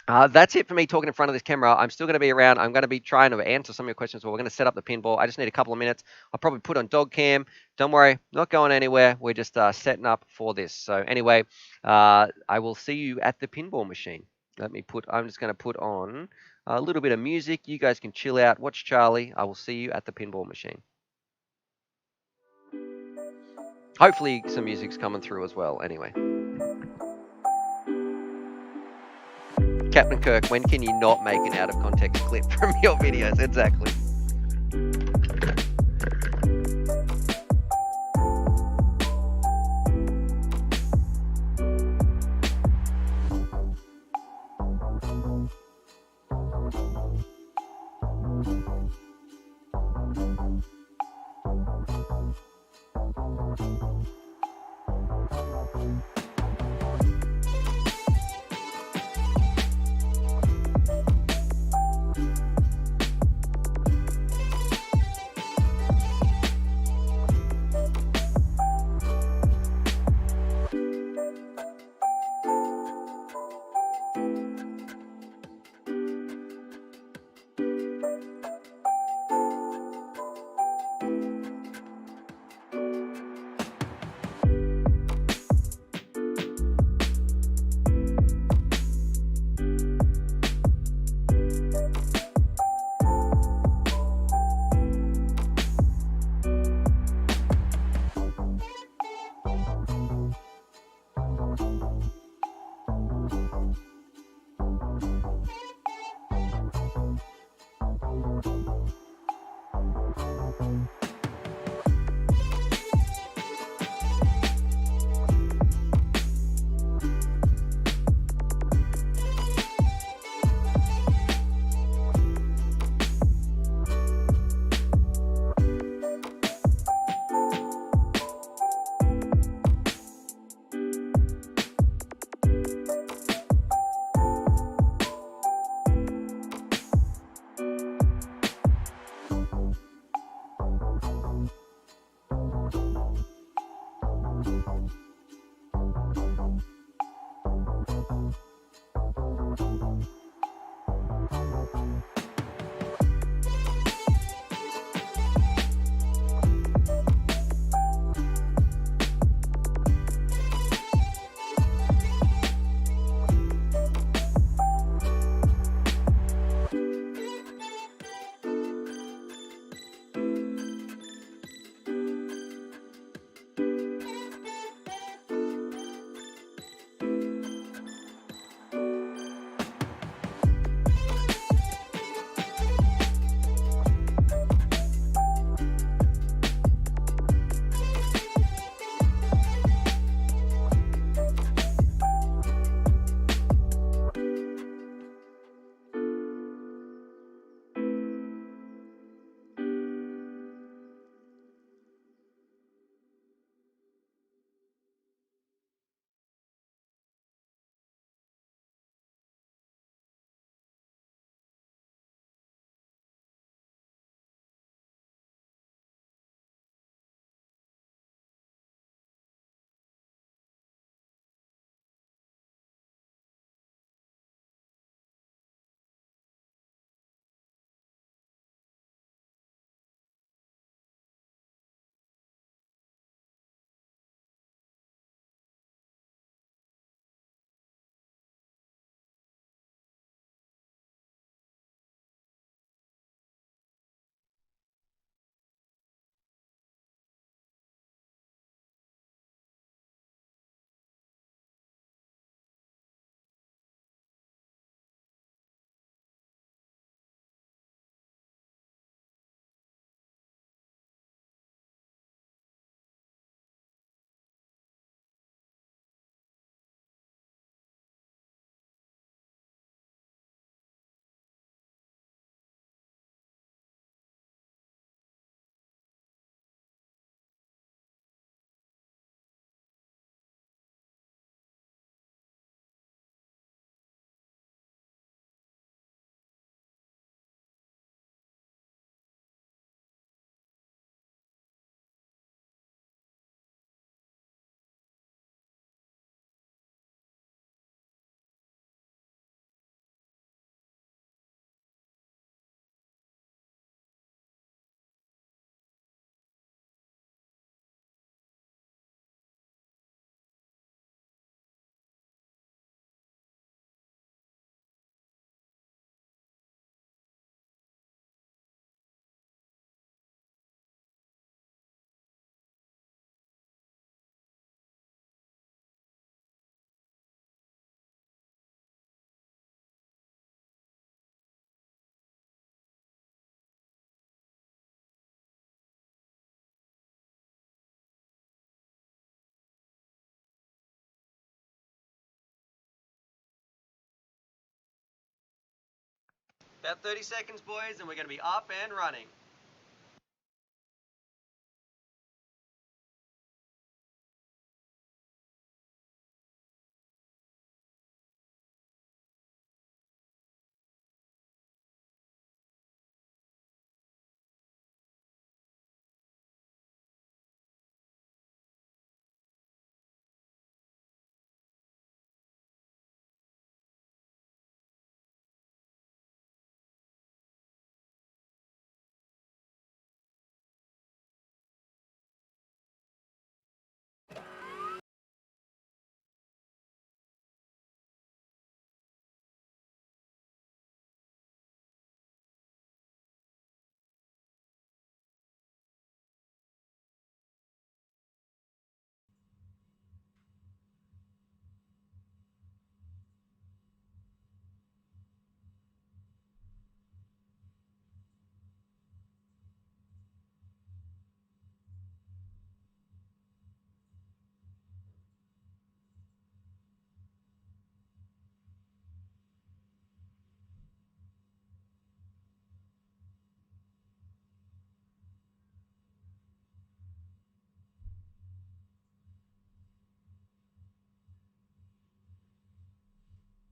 That's it for me talking in front of this camera. I'm still going to be around. I'm going to be trying to answer some of your questions. We're going to set up the pinball. I just need a couple of minutes. I'll probably put on dog cam. Don't worry, not going anywhere. We're just setting up for this. So anyway, I will see you at the pinball machine. I'm just going to put on a little bit of music. You guys can chill out, watch Charlie. I will see you at the pinball machine. Hopefully some music's coming through as well. Anyway. Captain Kirk, when can you not make an out of context clip from your videos? Exactly. About 30 seconds, boys, and we're going to be up and running.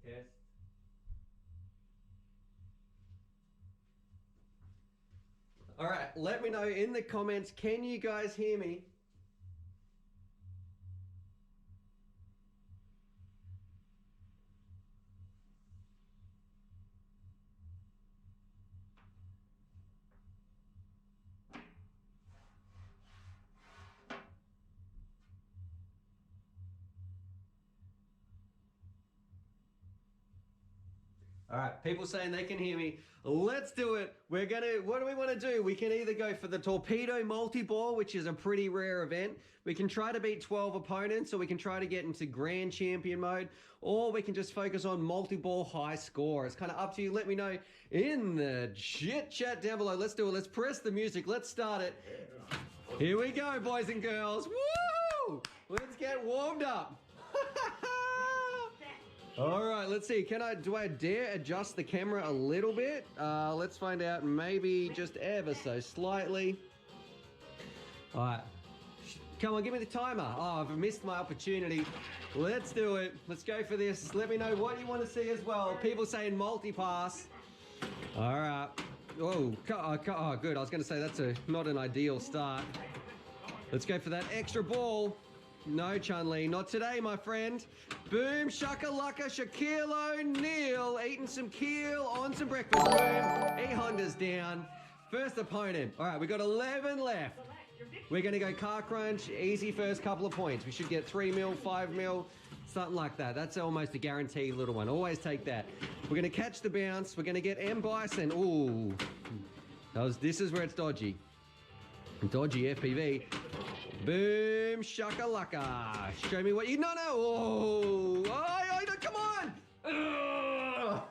Test. All right, let me know in the comments, can you guys hear me? All right, people saying they can hear me. Let's do it. What do we want to do? We can either go for the torpedo multi-ball, which is a pretty rare event. We can try to beat 12 opponents, or we can try to get into grand champion mode, or we can just focus on multi-ball high score. It's kind of up to you. Let me know in the chat down below. Let's do it. Let's press the music. Let's start it. Here we go, boys and girls. Woo! Let's get warmed up. All right, let's see. Do I dare adjust the camera a little bit? Let's find out. Maybe just ever so slightly. All right. Come on, give me the timer. Oh, I've missed my opportunity. Let's do it. Let's go for this. Let me know what you want to see as well. People saying multi-pass. All right. Oh, good. I was going to say that's not an ideal start. Let's go for that extra ball. No, Chun-Li, not today, my friend. Boom, shakalaka, Shaquille O'Neal, eating some keel on some breakfast. Boom, E-Honda's down. First opponent. All right, we got 11 left. We're going to go car crunch, easy first couple of points. We should get 3 mil, 5 mil, something like that. That's almost a guaranteed little one. Always take that. We're going to catch the bounce. We're going to get M. Bison. Ooh, this is where it's dodgy. Dodgy FPV. Boom, shakalaka. Show me what you... No. Oh, come on. Oh,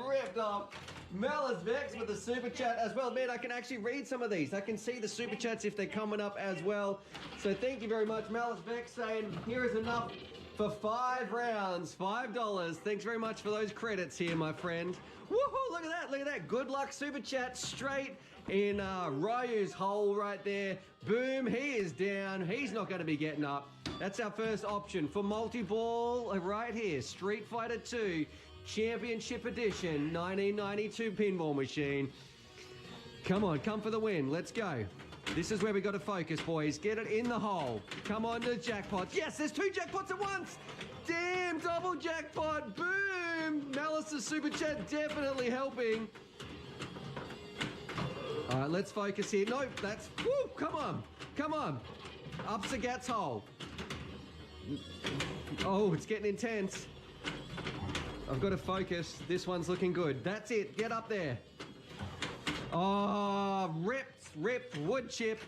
ripped off. Malice Vex with the super chat as well. Man, I can actually read some of these. I can see the super chats if they're coming up as well. So thank you very much. Malice Vex saying, here is enough for 5 rounds, $5. Thanks very much for those credits here, my friend. Woohoo, look at that. Good luck super chat straight in Ryu's hole right there. Boom, he is down. He's not going to be getting up. That's our first option for multi-ball right here. Street Fighter 2 Championship Edition 1992 pinball machine. Come on, come for the win. Let's go. This is where we got to focus, boys. Get it in the hole. Come on to jackpots. Yes, there's 2 jackpots at once. Damn, double jackpot. Boom. Malice's super chat definitely helping. All right, let's focus here. No, that's... Woo, come on. Up Sagat's hole. Oh, it's getting intense. I've got to focus. This one's looking good. That's it. Get up there. Oh, ripped wood chip.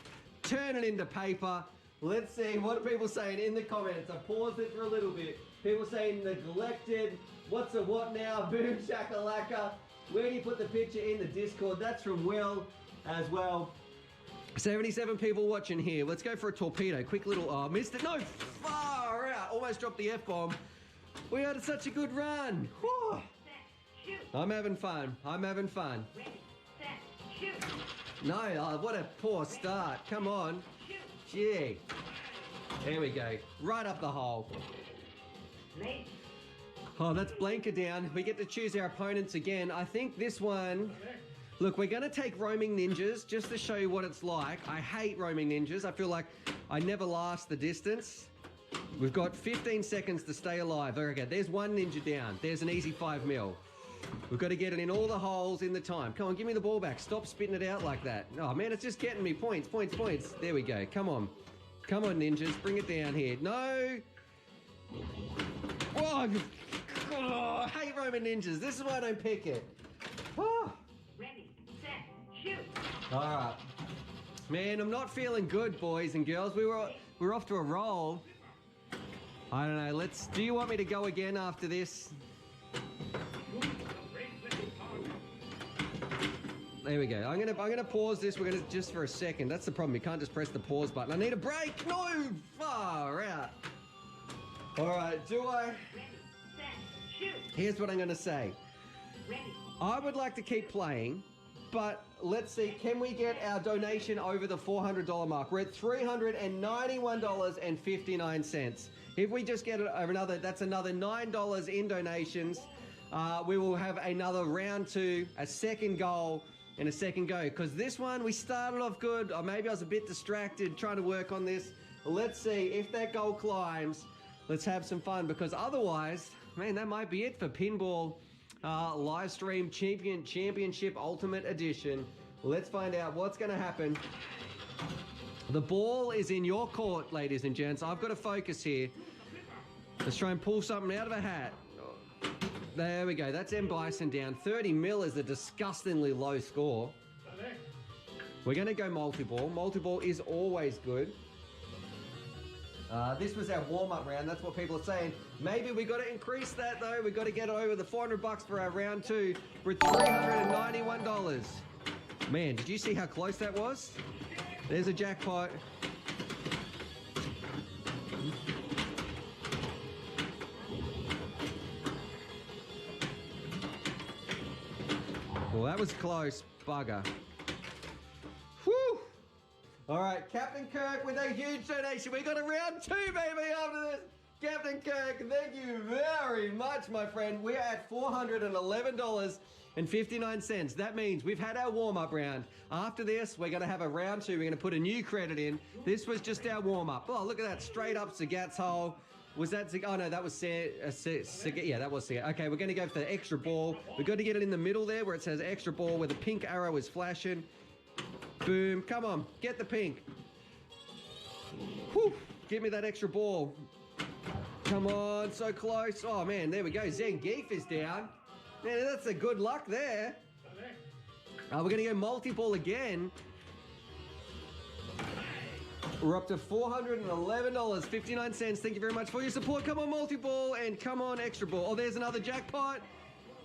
Turn it into paper. Let's see what are people saying in the comments. I paused it for a little bit. People saying neglected. What's a what now? Boom shakalaka. Where do you put the picture in the Discord? That's from Will as well. 77 people watching here. Let's go for a torpedo. Quick little... Oh, missed it. No, far out. Almost dropped the F-bomb. We had such a good run. Whew. I'm having fun. Ready, set, shoot. No, what a poor start. Come on. Gee. There we go. Right up the hole. Oh, that's Blanca down. We get to choose our opponents again. I think this one... Look, we're going to take roaming ninjas just to show you what it's like. I hate roaming ninjas. I feel like I never last the distance. We've got 15 seconds to stay alive. There we go. There's one ninja down. There's an easy 5 mil. We've got to get it in all the holes in the time. Come on, give me the ball back. Stop spitting it out like that. Oh, man, it's just getting me points. There we go. Come on, ninjas. Bring it down here. No. Oh, I hate Roman ninjas. This is why I don't pick it. Oh. Ready, set, shoot. All right. Man, I'm not feeling good, boys and girls. We're off to a roll. I don't know. Do you want me to go again after this? There we go. I'm gonna pause this. We're gonna just for a second. That's the problem. You can't just press the pause button. I need a break. No, far out. All right. Do I? Ready, set, shoot. Here's what I'm gonna say. Ready. I would like to keep playing, but let's see. Can we get our donation over the $400 mark? We're at $391.59. If we just get that's another $9 in donations. We will have another round 2, a second goal, and a second go. Because this one, we started off good. Or maybe I was a bit distracted trying to work on this. Let's see if that goal climbs. Let's have some fun. Because otherwise, man, that might be it for Pinball live stream championship ultimate edition. Let's find out what's going to happen. The ball is in your court, ladies and gents. I've got to focus here. Let's try and pull something out of a hat. There we go. That's M Bison down. 30 mil is a disgustingly low score. We're going to go multi-ball. Multi-ball is always good. This was our warm-up round. That's what people are saying. Maybe we got to increase that, though. We got to get it over the $400 for our round 2. We're at $391. Man, did you see how close that was? There's a jackpot. Well, that was close. Bugger. Whew! All right, Captain Kirk with a huge donation. We got a round 2, baby, after this. Captain Kirk, thank you very much, my friend. We're at $411.59. That means we've had our warm-up round. After this, we're going to have a round 2. We're going to put a new credit in. This was just our warm-up. Oh, look at that. Straight up Sagat's hole. Was that oh no, that was Sagat. Yeah, that was Sagat. Okay, we're going to go for the extra ball. We've got to get it in the middle there where it says extra ball, where the pink arrow is flashing. Boom. Come on, get the pink. Whew. Give me that extra ball. Come on, so close. Oh man, there we go. Zangief is down. Man, that's a good luck there. We're going to go multi-ball again. We're up to $411.59. Thank you very much for your support. Come on, multi-ball, and come on, extra ball. Oh, there's another jackpot.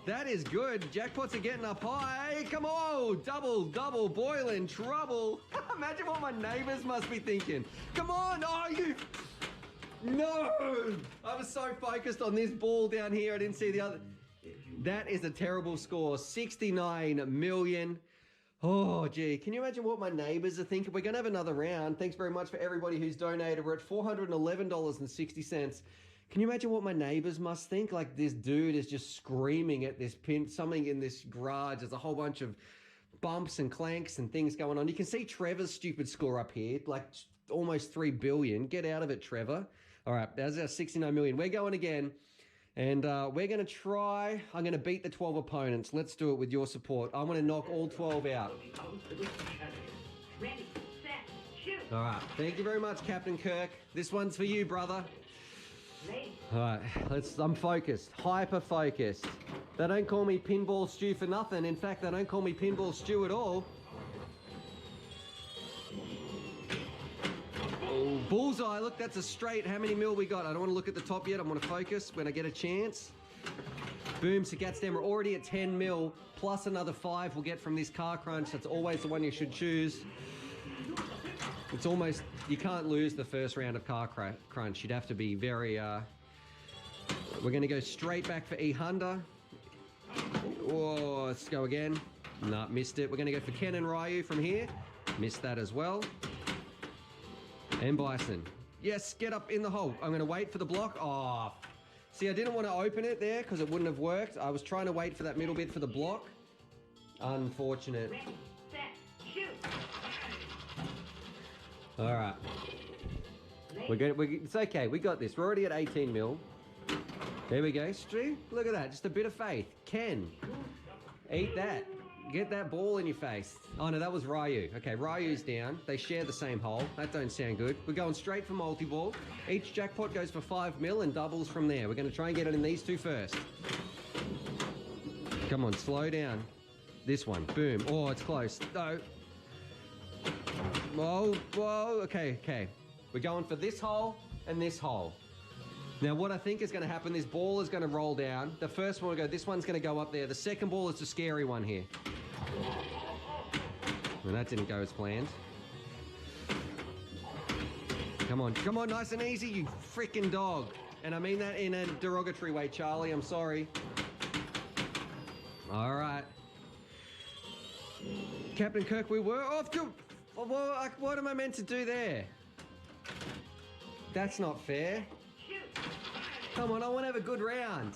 That is good. Jackpots are getting up high. Come on, double, boiling trouble. Imagine what my neighbors must be thinking. Come on, oh, you... No! I was so focused on this ball down here, I didn't see the other. That is a terrible score. 69 million. Oh, gee. Can you imagine what my neighbors are thinking? We're going to have another round. Thanks very much for everybody who's donated. We're at $411.60. Can you imagine what my neighbors must think? Like, this dude is just screaming at this pin, something in this garage. There's a whole bunch of bumps and clanks and things going on. You can see Trevor's stupid score up here, like almost 3 billion. Get out of it, Trevor. All right, that's our 69 million. We're going again. And we're going to try, I'm going to beat the 12 opponents. Let's do it with your support. I'm going to knock all 12 out. Ready, set, shoot. All right, thank you very much, Captain Kirk. This one's for you, brother. Ready. All right, I'm focused, hyper-focused. They don't call me Pinball Stew for nothing. In fact, they don't call me Pinball Stew at all. Oh, bullseye, look, that's a straight. How many mil we got? I don't want to look at the top yet. I want to focus when I get a chance. Boom, Sagat's down. We're already at 10 mil, plus another 5 we'll get from this car crunch. That's always the one you should choose. It's almost, you can't lose the first round of car crunch. You'd have to be very, we're going to go straight back for E Honda. Oh, let's go again. Nah, missed it. We're going to go for Ken and Ryu from here. Missed that as well. And Bison. Yes, get up in the hole. I'm going to wait for the block. Oh, see, I didn't want to open it there because it wouldn't have worked. I was trying to wait for that middle bit for the block. Unfortunate. Ready, set, shoot. All right. We're good. It's okay. We got this. We're already at 18 mil. There we go. Stu, look at that. Just a bit of faith. Ken, eat that. Get that ball in your face. Oh, no, that was Ryu. Okay, Ryu's down. They share the same hole. That don't sound good. We're going straight for multi-ball. Each jackpot goes for 5 mil and doubles from there. We're going to try and get it in these two first. Come on, slow down. This one. Boom. Oh, it's close. No. Whoa, whoa. Okay. We're going for this hole and this hole. Now, what I think is going to happen, this ball is going to roll down. The first one will go, this one's going to go up there. The second ball is the scary one here. Well, that didn't go as planned. Come on, nice and easy, you freaking dog. And I mean that in a derogatory way, Charlie, I'm sorry. All right. Captain Kirk, we were off to... Well, what am I meant to do there? That's not fair. Come on, I want to have a good round.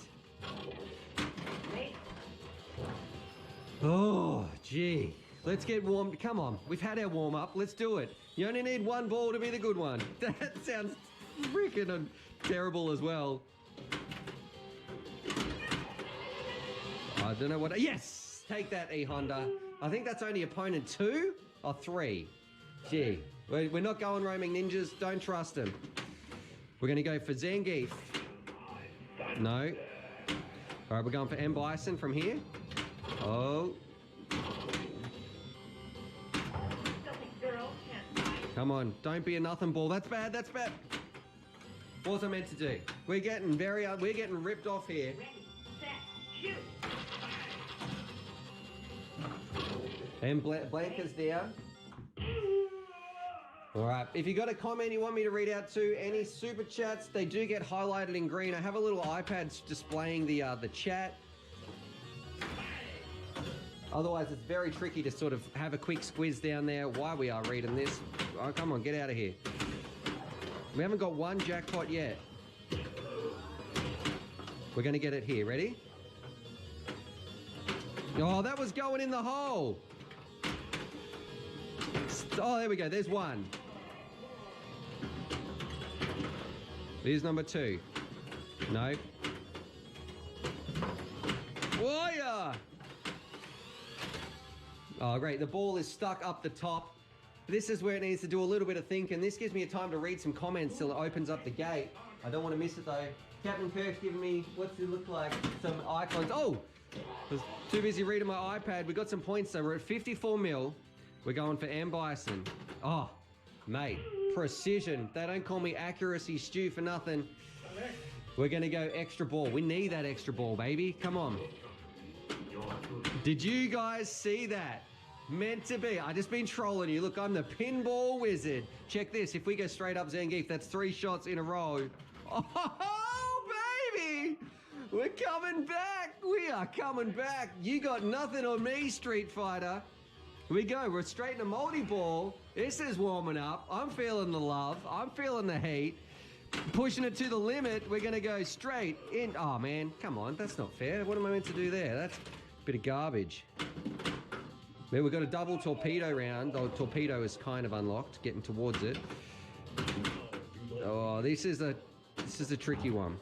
Oh, gee. Let's get warmed. Come on, we've had our warm-up. Let's do it. You only need one ball to be the good one. That sounds freaking terrible as well. I don't know what... Yes! Take that, E Honda. I think that's only opponent 2 or 3. Gee, we're not going roaming ninjas. Don't trust him. We're going to go for Zangief. No. All right, we're going for M Bison from here. Oh. Silly girl can't fight. Come on, don't be a nothing ball. That's bad, that's bad. What was I meant to do? We're getting ripped off here. Ready, set, shoot. And Blanca's down. All right, if you got a comment you want me to read out too, any super chats, they do get highlighted in green. I have a little iPad displaying the chat. Otherwise, it's very tricky to sort of have a quick squiz down there while we are reading this. Oh, come on, get out of here. We haven't got one jackpot yet. We're going to get it here. Ready? Oh, that was going in the hole. Oh, there we go. There's one. Here's number 2. Nope. Warrior! Oh, great. The ball is stuck up the top. This is where it needs to do a little bit of thinking. This gives me a time to read some comments till it opens up the gate. I don't want to miss it though. Captain Kirk's giving me, what's it look like? Some icons. Oh! I was too busy reading my iPad. We got some points though. We're at 54 mil. We're going for M Bison. Oh, mate. Precision. They don't call me accuracy stew for nothing. We're going to go extra ball. We need that extra ball, baby. Come on. Did you guys see that? Meant to be. I just been trolling you. Look, I'm the pinball wizard. Check this. If we go straight up Zangief, that's 3 shots in a row. Oh, baby. We're coming back. We are coming back. You got nothing on me, Street Fighter. Here we go. We're straight into multi-ball. This is warming up. I'm feeling the love. I'm feeling the heat. Pushing it to the limit. We're going to go straight in. Oh, man. Come on. That's not fair. What am I meant to do there? That's a bit of garbage. Well, we've got a double torpedo round. The torpedo is kind of unlocked. Getting towards it. Oh, this is a tricky one.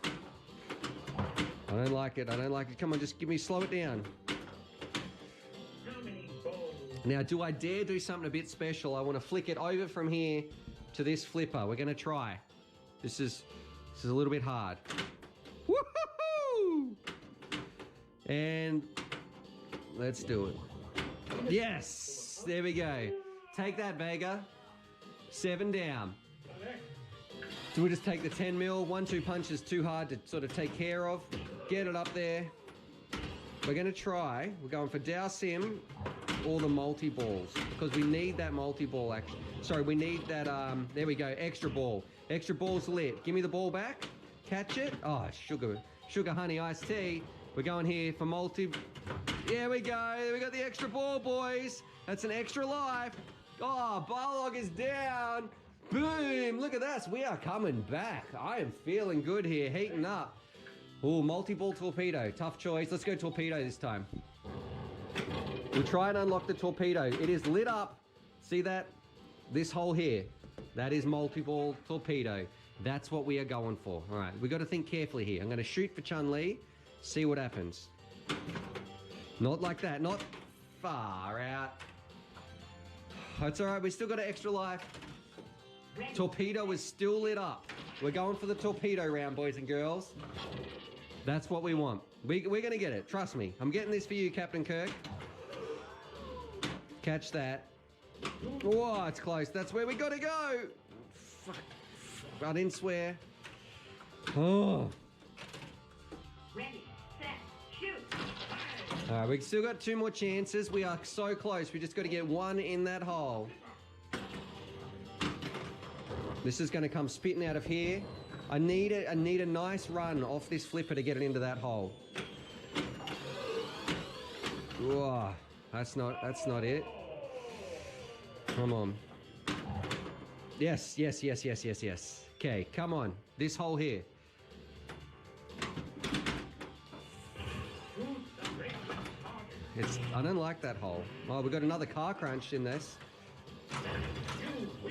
I don't like it. I don't like it. Come on, just slow it down. Now, do I dare do something a bit special? I want to flick it over from here to this flipper. We're going to try. This is a little bit hard. Woohoo! And let's do it. Yes! There we go. Take that, Vega. 7 down. Do we just take the 10 mil? 1-2 punch is too hard to sort of take care of. Get it up there. We're going to try. We're going for Dow Sim or the multi-balls because we need that multi-ball action. Sorry, we need that, there we go, extra ball. Extra ball's lit. Give me the ball back. Catch it. Oh, sugar honey iced tea. We're going here for multi. There we go. We got the extra ball, boys. That's an extra life. Oh, Barlog is down. Boom. Look at this. We are coming back. I am feeling good here, heating up. Oh, multi-ball torpedo. Tough choice. Let's go torpedo this time. We'll try and unlock the torpedo. It is lit up. See that? This hole here. That is multi-ball torpedo. That's what we are going for. All right, we got to think carefully here. I'm going to shoot for Chun-Li. See what happens. Not like that. Not far out. That's all right. We still got an extra life. Torpedo is still lit up. We're going for the torpedo round, boys and girls. That's what we want. We're going to get it. Trust me. I'm getting this for you, Captain Kirk. Catch that. Oh, it's close. That's where we got to go. Fuck. I didn't swear. Oh. Ready, set, shoot. All right, we've still got 2 more chances. We are so close. We just got to get 1 in that hole. This is going to come spitting out of here. I need a nice run off this flipper to get it into that hole. Whoa, that's not it. Come on. Yes. Okay, come on. This hole here. I don't like that hole. Oh, we got another car crunch in this.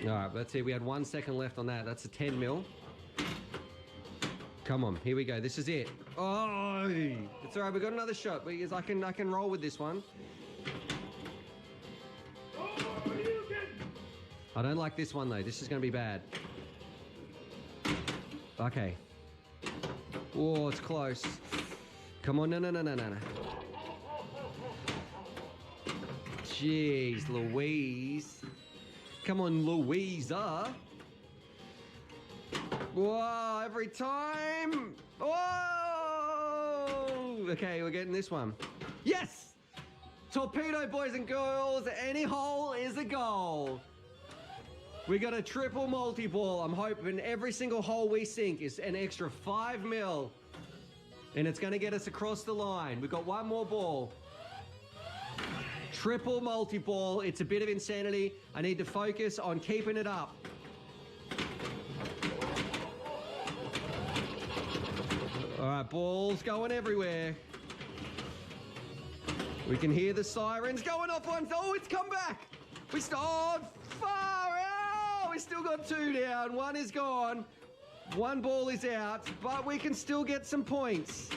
All right, let's see. We had 1 second left on that. That's a 10 mil. Come on, here we go. This is it. Oh, it's all right. We got another shot. I can roll with this one. I don't like this one though. This is going to be bad. Okay. Oh, it's close. Come on, no. Jeez, Louise. Come on, Louisa. Whoa, every time. Whoa. Okay, we're getting this one. Yes! Torpedo, boys and girls. Any hole is a goal. We got a triple multi-ball. I'm hoping every single hole we sink is an extra 5 mil. And it's going to get us across the line. We've got one more ball. Triple multi-ball. It's a bit of insanity. I need to focus on keeping it up. All right, balls going everywhere. We can hear the sirens going off once. Oh, it's come back. We stalled far out. We still got 2 down. 1 is gone. 1 ball is out, but we can still get some points.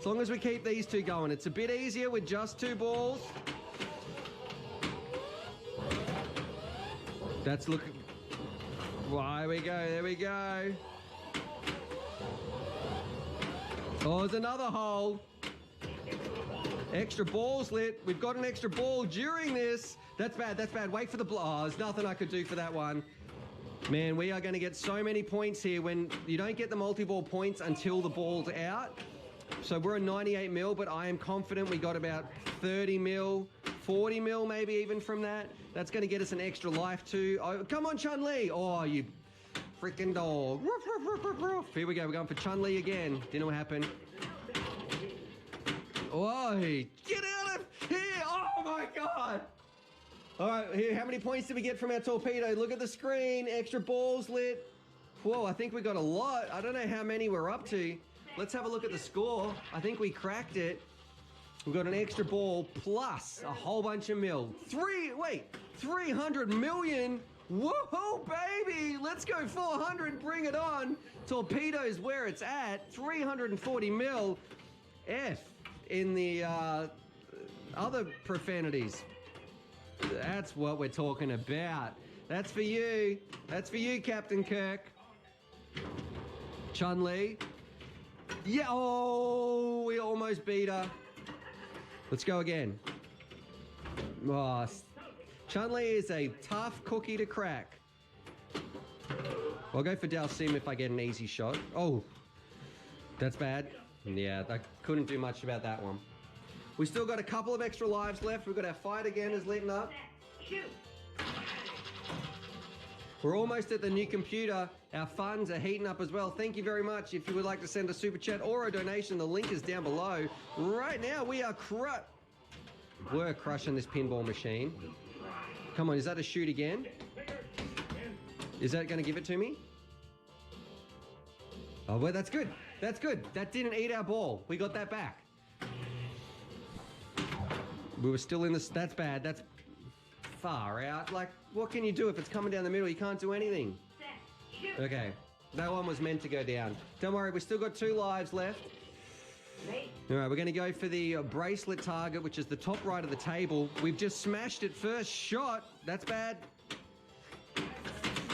As long as we keep these 2 going. It's a bit easier with just 2 balls. That's looking... There we go, there we go. Oh, there's another hole. Extra balls lit. We've got an extra ball during this. That's bad, that's bad. Wait for the... Oh, there's nothing I could do for that one. Man, we are going to get so many points here when you don't get the multi-ball points until the ball's out. So we're at 98 mil, but I am confident we got about 30 mil, 40 mil maybe even from that. That's going to get us an extra life too. Oh, come on, Chun-Li. Oh, you freaking dog. Woof, woof, woof, woof, woof. Here we go. We're going for Chun-Li again. Didn't know what happened. Oh, get out of here. Oh, my God. All right, here, how many points did we get from our torpedo? Look at the screen, extra balls lit. Whoa, I think we got a lot. I don't know how many we're up to. Let's have a look at the score. I think we cracked it. We've got an extra ball plus a whole bunch of mil. 300 million. Woohoo, baby. Let's go 400, bring it on. Torpedo's where it's at, 340 mil. F in the other profanities. That's what we're talking about. That's for you. That's for you, Captain Kirk. Chun-Li. Yeah, oh, we almost beat her. Let's go again. Oh, Chun-Li is a tough cookie to crack. I'll go for Dalsim if I get an easy shot. Oh, that's bad. Yeah, I couldn't do much about that one. We still got a couple of extra lives left. We've got our fight again is letting up. We're almost at the new computer. Our funds are heating up as well. Thank you very much. If you would like to send a super chat or a donation, the link is down below. Right now, we're crushing this pinball machine. Come on, is that a shoot again? Is that going to give it to me? Oh, well, that's good. That's good. That didn't eat our ball. We got that back. We were still in this. That's bad. That's far out. Like, what can you do if it's coming down the middle? You can't do anything. Okay. That one was meant to go down. Don't worry. We still got 2 lives left. All right. We're going to go for the bracelet target, which is the top right of the table. We've just smashed it first shot. That's bad.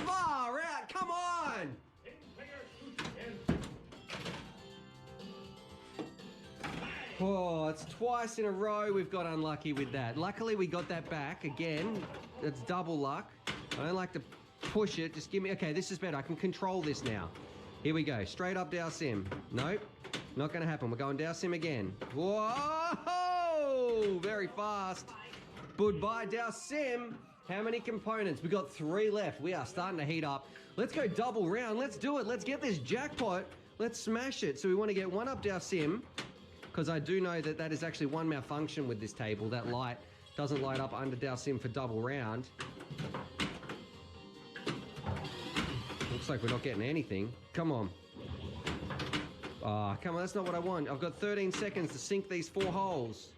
Far out. Come on. Oh, it's twice in a row we've got unlucky with that. Luckily, we got that back again. It's double luck. I don't like to push it. Just give me... Okay, this is better. I can control this now. Here we go. Straight up Dalsim. Nope. Not going to happen. We're going Dalsim again. Whoa! Very fast. Goodbye, Dalsim. How many components? We got 3 left. We are starting to heat up. Let's go double round. Let's do it. Let's get this jackpot. Let's smash it. So we want to get 1 up Dalsim. Because I do know that that is actually one malfunction with this table. That light doesn't light up under Dalsim for double round. Looks like we're not getting anything. Come on. Ah, come on, that's not what I want. I've got 13 seconds to sink these 4 holes.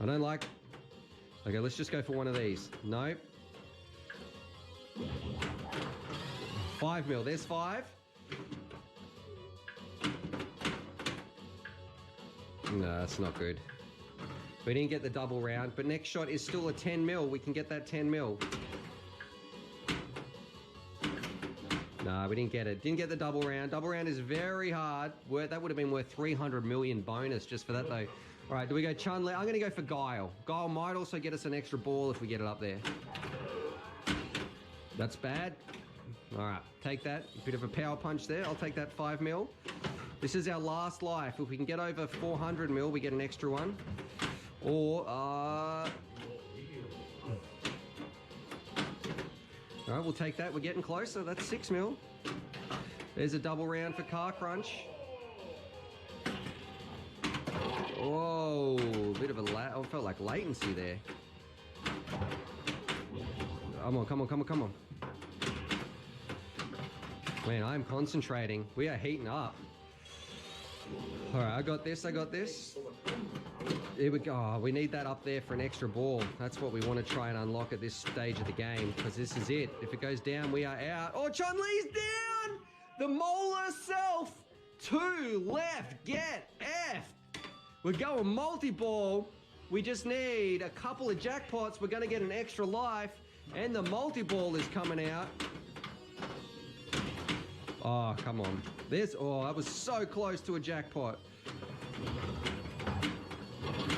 I don't like... Okay, let's just go for one of these. Nope. 5 mil, there's 5. No, that's not good. We didn't get the double round, but next shot is still a 10 mil. We can get that 10 mil. No, No, we didn't get it. Didn't get the double round. Double round is very hard. That would have been worth 300 million bonus just for that, though. All right, do we go Chun-Li? I'm going to go for Guile. Guile might also get us an extra ball if we get it up there. That's bad. All right, take that. A bit of a power punch there. I'll take that 5 mil. This is our last life. If we can get over 400 mil, we get an extra one. Or, all right, we'll take that. We're getting closer. That's 6 mil. There's a double round for Car Crunch. Whoa, bit of a I felt like latency there. Come on, come on, come on, come on. Man, I'm concentrating. We are heating up. All right, I got this, I got this. Here we go. Oh, we need that up there for an extra ball. That's what we want to try and unlock at this stage of the game, because this is it. If it goes down, we are out. Oh, Chun-Li's down! The mole herself! 2 left, get F! We're going multi-ball. We just need a couple of jackpots. We're going to get an extra life, and the multi-ball is coming out. Oh, come on. Oh, that was so close to a jackpot.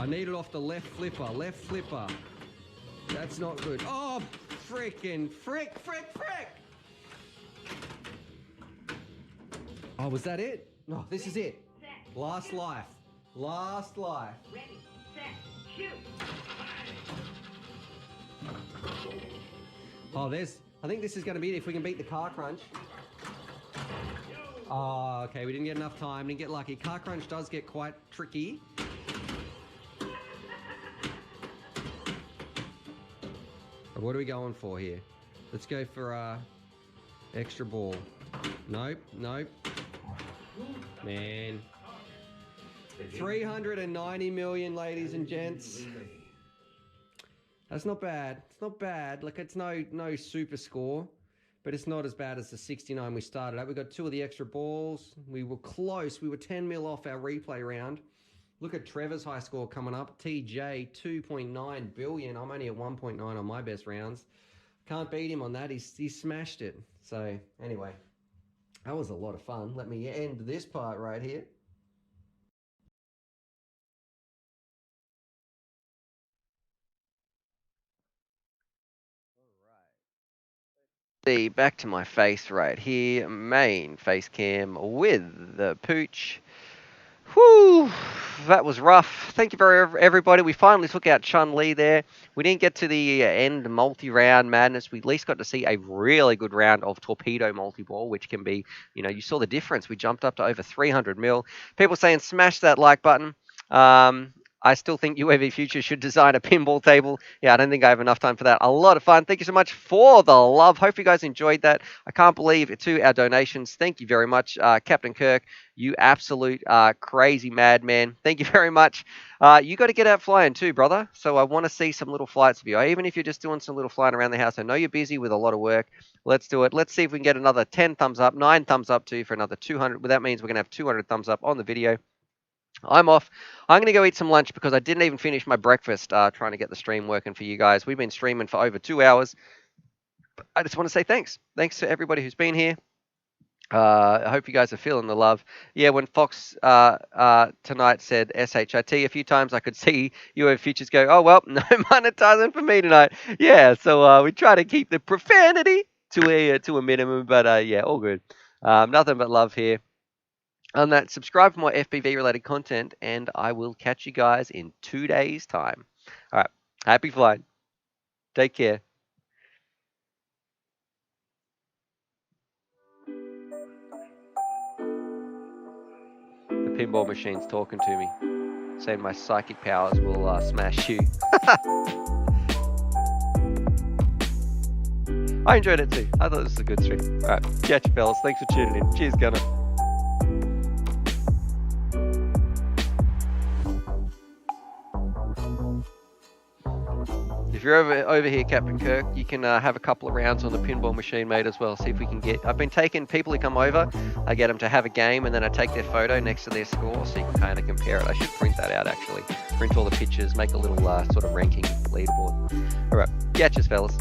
I need it off the left flipper. Left flipper. That's not good. Oh, freaking frick. Oh, was that it? No, this is it. Last life. Last life. Ready, set, shoot. Oh, I think this is going to be it if we can beat the Car Crunch. Oh, okay, we didn't get enough time. Didn't get lucky. Car Crunch does get quite tricky. What are we going for here? Let's go for extra ball. Nope, nope. Man. 390 million, ladies and gents. That's not bad. It's not bad. Like, it's no super score, but it's not as bad as the 69 we started at. We got 2 of the extra balls. We were close. We were 10 mil off our replay round. Look at Trevor's high score coming up. TJ, 2.9 billion. I'm only at 1.9 on my best rounds. Can't beat him on that. He smashed it. So, anyway, that was a lot of fun. Let me end this part right here. See, back to my face right here. Main face cam with the pooch. Whew, that was rough. Thank you very everybody. We finally took out Chun-Li there. We didn't get to the end multi-round madness. We at least got to see a really good round of torpedo multi-ball, which can be, you saw the difference. We jumped up to over 300 mil. People saying smash that like button. I still think UAV Future should design a pinball table. Yeah, I don't think I have enough time for that. A lot of fun. Thank you so much for the love. Hope you guys enjoyed that. I can't believe to our donations. Thank you very much, Captain Kirk. You absolute crazy madman. Thank you very much. You got to get out flying too, brother. So I want to see some little flights of you. Even if you're just doing some little flying around the house. I know you're busy with a lot of work. Let's do it. Let's see if we can get another 10 thumbs up, 9 thumbs up to you for another 200. Well, that means we're going to have 200 thumbs up on the video. I'm off. I'm going to go eat some lunch because I didn't even finish my breakfast trying to get the stream working for you guys. We've been streaming for over 2 hours. I just want to say thanks. Thanks to everybody who's been here. I hope you guys are feeling the love. Yeah, when Fox tonight said SHIT a few times, I could see UAV Futures go, oh, well, no monetizing for me tonight. Yeah, so we try to keep the profanity to a minimum, but yeah, all good. Nothing but love here. On that, subscribe for more FPV related content, and I will catch you guys in 2 days' time. All right, happy flying. Take care. The pinball machine's talking to me, saying my psychic powers will smash you. I enjoyed it too. I thought this was a good stream. All right, catch you fellas. Thanks for tuning in. Cheers, Gunner. If you're over here, Captain Kirk, you can have a couple of rounds on the pinball machine, mate, as well. See if we can get... I've been taking people who come over, I get them to have a game, and then I take their photo next to their score so you can kind of compare it. I should print that out, actually. Print all the pictures, make a little sort of ranking leaderboard. All right, catch us, fellas.